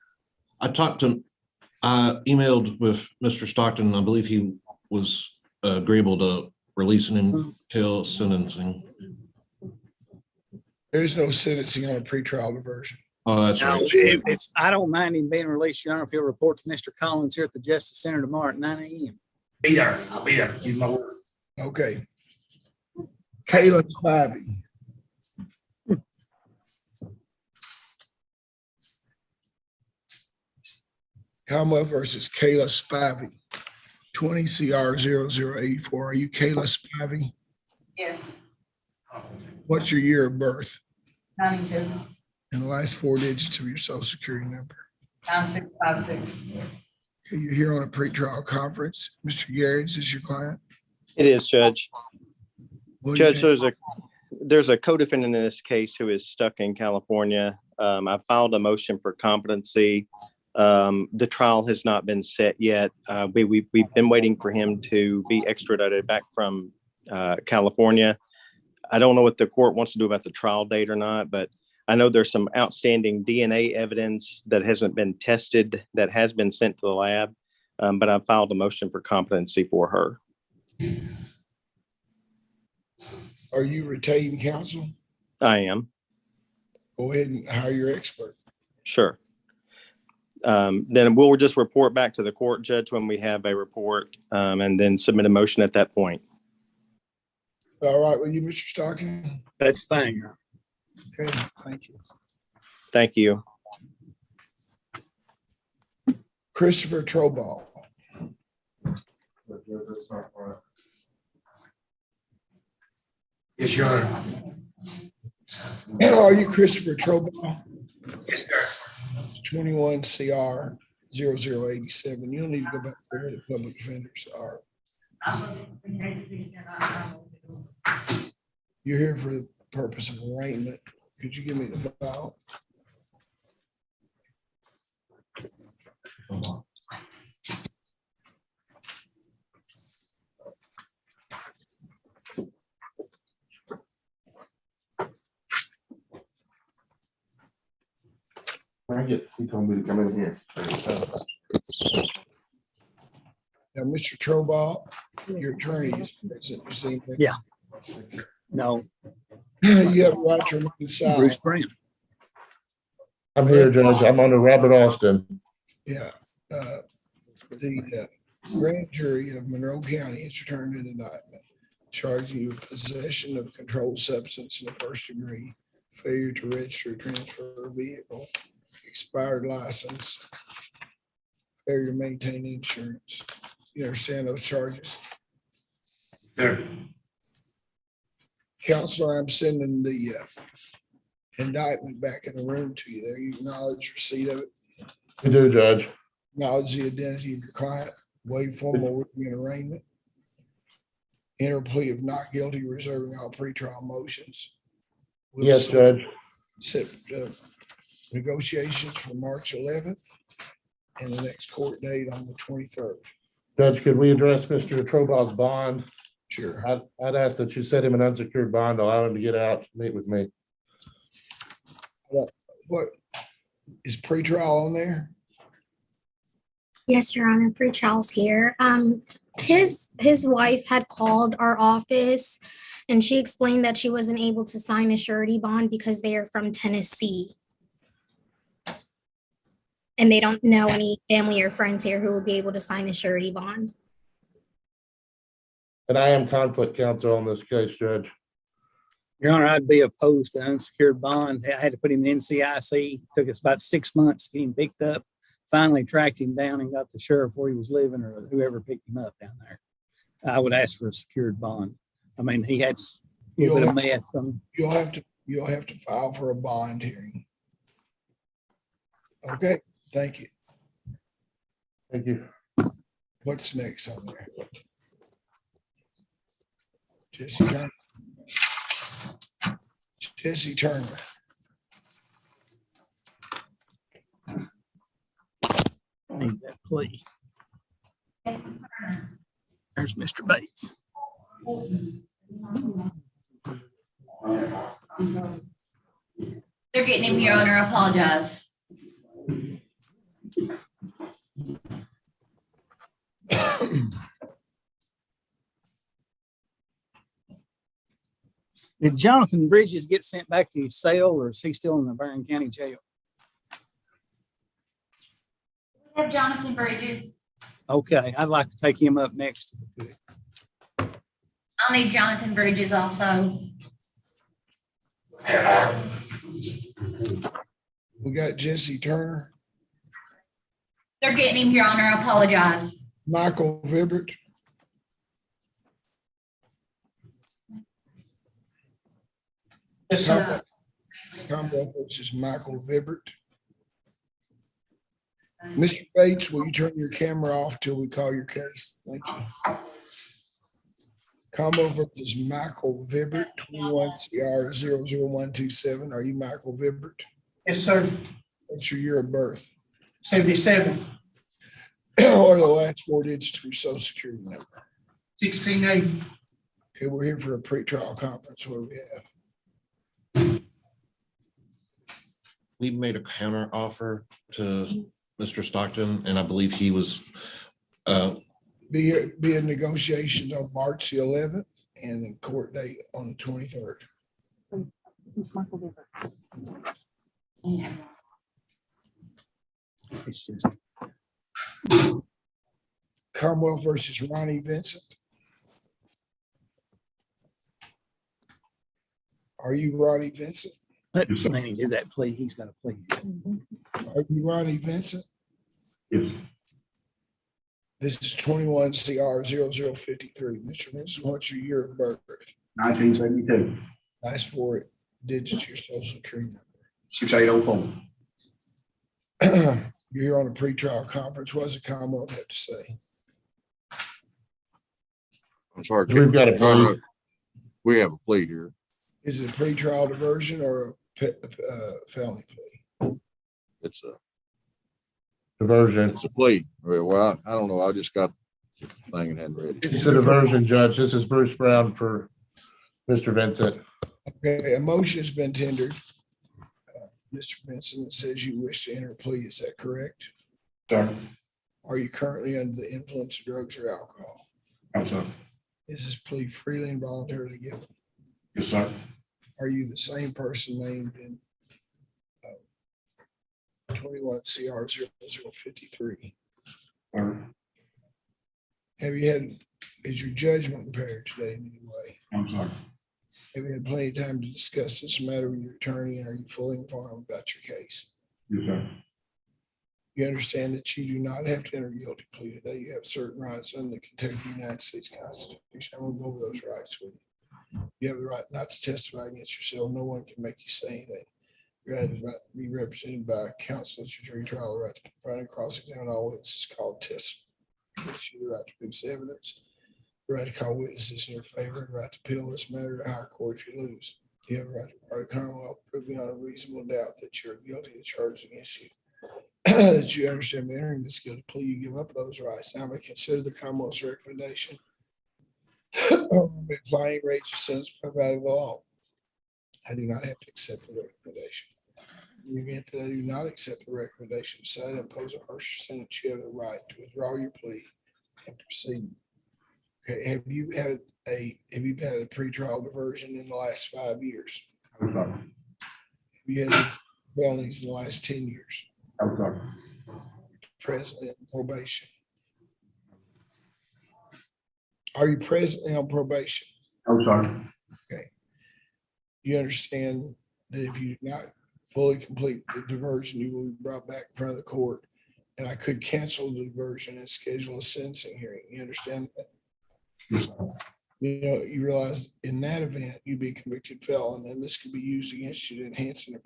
Speaker 4: I emailed with Mr. Stockton. I believe he was agreeable to releasing him till sentencing.
Speaker 1: There's no sentencing on a pretrial diversion.
Speaker 4: Oh, that's
Speaker 6: Now,
Speaker 4: right.
Speaker 6: if I don't mind him being released, Your Honor, if he'll report to Mr. Collins here at the Justice Center tomorrow at 9 a.m.
Speaker 19: Be there. I'll be there. Give my word.
Speaker 1: Okay. Kayla Spivey. Commonwealth versus Kayla Spivey, 20 CR 0084. Are you Kayla Spivey?
Speaker 11: Yes,
Speaker 1: What's your year of birth
Speaker 11: 92,
Speaker 1: and the last 4 digits of your social security number?
Speaker 11: 9656.
Speaker 1: Okay, you're here on a pretrial conference. Mr. Garrett, is this your client?
Speaker 17: It is, Judge.
Speaker 1: What do you
Speaker 17: Judge,
Speaker 1: think?
Speaker 17: there's a co-defendant in this case who is stuck in California. I filed a motion for competency. The trial has not been set yet. We've been waiting for him to be extradited back from California. I don't know what the court wants to do about the trial date or not, but I know there's some outstanding DNA evidence that hasn't been tested that has been sent to the lab, but I filed a motion for competency for her.
Speaker 1: Are you retained counsel?
Speaker 17: I am.
Speaker 1: Go ahead and hire your expert.
Speaker 17: Sure. Then we'll just report back to the court, Judge, when we have a report, and then submit a motion at that point.
Speaker 1: All right with you, Mr. Stockton?
Speaker 6: That's fine, Your Honor.
Speaker 1: Okay, thank you.
Speaker 17: Thank you.
Speaker 1: Christopher Troball.
Speaker 19: Yes, Your Honor.
Speaker 1: Are you Christopher Troball?
Speaker 19: Yes, sir.
Speaker 1: 21 CR 0087. You don't need to go back there where the public defenders are. You're here for the purpose of arraignment. Could you give me the file?
Speaker 20: He told me to come in here.
Speaker 1: Now, Mr. Troball, your attorney is present. You see me?
Speaker 6: Yeah. No.
Speaker 1: You have a right to remain silent.
Speaker 6: Bruce Brown.
Speaker 20: I'm here, Judge. I'm under Robert Austin.
Speaker 1: Yeah. The grand jury of Monroe County has returned an indictment charging you with possession of controlled substance in the first degree, failure to register or transfer a vehicle, expired license, failure to maintain insurance. You understand those charges?
Speaker 20: Sir.
Speaker 1: Counselor, I'm sending the indictment back in the room to you there. You acknowledge receipt of it,
Speaker 20: You do, Judge.
Speaker 1: acknowledge the identity of your client, waive formal written arraignment, enter a plea of not guilty, reserving all pretrial motions. We'll
Speaker 20: Yes, Judge.
Speaker 1: set negotiations for March 11th and the next court date on the 23rd.
Speaker 20: Judge, could we address Mr. Troball's bond?
Speaker 1: Sure.
Speaker 20: I'd ask that you set him an unsecured bond, allow him to get out, meet with me.
Speaker 1: What is pretrial on there?
Speaker 13: Yes, Your Honor, pre-trial's here. His wife had called our office and she explained that she wasn't able to sign the surety bond because they are from Tennessee. And they don't know any family or friends here who will be able to sign the surety bond.
Speaker 20: And I am conflict counsel on this case, Judge.
Speaker 6: Your Honor, I'd be opposed to unsecured bond. I had to put him in NCIC. Took us about 6 months to get him picked up. Finally tracked him down and got the sheriff where he was living or whoever picked him up down there. I would ask for a secured bond. I mean, he had a little bit of meth.
Speaker 1: You'll have to file for a bond hearing. Okay, thank you.
Speaker 20: Thank you.
Speaker 1: What's next on there? Jesse Turner. Jesse Turner.
Speaker 6: Need that plea. There's Mr. Bates.
Speaker 11: They're getting him, Your Honor. I apologize.
Speaker 6: Did Jonathan Bridges get sent back to his cell or is he still in the Barron County Jail?
Speaker 11: We have Jonathan Bridges.
Speaker 6: Okay, I'd like to take him up next.
Speaker 11: I'll need Jonathan Bridges also.
Speaker 1: We got Jesse Turner.
Speaker 11: They're getting him, Your Honor. I apologize.
Speaker 1: Michael Vibert.
Speaker 16: Yes, sir.
Speaker 1: Commonwealth versus Michael Vibert. Mr. Bates, will you turn your camera off till we call your case? Thank you. Commonwealth versus Michael Vibert, 21 CR 00127. Are you Michael Vibert?
Speaker 16: Yes, sir.
Speaker 1: What's your year of birth?
Speaker 16: 77,
Speaker 1: What are the last four digits of your social security number?
Speaker 16: 1680.
Speaker 1: Okay, we're here for a pretrial conference. What do we have?
Speaker 4: We made a counter offer to Mr. Stockton, and I believe he was,
Speaker 1: Be a negotiation on March the 11th and the court date on the 23rd.
Speaker 6: It's just
Speaker 1: Commonwealth versus Ronnie Vincent. Are you Ronnie Vincent?
Speaker 6: let Laney do that plea. He's got a plea.
Speaker 1: Are you Ronnie Vincent?
Speaker 20: Yes.
Speaker 1: This is 21 CR 0053. Mr. Vincent, what's your year of birth?
Speaker 19: 1972.
Speaker 1: Last four digits of your social security number.
Speaker 19: 6804.
Speaker 1: You're here on a pretrial conference. What does the Commonwealth have to say?
Speaker 20: I'm sorry.
Speaker 21: We've got a plea. We have a plea here.
Speaker 1: Is it a pretrial diversion or a felony plea?
Speaker 20: It's a
Speaker 21: Diversion.
Speaker 20: It's a plea. Well, I don't know. I just got the thing and hadn't read it.
Speaker 21: It's a diversion, Judge. This is Bruce Brown for Mr. Vincent.
Speaker 1: Okay, a motion has been tendered. Mr. Vincent, it says you wish to enter a plea. Is that correct?
Speaker 21: Sir.
Speaker 1: Are you currently under the influence of drugs or alcohol?
Speaker 21: No, sir.
Speaker 1: Is this plea freely and voluntarily given?
Speaker 21: Yes, sir.
Speaker 1: Are you the same person named in 21 CR 0053? Have you had, is your judgment impaired today in any way?
Speaker 21: I'm sorry.
Speaker 1: Have you had plenty of time to discuss this matter with your attorney, and are you fully informed about your case?
Speaker 21: Yes, sir.
Speaker 1: You understand that you do not have to enter a guilty plea today. You have certain rights under the Kentucky United States Constitution. I'm gonna go over those rights with you. You have the right not to testify against yourself. No one can make you say anything. You have the right to be represented by counsel at your jury trial, the right to confront and cross-examine all witnesses called testimony. Gives you the right to produce evidence, the right to call witnesses in your favor, and the right to appeal this matter to higher court if you lose. You have a right to require the Commonwealth to prove beyond a reasonable doubt that you're guilty of the charges against you. That you understand by entering this guilty plea, you give up those rights. Now, I may consider the Commonwealth's recommendation applying rates of sentence provided by law. I do not have to accept the recommendation. In the event that I do not accept the recommendation, decide to impose a harsher sentence, you have the right to withdraw your plea and proceed. Okay, have you had a pretrial diversion in the last 5 years?
Speaker 21: I'm sorry.
Speaker 1: Have you had any felonies in the last 10 years?
Speaker 21: I'm sorry.
Speaker 1: Presently on probation. Are you presently on probation?
Speaker 21: I'm sorry.
Speaker 1: Okay. You understand that if you do not fully complete the diversion, you will be brought back in front of the court, and I could cancel the diversion and schedule a sentencing hearing. You understand that? You know, you realize in that event, you'd be a convicted felon, and this could be used against you to enhancing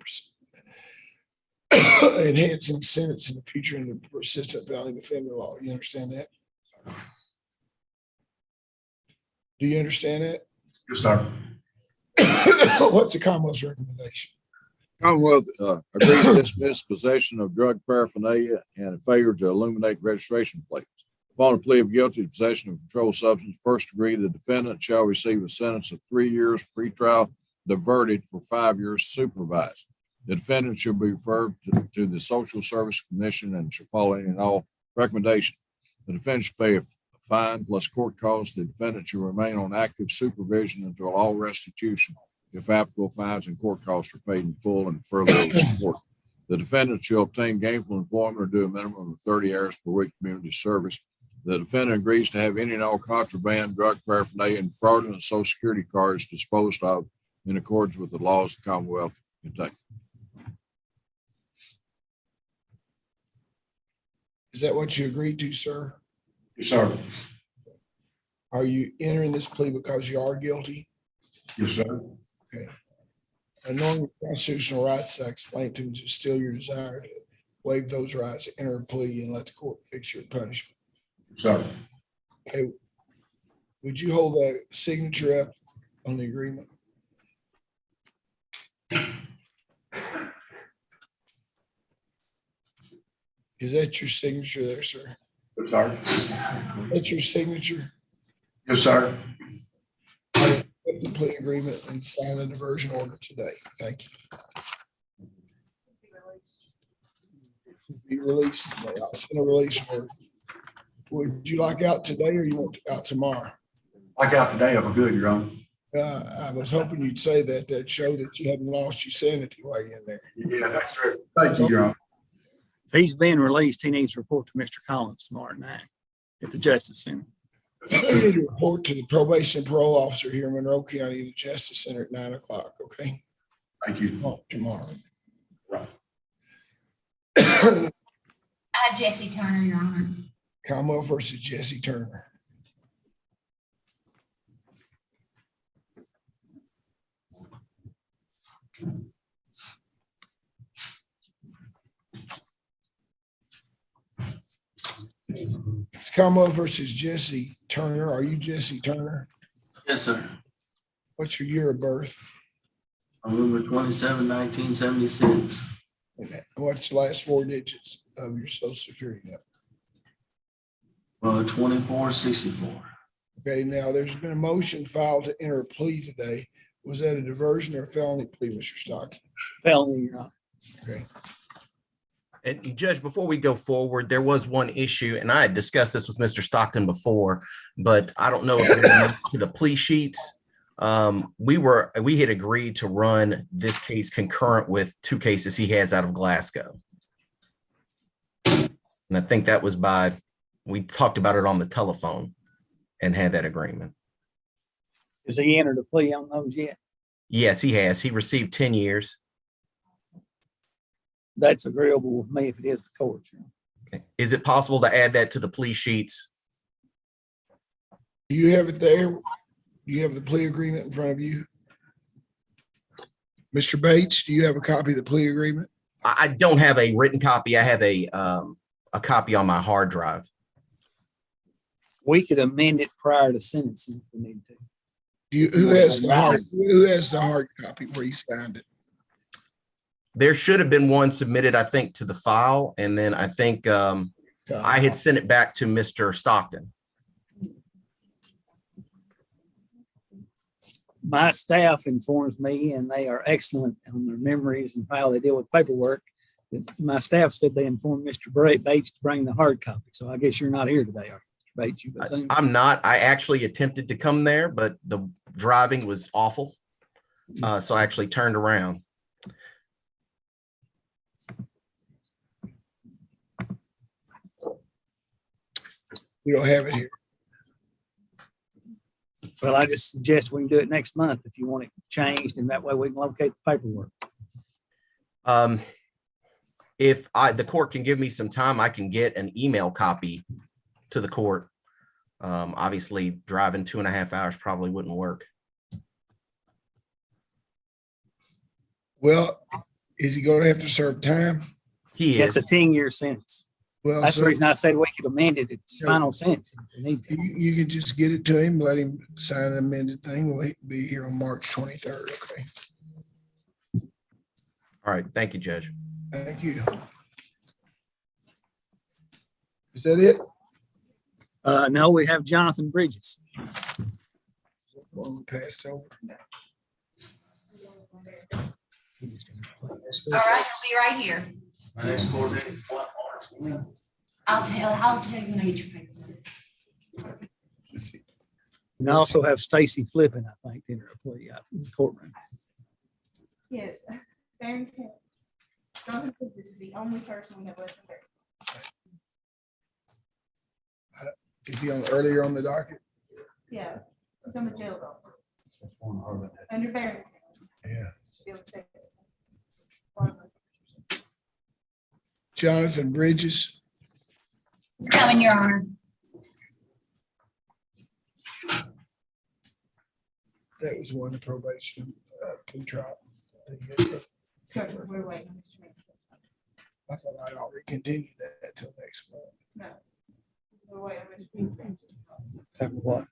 Speaker 1: sentence in the future in the persistent felony offender law. You understand that? Do you understand that?
Speaker 21: Yes, sir.
Speaker 1: What's the Commonwealth's recommendation?
Speaker 21: Commonwealth agrees to dismiss possession of drug paraphernalia and a failure to illuminate registration plates. Upon a plea of guilty to possession of controlled substance, first degree, the defendant shall receive a sentence of 3 years pretrial diverted for 5 years supervised. The defendant should be referred to the Social Service Commission and shall follow any and all recommendations. The defendant should pay a fine plus court costs. The defendant should remain on active supervision until all restitution, if applicable, fines and court costs are paid in full and further support. The defendant shall obtain gainful employment or do a minimum of 30 hours per week community service. The defendant agrees to have any and all contraband, drug paraphernalia, and fraudulent Social Security cards disposed of in accordance with the laws of the Commonwealth of Kentucky.
Speaker 1: Is that what you agreed to, sir?
Speaker 21: Yes, sir.
Speaker 1: Are you entering this plea because you are guilty?
Speaker 21: Yes, sir.
Speaker 1: Okay. And knowing the constitutional rights I explained to you, is it still your desire to waive those rights, enter a plea, and let the court fix your punishment?
Speaker 21: Sir.
Speaker 1: Okay. Would you hold that signature up on the agreement? Is that your signature there, sir?
Speaker 21: Yes, sir.
Speaker 1: That's your signature?
Speaker 21: Yes, sir.
Speaker 1: The plea agreement and sign the diversion order today. Thank you. Be released today. I'll send a release order. Would you like out today or you want out tomorrow?
Speaker 21: Like out today, I'm good, Your Honor.
Speaker 1: I was hoping you'd say that. That show that you hadn't lost your sanity while you're in there.
Speaker 21: Yeah, that's great. Thank you, Your Honor.
Speaker 6: If he's being released, he needs to report to Mr. Collins tomorrow night at the Justice Center.
Speaker 1: You need to report to the probation and parole officer here in Monroe County, the Justice Center at 9 o'clock. Okay.
Speaker 21: Thank you.
Speaker 1: Tomorrow.
Speaker 11: I have Jesse Turner, Your Honor.
Speaker 1: Commonwealth versus Jesse Turner. Commonwealth versus Jesse Turner. Are you Jesse Turner?
Speaker 7: Yes, sir.
Speaker 1: What's your year of birth?
Speaker 7: November 27, 1976.
Speaker 1: And what's the last four digits of your social security number?
Speaker 7: 2464.
Speaker 1: Okay, now there's been a motion filed to enter a plea today. Was that a diversion or a felony plea, Mr. Stockton?
Speaker 6: Felony, Your Honor.
Speaker 1: Okay.
Speaker 22: And Judge, before we go forward, there was one issue, and I had discussed this with Mr. Stockton before, but I don't know if it went to the plea sheets. We had agreed to run this case concurrent with two cases he has out of Glasgow. And I think that was we talked about it on the telephone and had that agreement.
Speaker 6: Has he entered a plea on those yet?
Speaker 22: Yes, he has. He received 10 years.
Speaker 6: That's agreeable with me if it is the court.
Speaker 22: Okay. Is it possible to add that to the plea sheets?
Speaker 1: Do you have it there? Do you have the plea agreement in front of you? Mr. Bates, do you have a copy of the plea agreement?
Speaker 22: I don't have a written copy. I have a copy on my hard drive.
Speaker 6: We could amend it prior to sentencing if we need to.
Speaker 1: Who has the hard copy where you signed it?
Speaker 22: There should have been one submitted, I think, to the file. And then I think I had sent it back to Mr. Stockton.
Speaker 6: My staff informs me, and they are excellent on their memories and how they deal with paperwork. My staff said they informed Mr. Bates to bring the hard copy. So I guess you're not here today, are you, Mr. Bates?
Speaker 22: I'm not. I actually attempted to come there, but the driving was awful. So I actually turned around.
Speaker 1: We don't have it here.
Speaker 6: Well, I just suggest we can do it next month if you want it changed, and that way we can locate the paperwork.
Speaker 22: If the court can give me some time, I can get an email copy to the court. Obviously, driving 2.5 hours probably wouldn't work.
Speaker 1: Well, is he going to have to serve time?
Speaker 22: He
Speaker 6: That's
Speaker 22: is.
Speaker 6: a 10-year sentence.
Speaker 1: Well,
Speaker 6: that's the
Speaker 1: so-
Speaker 6: reason I said we could amend it. It's final sentence. if we need to.
Speaker 1: You can just get it to him, let him sign an amended thing. We'll be here on March 23rd. Okay.
Speaker 22: All right. Thank you, Judge.
Speaker 1: Thank you. Is that it?
Speaker 6: No, we have Jonathan Bridges.
Speaker 1: One we passed over.
Speaker 11: All right, I'll be right here.
Speaker 19: My next court date is what, March?
Speaker 11: I'll tell you when I get your paperwork.
Speaker 6: And I also have Stacy Flippin, I think, in her plea out in the courtroom.
Speaker 5: Yes, Barrington. Jonathan, this is the only person we have left in there.
Speaker 1: Is he earlier on the docket?
Speaker 5: Yeah, it's on the jail docket. Under Barrington.
Speaker 1: Yeah.
Speaker 5: Should be able to say it.
Speaker 1: Jonathan Bridges.
Speaker 11: It's coming, Your Honor.
Speaker 1: That was one of probation plea trial.
Speaker 5: Trevor, we're waiting on Mr. Meeks.
Speaker 1: I thought I'd already continued that till next month.
Speaker 5: No. We're waiting on Mr. Meeks.
Speaker 6: What?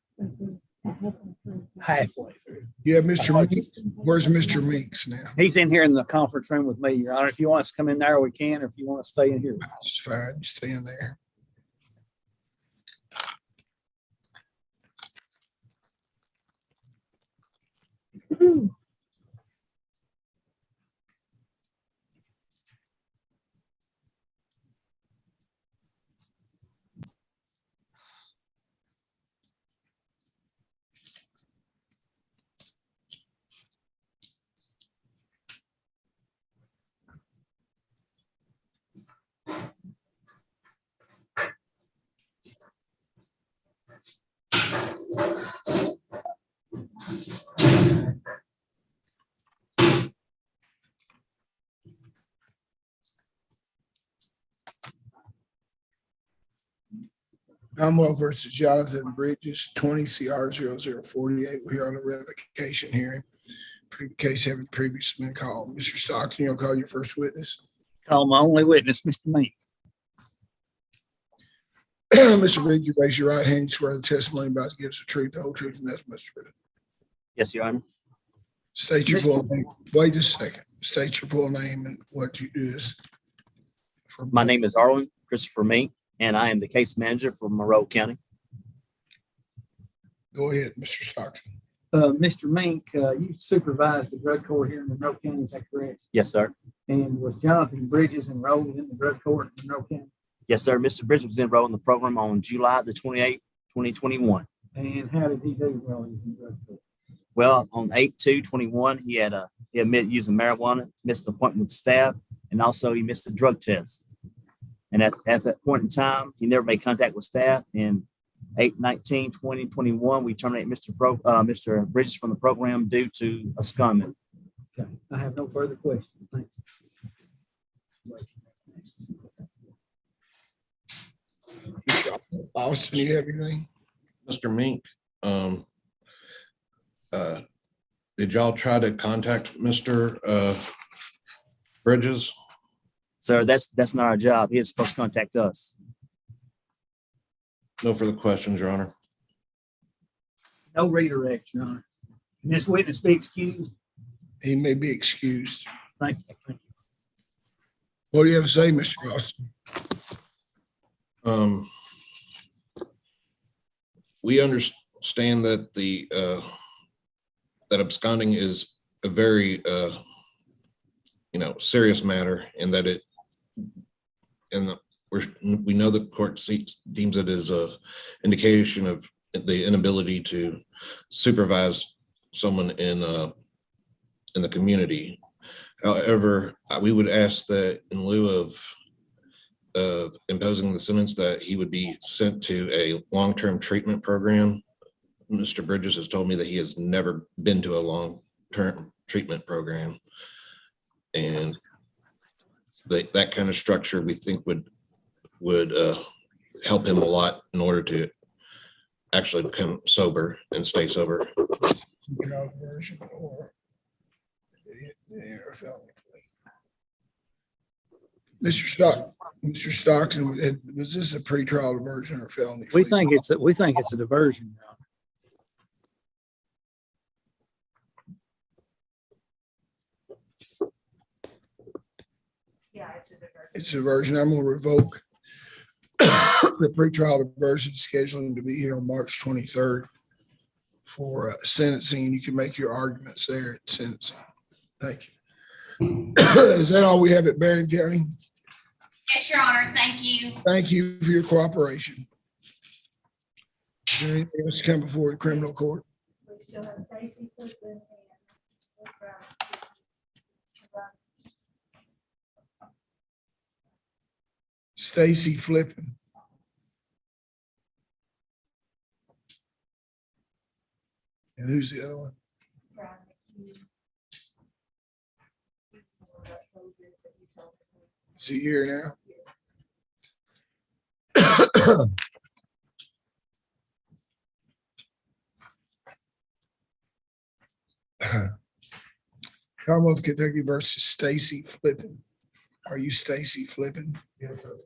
Speaker 6: Halfway through.
Speaker 1: Yeah, Mr. Meeks. Where's Mr. Meeks now?
Speaker 6: He's in here in the conference room with me, Your Honor. If you want us to come in there, we can, or if you want to stay in here.
Speaker 1: It's fine. You stay in there. Commonwealth versus Jonathan Bridges, 20 CR 0048. We're here on a revocation hearing. Case having previously been called. Mr. Stockton, you'll call your first witness.
Speaker 6: Call my only witness, Mr. Meek.
Speaker 1: Mr. Reed, you raise your right hand, swear the testimony about to give us the truth, the whole truth, and nothing but the truth.
Speaker 9: Yes, Your Honor.
Speaker 1: State your full name. Wait a second. State your full name and what you do is.
Speaker 9: My name is Arlen Christopher Mink, and I am the case manager for Monroe County.
Speaker 1: Go ahead, Mr. Stockton.
Speaker 6: Mr. Mink, you supervised the drug court here in Monroe County, is that correct?
Speaker 9: Yes, sir.
Speaker 6: And was Jonathan Bridges enrolled in the drug court in Monroe County?
Speaker 9: Yes, sir. Mr. Bridges was enrolled in the program on July the 28th, 2021.
Speaker 6: And how did he do while he was in drug court?
Speaker 9: Well, on 8/2/21, he admitted using marijuana, missed the appointment with staff, and also he missed the drug test. And at that point in time, he never made contact with staff. And 8/19/2021, we terminate Mr. Bridges from the program due to abscondment.
Speaker 6: Okay, I have no further questions. Thank you.
Speaker 1: Austin, you have anything?
Speaker 4: Mr. Mink, did y'all try to contact Mr. Bridges?
Speaker 9: Sir, that's not our job. He is supposed to contact us.
Speaker 4: No further questions, Your Honor.
Speaker 6: No redirect, Your Honor. Can this witness be excused?
Speaker 1: He may be excused.
Speaker 6: Thank you. Thank you.
Speaker 1: What do you have to say, Mr. Austin?
Speaker 4: We understand that that absconding is a very serious matter, and that we know the court deems it as a indication of the inability to supervise someone in the community. However, we would ask that in lieu of imposing the sentence, that he would be sent to a long-term treatment program. Mr. Bridges has told me that he has never been to a long-term treatment program. And that kind of structure we think would help him a lot in order to actually become sober and stay sober.
Speaker 1: Mr. Stockton, was this a pretrial diversion or felony?
Speaker 6: We think it's a diversion.
Speaker 5: Yeah, it's a diversion.
Speaker 1: It's a diversion. I'm going to revoke the pretrial diversion scheduling to be here on March 23rd for sentencing. You can make your arguments there at sentencing. Thank you. Is that all we have at Barron County?
Speaker 11: Yes, Your Honor. Thank you.
Speaker 1: Thank you for your cooperation. Is there anything else to come before the criminal court?
Speaker 5: We still have Stacy Flippin and
Speaker 1: Stacy Flippin. And who's the other one? Is he here now? Commonwealth, Kentucky versus Stacy Flippin. Are you Stacy Flippin?
Speaker 3: Yes, sir.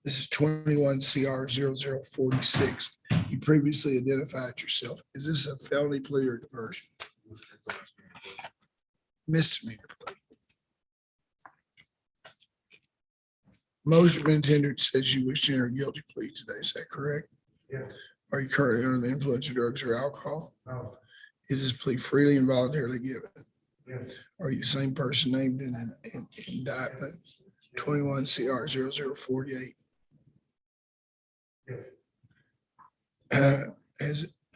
Speaker 1: This is 21 CR 0046. You previously identified yourself. Is this a felony plea or diversion? Misdemeanor plea. Motion been tendered says you wish to enter a guilty plea today. Is that correct?
Speaker 3: Yes.
Speaker 1: Are you currently under the influence of drugs or alcohol?
Speaker 3: No.
Speaker 1: Is this plea freely and voluntarily given?
Speaker 3: Yes.
Speaker 1: Are you the same person named in an indictment 21 CR 0048?
Speaker 3: Yes.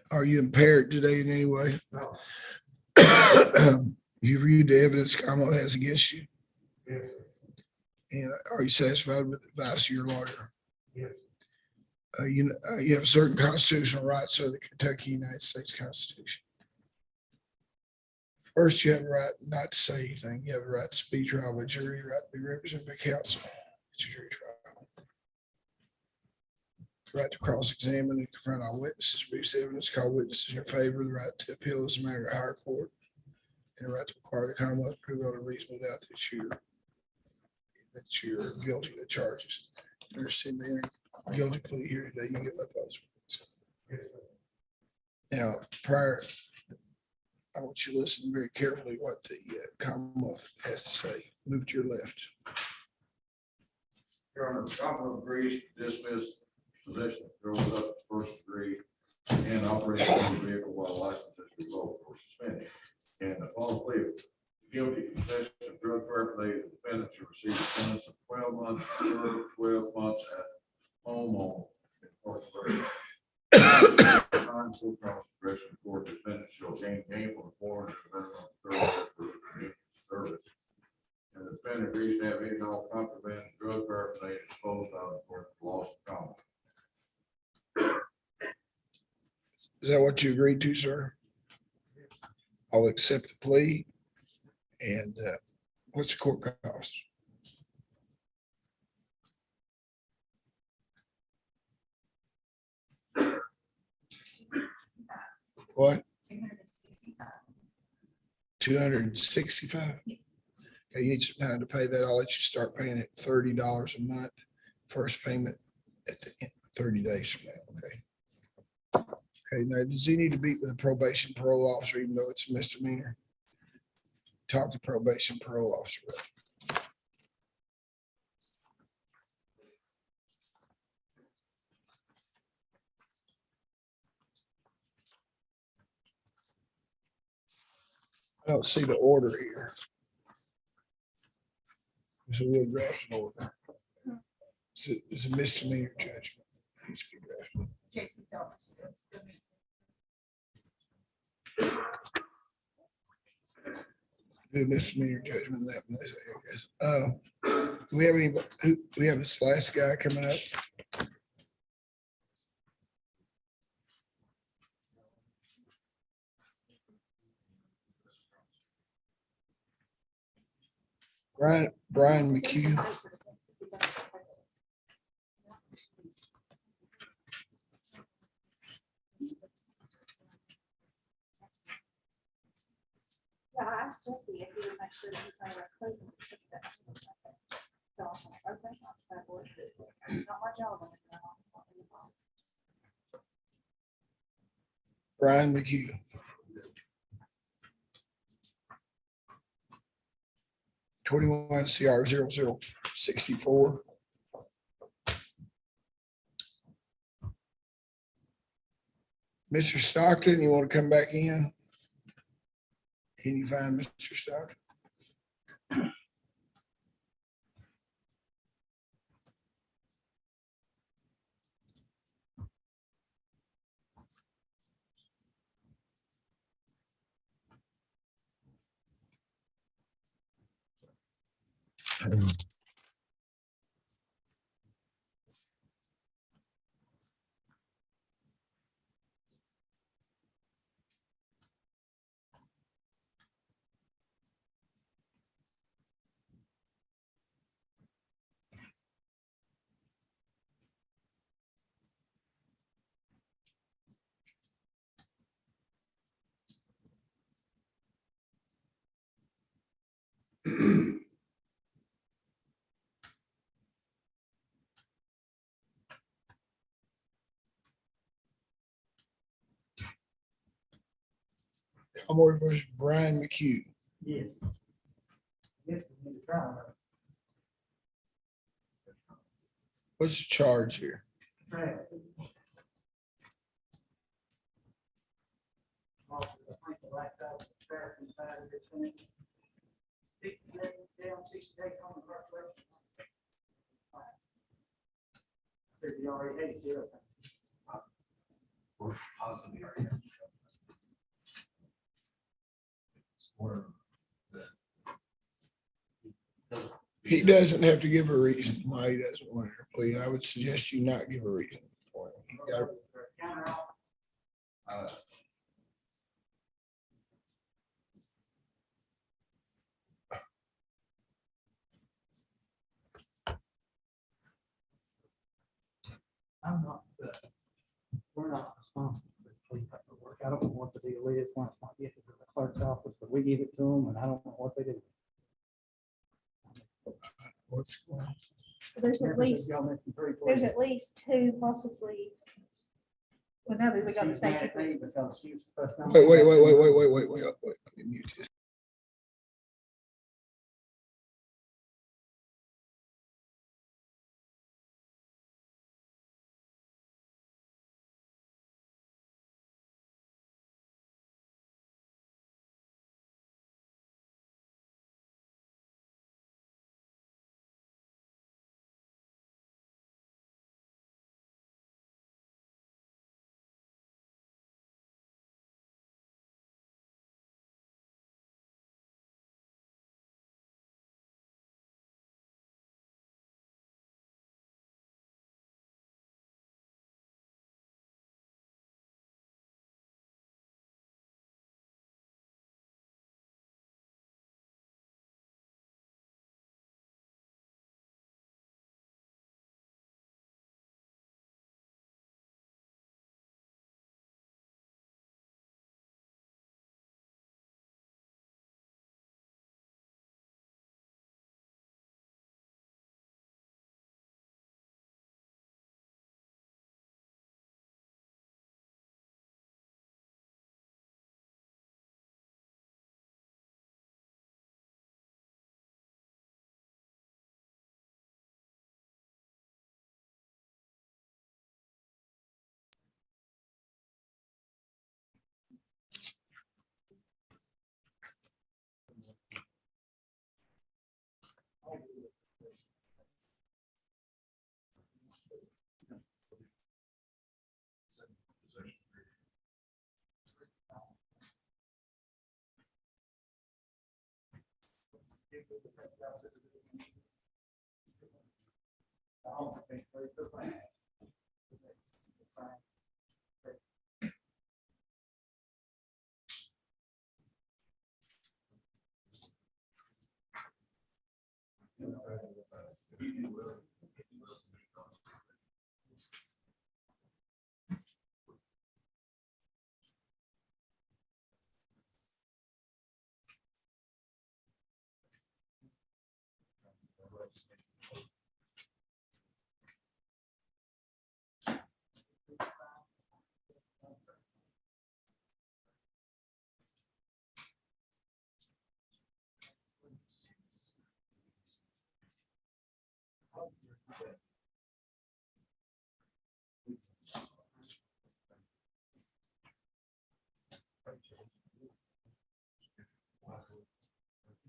Speaker 1: Are you impaired today in any way?
Speaker 3: No.
Speaker 1: You reviewed the evidence Commonwealth has against you?
Speaker 3: Yes.
Speaker 1: And are you satisfied with the advice of your lawyer?
Speaker 3: Yes.
Speaker 1: You have certain constitutional rights of the Kentucky United States Constitution. First, you have a right not to say anything. You have a right to speak trial by jury, right to be represented by counsel. It's a jury trial. The right to cross-examine and confront all witnesses, produce evidence, call witnesses in your favor, the right to appeal this matter to higher court, and the right to require the Commonwealth to prove out a reasonable doubt that you're guilty of the charges. misdemeanor guilty plea here today. You give up those. Now, prior, I want you to listen very carefully what the Commonwealth has to say. Move to your left.
Speaker 21: Your Honor, the Commonwealth agrees to dismiss possession of drugs up to first degree and operation of the vehicle while license is revoked or suspended. And upon plea of guilty possession of drug paraphernalia, the defendant should receive a sentence of 12 months, or 12 months at home on incarceration. Time for concentration for defendant shall gain gainful employment and minimum community service. And the defendant agrees to have any and all contraband drug paraphernalia disposed of for the loss of common.
Speaker 1: Is that what you agreed to, sir? I'll accept the plea. And what's the court cost? What? 265. Okay, you need some time to pay that. I'll let you start paying it $30 a month. First payment at the end, 30 days from now. Okay. Okay. Now, does he need to meet with a probation parole officer, even though it's a misdemeanor? Talk to probation parole officer. I don't see the order here. It's a real drafting order. It's a misdemeanor judgment. Needs to be drafted.
Speaker 11: Jason Phelps.
Speaker 1: Do a misdemeanor judgment that one. Do we have any, we have this last guy coming up. Brian McHugh.
Speaker 5: Yeah, I asked Jesse if he would make sure that he played our closing. So I'm like, okay, that works. It's not my job.
Speaker 1: Brian McHugh. (21 CR 0064). Mr. Stockton, you want to come back in? Can you find Mr. Stockton? Elmore versus Brian McHugh.
Speaker 3: Yes. Yes, we need to try.
Speaker 1: What's the charge here?
Speaker 3: Right.
Speaker 1: He doesn't have to give a reason why he doesn't want to plea. I would suggest you not give a reason for it. You gotta-
Speaker 3: I'm not, we're not responsible for the police paperwork. I don't know what the deal is when it's not getting to the clerk's office, but we give it to them and I don't know what they do.
Speaker 1: What's going on?
Speaker 5: There's at least, there's at least two, possibly. Well, now that we got the station.
Speaker 1: Wait. Let me mute this.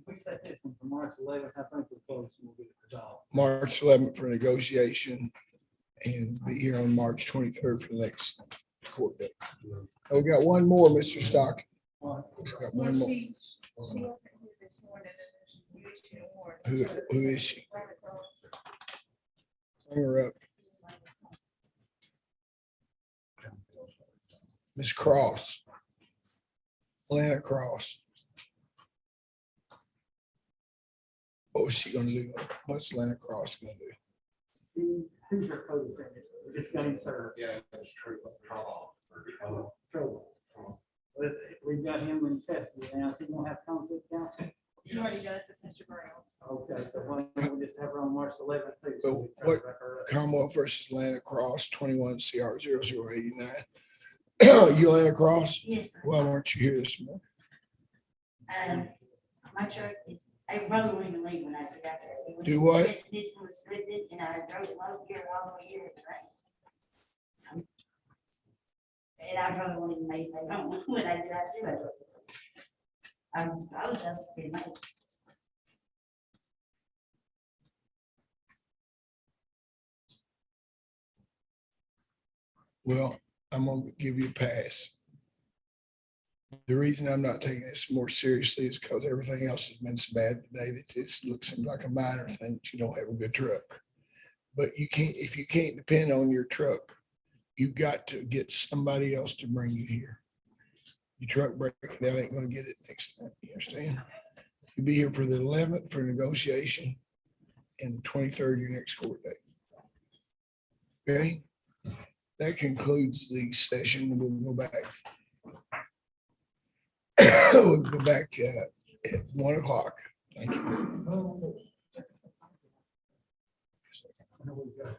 Speaker 3: We set this one for March 11th. I think we're close and we'll get it resolved.
Speaker 1: March 11th for negotiation and be here on March 23rd for the next court date. We got one more, Mr. Stock. We got one more.
Speaker 5: She wasn't here this morning, and there's two more.
Speaker 1: Who is she? Bring her up. Ms. Cross. Lana Cross. What was she gonna do? What's Lana Cross gonna do?
Speaker 3: Who's your co-defendant? We just got him served.
Speaker 10: Yeah, that's true.
Speaker 3: Trouble. We've got him in custody now, so he won't have conflict counsel.
Speaker 5: You already got it, it's Mr. Brown.
Speaker 3: Okay, so why don't we just have her on March 11th too?
Speaker 1: So
Speaker 3: we try to
Speaker 1: what-
Speaker 3: wrap her up.
Speaker 1: Commonwealth versus Lana Cross, 21 CR 0089. You Lana Cross?
Speaker 2: Yes, sir.
Speaker 1: Why weren't you here this morning?
Speaker 2: My truck is, I probably wouldn't even leave when I got there. It was-
Speaker 1: Do what?
Speaker 2: This was lifted and I drove it low gear all the way here. And I probably wouldn't even make that home when I did, I see my truck. I was just kidding.
Speaker 1: Well, I'm gonna give you a pass. The reason I'm not taking this more seriously is because everything else has been so bad today that this looks like a minor thing that you don't have a good truck. But you can't, if you can't depend on your truck, you got to get somebody else to bring you here. Your truck breaking down ain't gonna get it next time, you understand? You'll be here for the 11th for negotiation and the 23rd, your next court date. Okay? That concludes the session. We'll go back. We'll go back at 1 o'clock. Thank you.
Speaker 3: Here we go.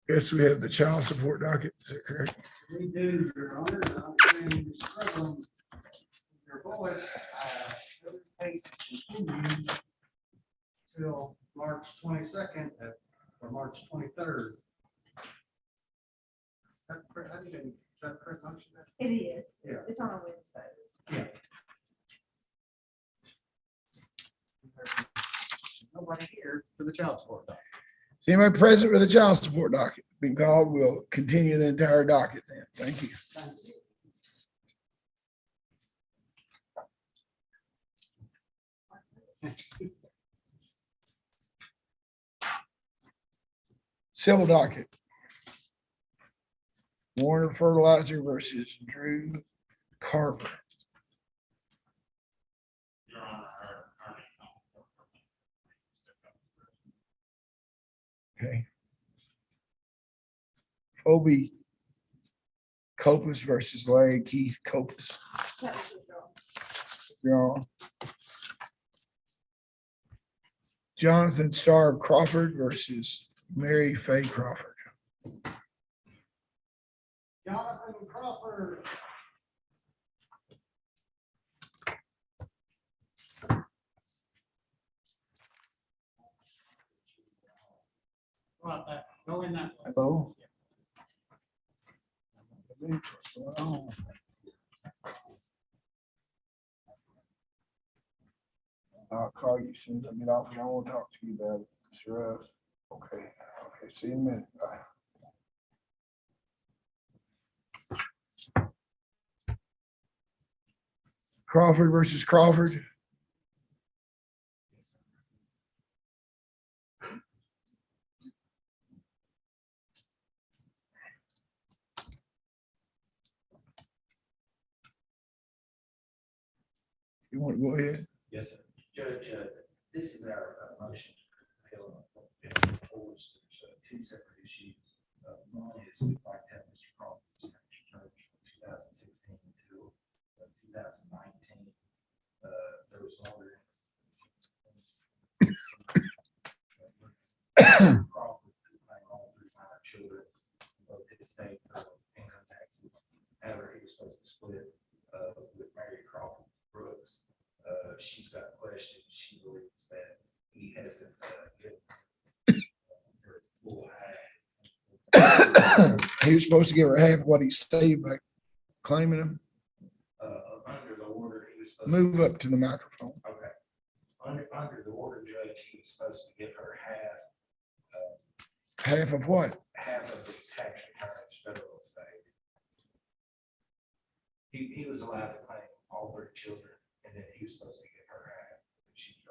Speaker 1: Guess we have the child support docket. Is that correct?
Speaker 3: We do, Your Honor, and I'm saying you struggle with your voice. Every case continues till March 22nd or March 23rd. Is that correct motion?
Speaker 5: It is.
Speaker 3: Yeah.
Speaker 5: It's on a Wednesday.
Speaker 3: Yeah. Nobody here for the child support docket.
Speaker 1: Is anybody present with the child support docket? Being called, we'll continue the entire docket then. Thank you. Civil docket. Warner Fertilizer versus Drew Carver. Okay. Phoebe Copus versus Larry Keith Copus. Withdrawn. Jonathan Starr Crawford versus Mary Faye Crawford.
Speaker 3: Jonathan Crawford. Right there. Go in that way.
Speaker 1: Hello. What's going on? I'll call you as soon as I get off. I want to talk to you about it. Sure. Okay. Okay. See you in a minute. Bye. Crawford versus Crawford. You want to go ahead?
Speaker 8: Yes, sir. Judge, this is our motion. There's two separate issues. One is we'd like to have Mr. Crawford's term from 2016 until 2019. There was longer. Crawford paying all three minor children, both his state income taxes. However, he was supposed to split with Mary Crawford Brooks. She's got questions. She believes that he hasn't given her full half.
Speaker 1: He was supposed to give her half of what he saved by claiming him.
Speaker 8: Under the order, he was supposed
Speaker 1: Move up to the microphone.
Speaker 8: Okay. Under the order, Judge, he was supposed to give her half.
Speaker 1: Half of what?
Speaker 8: Half of the tax returns, federal and state. He was allowed to claim all three children, and then he was supposed to give her half.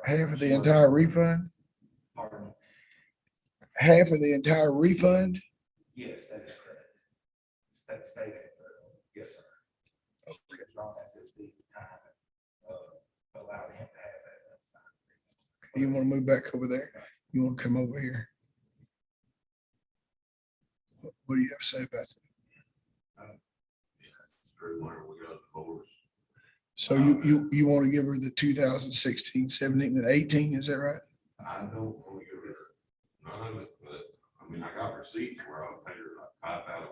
Speaker 1: Half of the entire refund?
Speaker 8: Pardon?
Speaker 1: Half of the entire refund?
Speaker 8: Yes, that is correct. State and federal. Yes, sir. As long as it's the time allowed him to have that.
Speaker 1: You want to move back over there? You want to come over here? What do you have to say about that? So you want to give her the 2016, 17, and 18, is that right?
Speaker 15: I don't want to give her none of it, but I mean, I got receipts where I'll pay her like $5,000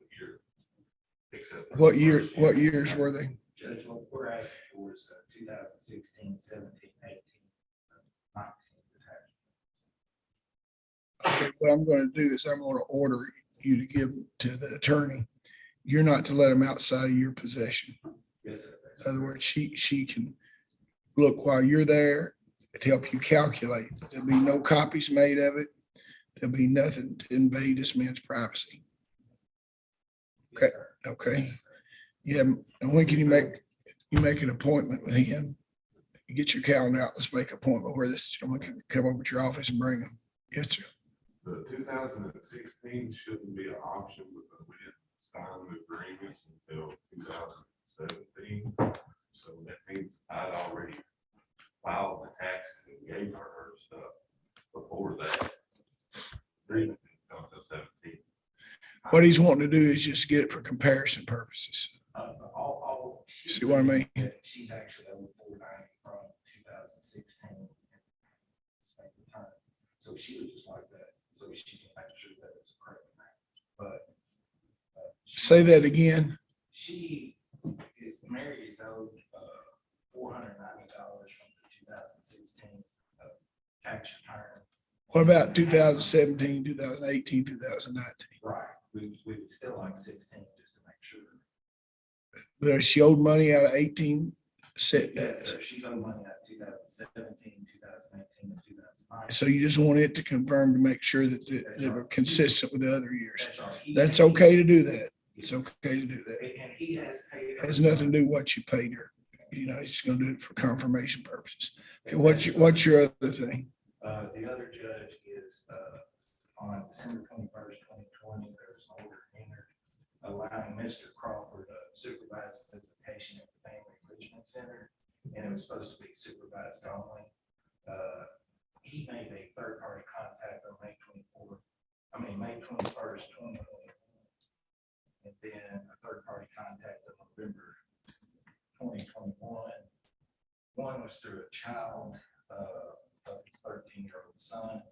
Speaker 15: a year. Except for
Speaker 1: What
Speaker 15: the
Speaker 1: year,
Speaker 15: first
Speaker 1: what years were they?
Speaker 8: Judge, what we're asking for is 2016, 17, 18, 19.
Speaker 1: Okay, what I'm going to do is I'm going to order you to give them to the attorney. You're not to let them outside of your possession.
Speaker 8: Yes, sir.
Speaker 1: In other words, she can look while you're there to help you calculate. There'll be no copies made of it. There'll be nothing to invade this man's privacy. Okay, okay. Yeah, and when can you make an appointment with him? You get your calendar out. Let's make an appointment where this gentleman can come over to your office and bring him. Yes, sir.
Speaker 15: The 2016 shouldn't be an option because we didn't sign the agreement until 2017. So that means I'd already filed the taxes and gave her stuff before that. Agreement didn't come until 17.
Speaker 1: What he's wanting to do is just get it for comparison purposes. See what I mean?
Speaker 8: She's actually over 490 from 2016. So she was just like that. so she can make sure that it's correct. But
Speaker 1: Say that again.
Speaker 8: she Mary is owed $490 from the 2016 tax return.
Speaker 1: What about 2017, 2018, 2019?
Speaker 8: Right, we would still like 16 just to make sure.
Speaker 1: But she owed money out of 18
Speaker 8: Yes, sir, she's owed money out of 2017, 2018, and 2019.
Speaker 1: So you just want it to confirm to make sure that they were consistent with the other years.
Speaker 8: That's right.
Speaker 1: That's okay to do that. It's okay to do that.
Speaker 8: And he has paid.
Speaker 1: Has nothing to do with what you paid her. You know, he's just gonna do it for confirmation purposes. Okay, what's your other thing?
Speaker 8: The other judge is, on December 21st, 2020, there's an order entered allowing Mr. Crawford supervised visitation at the Family Enrichment Center, and it was supposed to be supervised only. He made a third-party contact on May 21st, 2020. And then a third-party contact on November 2021. One was through a child of his 13-year-old son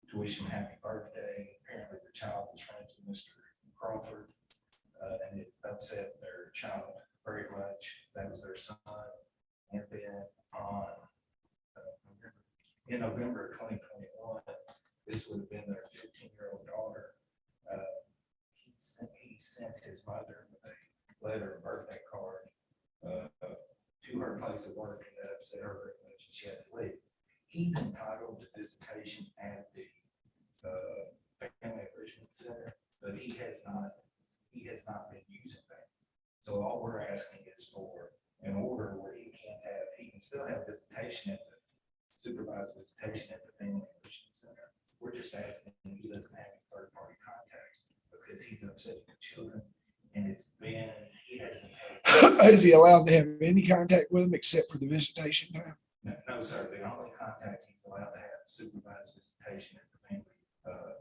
Speaker 8: to wish him happy birthday. Apparently the child was friends with Mr. Crawford, and it upset their child very much. That was their son. And then in November 2021, this would have been their 15-year-old daughter. He sent his mother with a letter, a birthday card, to her place of work, and that upset her very much, and she had to leave. He's entitled to visitation at the Family Enrichment Center, but he has not been using that. So all we're asking is for an order where he can still have visitation at the supervised visitation at the Family Enrichment Center. We're just asking him he doesn't have any third-party contacts because he's upsetting the children, and he hasn't had.
Speaker 1: Is he allowed to have any contact with them except for the visitation time?
Speaker 8: No, sir. The only contact he's allowed to have is supervised visitation at the Family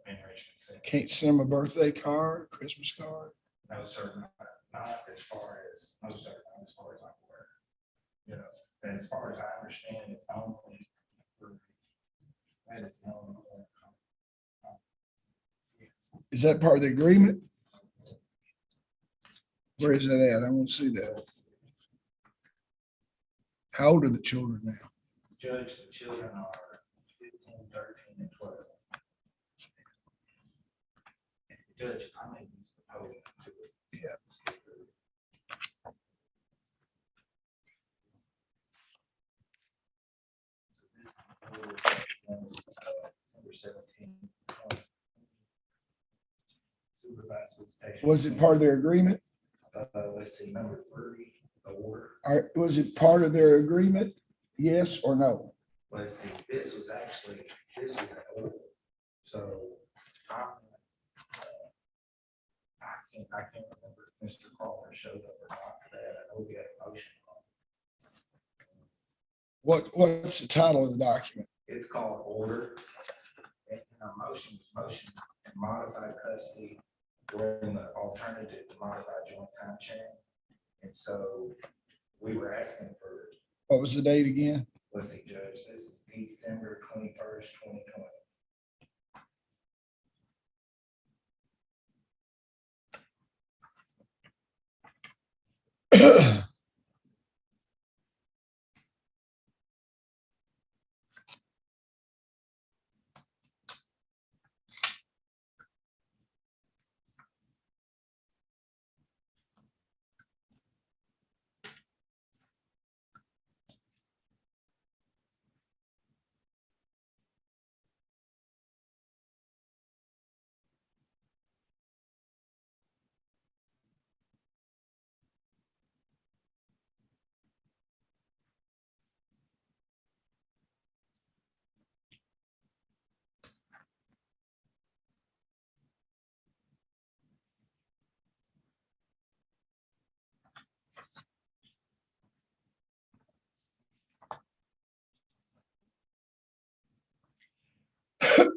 Speaker 8: Enrichment Center.
Speaker 1: Can't send him a birthday card, Christmas card?
Speaker 8: No, sir, not as far as, no, sir, not as far as I'm aware. You know, as far as I understand, it's only that is the only.
Speaker 1: Is that part of the agreement? Where is that at? I want to see that. How old are the children now?
Speaker 8: Judge, the children are 15, 13, and 12. Judge, I may use the podium to.
Speaker 1: Yeah.
Speaker 8: December 17. Supervised visitation.
Speaker 1: Was it part of their agreement?
Speaker 8: Let's see, number 3, the order.
Speaker 1: Was it part of their agreement? Yes or no?
Speaker 8: Let's see, this was an order. So I can't remember if Mr. Crawford showed up or not for that. I know we had a motion on.
Speaker 1: What's the title of the document?
Speaker 8: It's called order. And our motion was motion and modified custody or in the alternative to modified joint time sharing. And so we were asking for.
Speaker 1: What was the date again?
Speaker 8: Let's see, Judge, this is December 21st, 2020.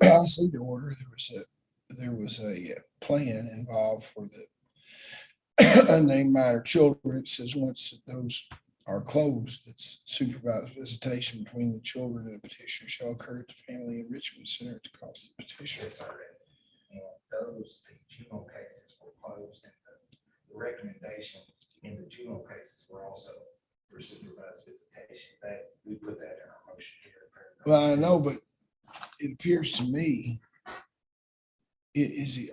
Speaker 1: I see the order. There was a plan involved for the unnamed minor children. It says once those are closed, it's supervised visitation between the children and the petitioner shall occur at the Family Enrichment Center at the cost of the petitioner.
Speaker 8: Yes, sir. And those, the juvenile cases were closed, and the recommendation in the juvenile cases were also for supervised visitation. That, we put that in our motion here.
Speaker 1: Well, I know, but it appears to me,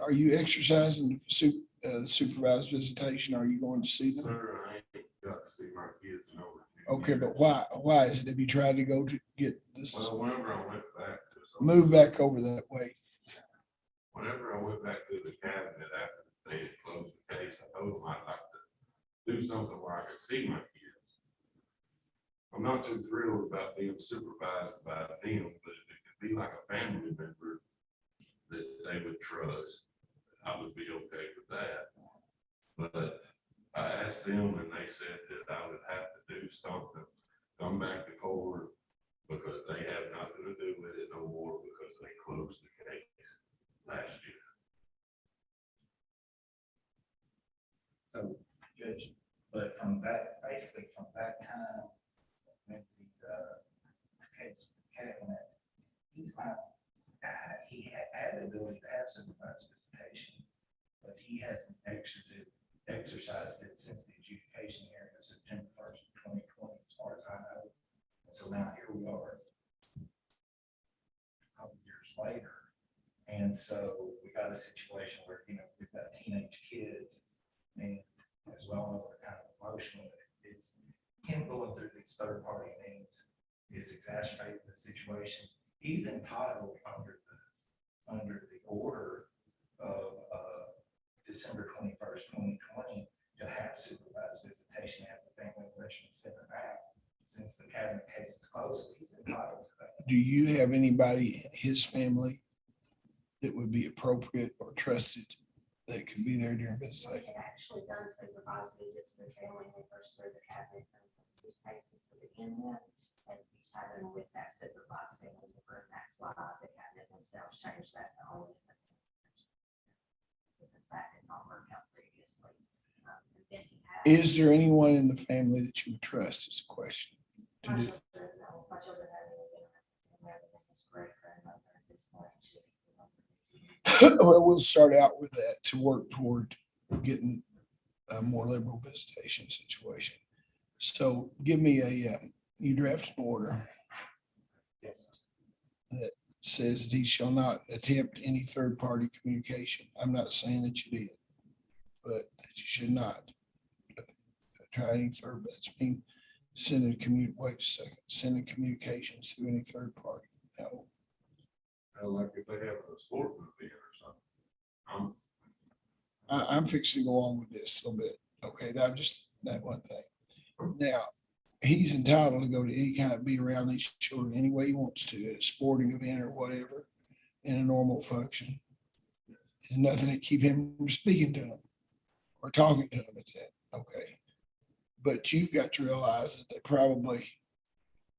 Speaker 1: are you exercising supervised visitation? Are you going to see them?
Speaker 15: Sir, I ain't got to see my kids in over 2
Speaker 1: Okay,
Speaker 15: years.
Speaker 1: but why is it? Have you tried to go to get this?
Speaker 15: Well, whenever I went back to.
Speaker 1: Move back over that way.
Speaker 15: Whenever I went back to the cabinet after they had closed the case, I told them I'd like to do something where I could see my kids. I'm not too thrilled about being supervised by them, but if it could be like a family member that they would trust, I would be okay with that. But I asked them and they said that I would have to do something, come back to court, because they have nothing to do with it no more because they closed the case last year.
Speaker 8: So, Judge, but from that, basically from that time, when the case cabinet, he's not, he had the ability to have supervised visitation, but he hasn't actually exercised it since the adjudication hearing of September 1st, 2020, as far as I know. And so now here we are, a couple of years later. And so we got a situation where, you know, we've got teenage kids, and as well as we're kind of emotional, it's him going through these third-party means is exacerbating the situation. He's entitled under the order of December 21st, 2020, to have supervised visitation at the Family Enrichment Center now. Since the cabinet case is closed, he's entitled to that.
Speaker 1: Do you have anybody in his family that would be appropriate or trusted that could be there during
Speaker 5: We
Speaker 1: visitation?
Speaker 5: had actually done supervised visits to the family members through the cabinet and these cases to begin with. And we started with that supervised family member, and that's why the cabinet themselves changed that to only. Because that did not work out previously. And this has-
Speaker 1: Is there anyone in the family that you would trust is a question?
Speaker 5: My children, no, my children haven't even, and everything is great grandmother at this point.
Speaker 1: Well, we'll start out with that to work toward getting a more liberal visitation situation. So give me you draft an order
Speaker 8: Yes.
Speaker 1: that says that he shall not attempt any third-party communication. I'm not saying that you did, but that you should not try any third, that's mean sending sending communications to any third party. No.
Speaker 15: Like if they have a sport event or something.
Speaker 1: I'm fixing to go on with this a little bit. Okay, that just that one thing. Now, he's entitled to go to any kind of be around these children any way he wants to at a sporting event or whatever in a normal function. There's nothing that keep him from speaking to them or talking to them at that. Okay. But you've got to realize that they probably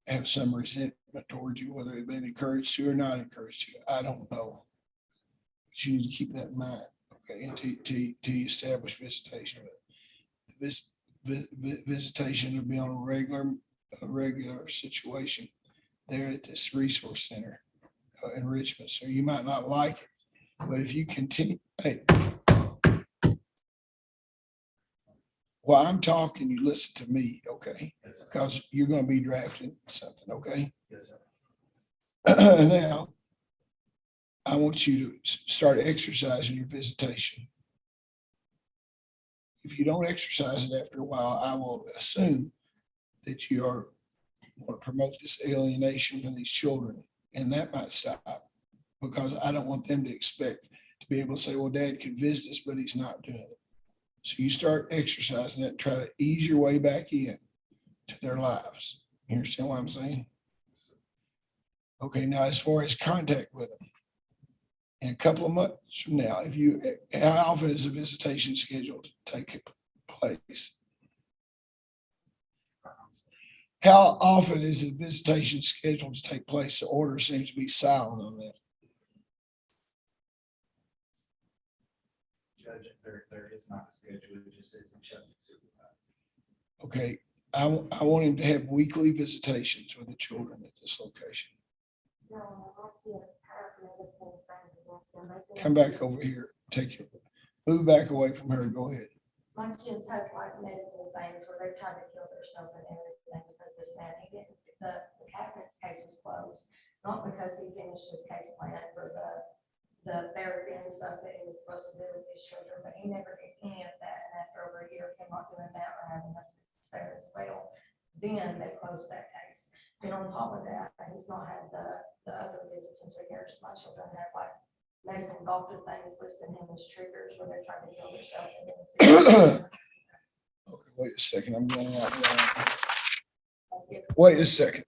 Speaker 1: have some resentment towards you, whether they've been encouraged to or not encouraged to. I don't know. But you need to keep that in mind, okay, until you establish visitation. This visitation will be on a regular situation there at this resource center, enrichment. So you might not like it, but if you continue, hey, while I'm talking, you listen to me, okay?
Speaker 8: Yes, sir.
Speaker 1: Because you're going to be drafting something, okay?
Speaker 8: Yes, sir.
Speaker 1: Now, I want you to start exercising your visitation. If you don't exercise it after a while, I will assume that you are want to promote this alienation of these children, and that might stop because I don't want them to expect to be able to say, well, Dad could visit us, but he's not doing it. So you start exercising it, try to ease your way back in to their lives. You understand what I'm saying? Okay, now as far as contact with them, in a couple of months from now, how often is the visitation scheduled to take place? How often is the visitation scheduled to take place? The order seems to be silent on that.
Speaker 8: Judge, there is not a schedule, it just says it shall be supervised.
Speaker 1: Okay, I want him to have weekly visitations with the children at this location. Come back over here, move back away from her, go ahead.
Speaker 2: My kids have like medical things where they've tried to kill themselves and everything because this man, he didn't, the cabinet's case was closed. Not because he finished his case plan for the therapy and stuff that he was supposed to do with his children, but he never did any of that. And after over a year of him not doing that or having us there as well, then they closed that case. Then on top of that, he's not had the other visits in 2 years. My children have like medical doctor things listing him as triggers where they're trying to kill themselves. And then
Speaker 1: Okay, wait a second, I'm going right. Wait a second.